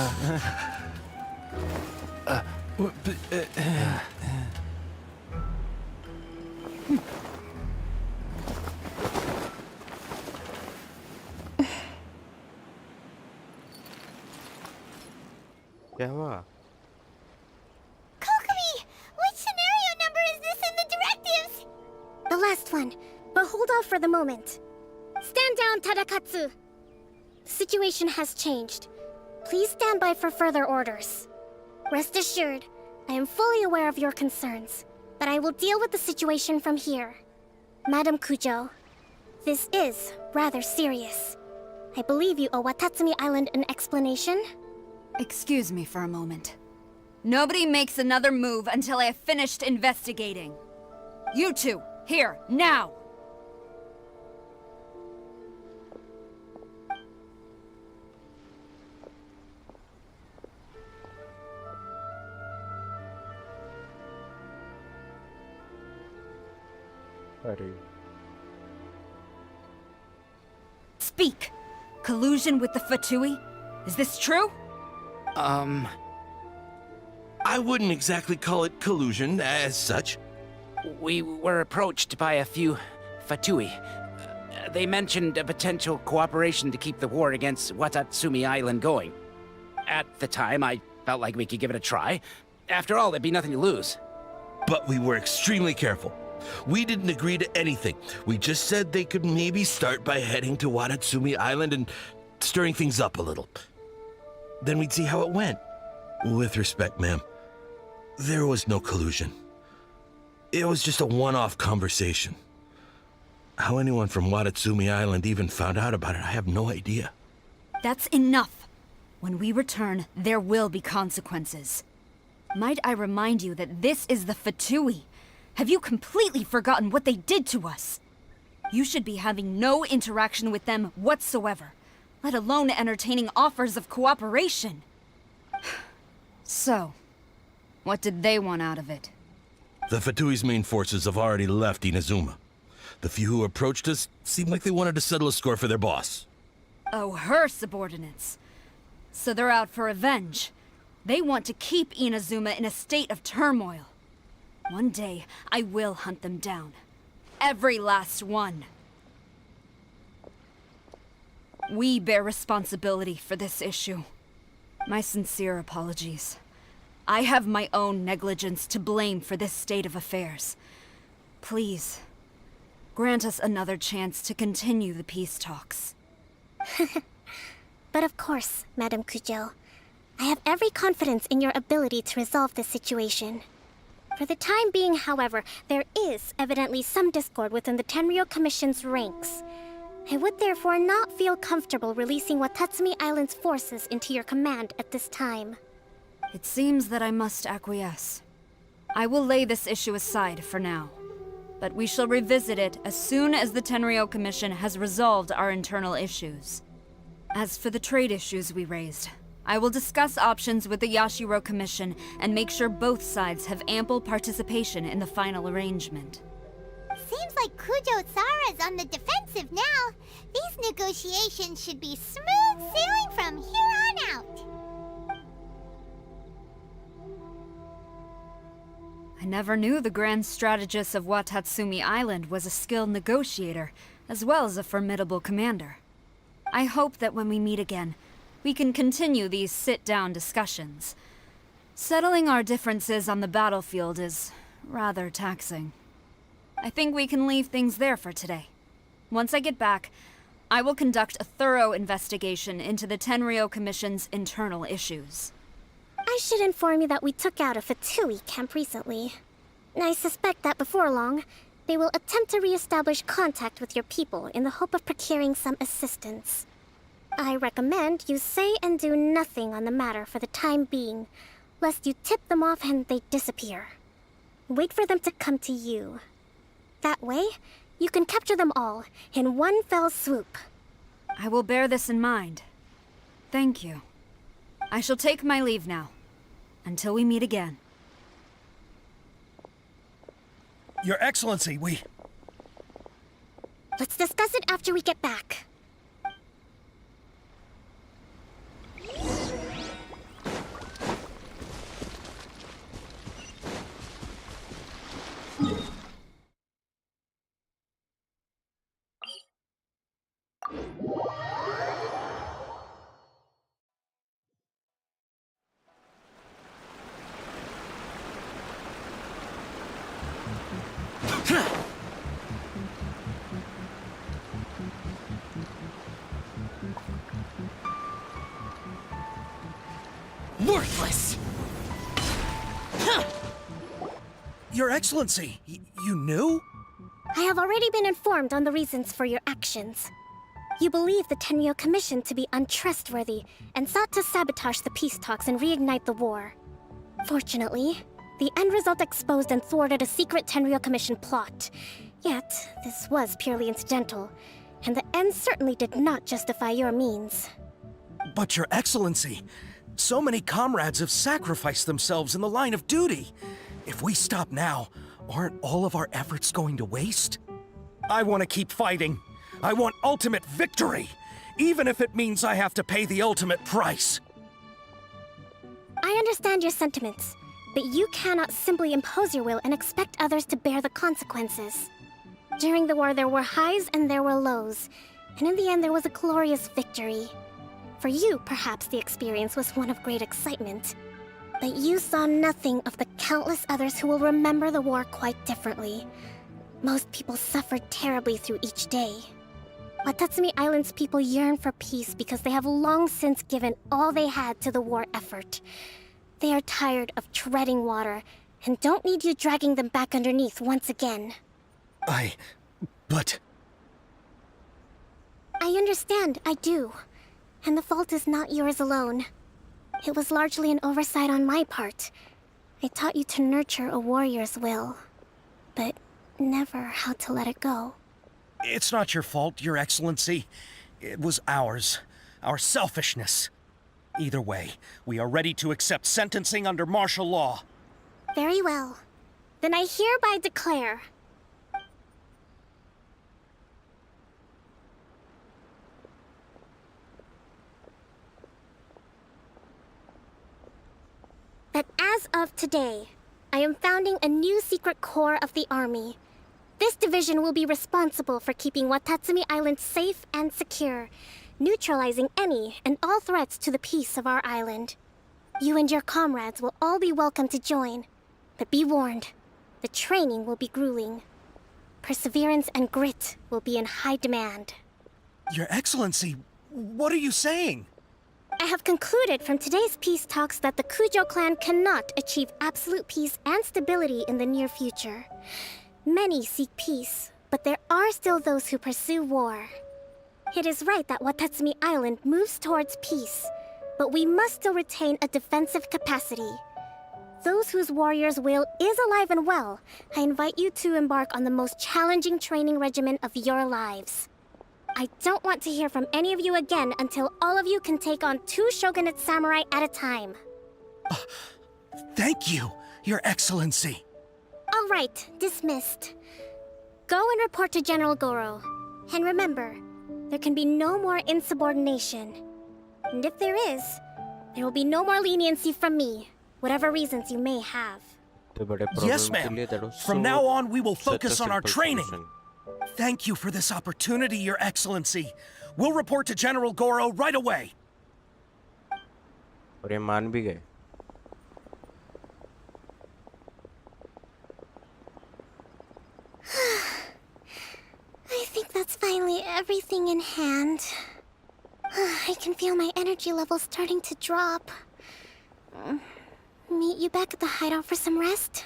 हुआ? Kokomi! Which scenario number is this in the directives? The last one, but hold off for the moment. Stand down, Tadakatsu. The situation has changed. Please stand by for further orders. Rest assured, I am fully aware of your concerns, but I will deal with the situation from here. Madam Kujo, this is rather serious. I believe you owe Watatsumi Island an explanation? Excuse me for a moment. Nobody makes another move until I have finished investigating. You two, here, now! Speak! Collusion with the Fatui? Is this true? I wouldn't exactly call it collusion as such. We were approached by a few Fatui. They mentioned a potential cooperation to keep the war against Watatsumi Island going. At the time, I felt like we could give it a try. After all, there'd be nothing to lose. But we were extremely careful. We didn't agree to anything. We just said they could maybe start by heading to Watatsumi Island and stirring things up a little. Then we'd see how it went. With respect, ma'am, there was no collusion. It was just a one-off conversation. How anyone from Watatsumi Island even found out about it, I have no idea. That's enough. When we return, there will be consequences. Might I remind you that this is the Fatui? Have you completely forgotten what they did to us? You should be having no interaction with them whatsoever, let alone entertaining offers of cooperation. So, what did they want out of it? The Fatui's main forces have already left Inazuma. The few who approached us seemed like they wanted to settle a score for their boss. Oh, her subordinates. So they're out for revenge. They want to keep Inazuma in a state of turmoil. One day, I will hunt them down. Every last one. We bear responsibility for this issue. My sincere apologies. I have my own negligence to blame for this state of affairs. Please, grant us another chance to continue the peace talks. But of course, Madam Kujo. I have every confidence in your ability to resolve this situation. For the time being, however, there is evidently some discord within the Tenryou Commission's ranks. I would therefore not feel comfortable releasing Watatsumi Island's forces into your command at this time. It seems that I must acquiesce. I will lay this issue aside for now, but we shall revisit it as soon as the Tenryou Commission has resolved our internal issues. As for the trade issues we raised, I will discuss options with the Yashiro Commission and make sure both sides have ample participation in the final arrangement. Seems like Kujo-Sara's on the defensive now. These negotiations should be smooth sailing from here on out. I never knew the grand strategist of Watatsumi Island was a skilled negotiator, as well as a formidable commander. I hope that when we meet again, we can continue these sit-down discussions. Settling our differences on the battlefield is rather taxing. I think we can leave things there for today. Once I get back, I will conduct a thorough investigation into the Tenryou Commission's internal issues. I should inform you that we took out a Fatui camp recently. I suspect that before long, they will attempt to re-establish contact with your people in the hope of procuring some assistance. I recommend you say and do nothing on the matter for the time being, lest you tip them off and they disappear. Wait for them to come to you. That way, you can capture them all in one fell swoop. I will bear this in mind. Thank you. I shall take my leave now. Until we meet again. Your Excellency, we... Let's discuss it after we get back. Worthless! Your Excellency, you knew? I have already been informed on the reasons for your actions. You believe the Tenryou Commission to be untrustworthy and sought to sabotage the peace talks and reignite the war. Fortunately, the end result exposed and thwarted a secret Tenryou Commission plot. Yet, this was purely incidental, and the end certainly did not justify your means. But Your Excellency, so many comrades have sacrificed themselves in the line of duty. If we stop now, aren't all of our efforts going to waste? I want to keep fighting. I want ultimate victory, even if it means I have to pay the ultimate price. I understand your sentiments, but you cannot simply impose your will and expect others to bear the consequences. During the war, there were highs and there were lows, and in the end, there was a glorious victory. For you, perhaps the experience was one of great excitement. But you saw nothing of the countless others who will remember the war quite differently. Most people suffered terribly through each day. Watatsumi Island's people yearn for peace because they have long since given all they had to the war effort. They are tired of treading water and don't need you dragging them back underneath once again. But... I understand, I do. And the fault is not yours alone. It was largely an oversight on my part. I taught you to nurture a warrior's will, but never how to let it go. It's not your fault, Your Excellency. It was ours. Our selfishness. Either way, we are ready to accept sentencing under martial law. Very well. Then I hereby declare... that as of today, I am founding a new secret corps of the army. This division will be responsible for keeping Watatsumi Island safe and secure, neutralizing any and all threats to the peace of our island. You and your comrades will all be welcome to join, but be warned, the training will be grueling. Perseverance and grit will be in high demand. Your Excellency, what are you saying? I have concluded from today's peace talks that the Kujo clan cannot achieve absolute peace and stability in the near future. Many seek peace, but there are still those who pursue war. It is right that Watatsumi Island moves towards peace, but we must still retain a defensive capacity. Those whose warrior's will is alive and well, I invite you to embark on the most challenging training regimen of your lives. I don't want to hear from any of you again until all of you can take on 2 shogunate samurai at a time. Thank you, Your Excellency. All right, dismissed. Go and report to General Goro. And remember, there can be no more insubordination. And if there is, there will be no more leniency from me, whatever reasons you may have. Yes, ma'am. From now on, we will focus on our training. Thank you for this opportunity, Your Excellency. We'll report to General Goro right away. और ये मान भी गए. I think that's finally everything in hand. I can feel my energy levels starting to drop. Meet you back at the hideout for some rest?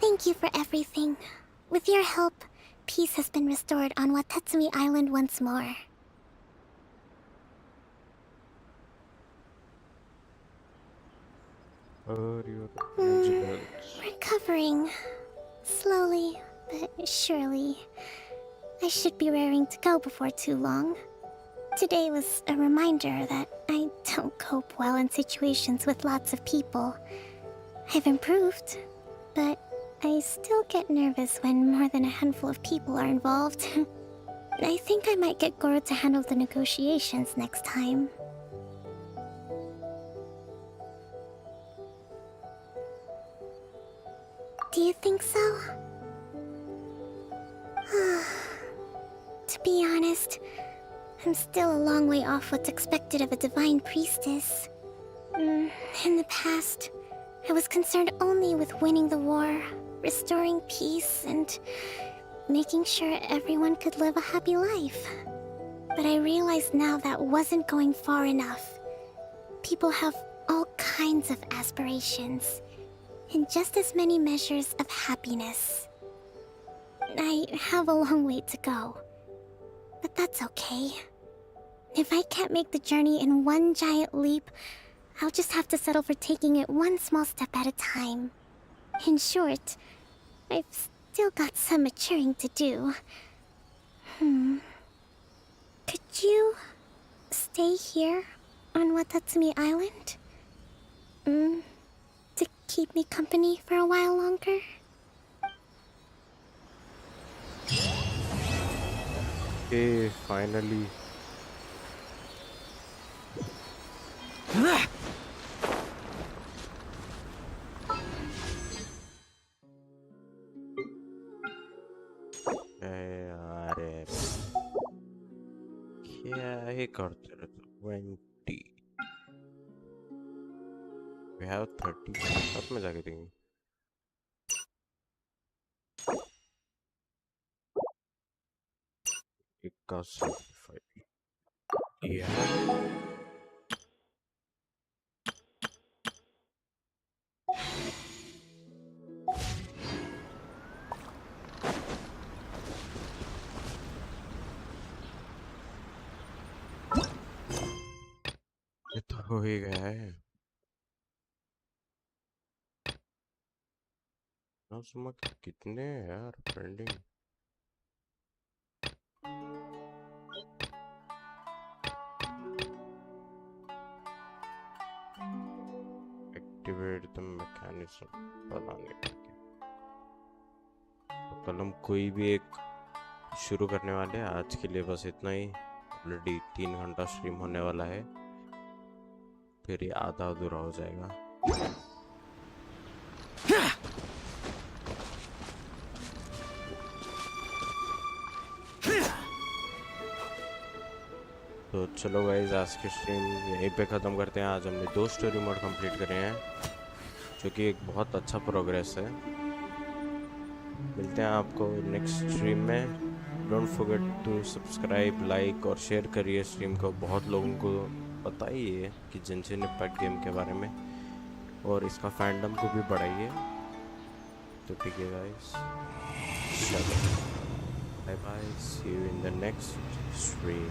Thank you for everything. With your help, peace has been restored on Watatsumi Island once more. Recovering. Slowly, but surely. I should be raring to go before too long. Today was a reminder that I don't cope well in situations with lots of people. I've improved, but I still get nervous when more than a handful of people are involved. I think I might get Goro to handle the negotiations next time. Do you think so? To be honest, I'm still a long way off what's expected of a divine priestess. In the past, I was concerned only with winning the war, restoring peace, and making sure everyone could live a happy life. But I realize now that wasn't going far enough. People have all kinds of aspirations, and just as many measures of happiness. I have a long way to go, but that's okay. If I can't make the journey in one giant leap, I'll just have to settle for taking it one small step at a time. In short, I've still got some maturing to do. Could you stay here on Watatsumi Island? To keep me company for a while longer? Okay, finally. अरे क्या ही करते रहते 20 we have 30 अब में जाके देंगे इक्का 75 yeah ये तो हो ही गया है ना सुमा कितने हैं यार पेंडिंग एक्टिवेट द मैकेनिज्म पता नहीं तो कल हम कोई भी एक शुरू करने वाले हैं आज के लिए बस इतना ही ऑलरेडी 3 घंटा स्ट्रीम होने वाला है फिर ये आधा अधूरा हो जाएगा तो चलो गाइस आज की स्ट्रीम यहीं पे ख़त्म करते हैं आज हमने 2 स्टोरी मोड कंप्लीट करे हैं जो कि एक बहुत अच्छा प्रोग्रेस है मिलते हैं आपको नेक्स्ट स्ट्रीम में don't forget to subscribe like और शेयर करिए स्ट्रीम को बहुत लोगों को पता ही है कि जेंशिन इम्पैक्ट गेम के बारे में और इसका फैंडम को भी बढ़ाइए तो ठीक है गाइस चलो bye bye see you in the next stream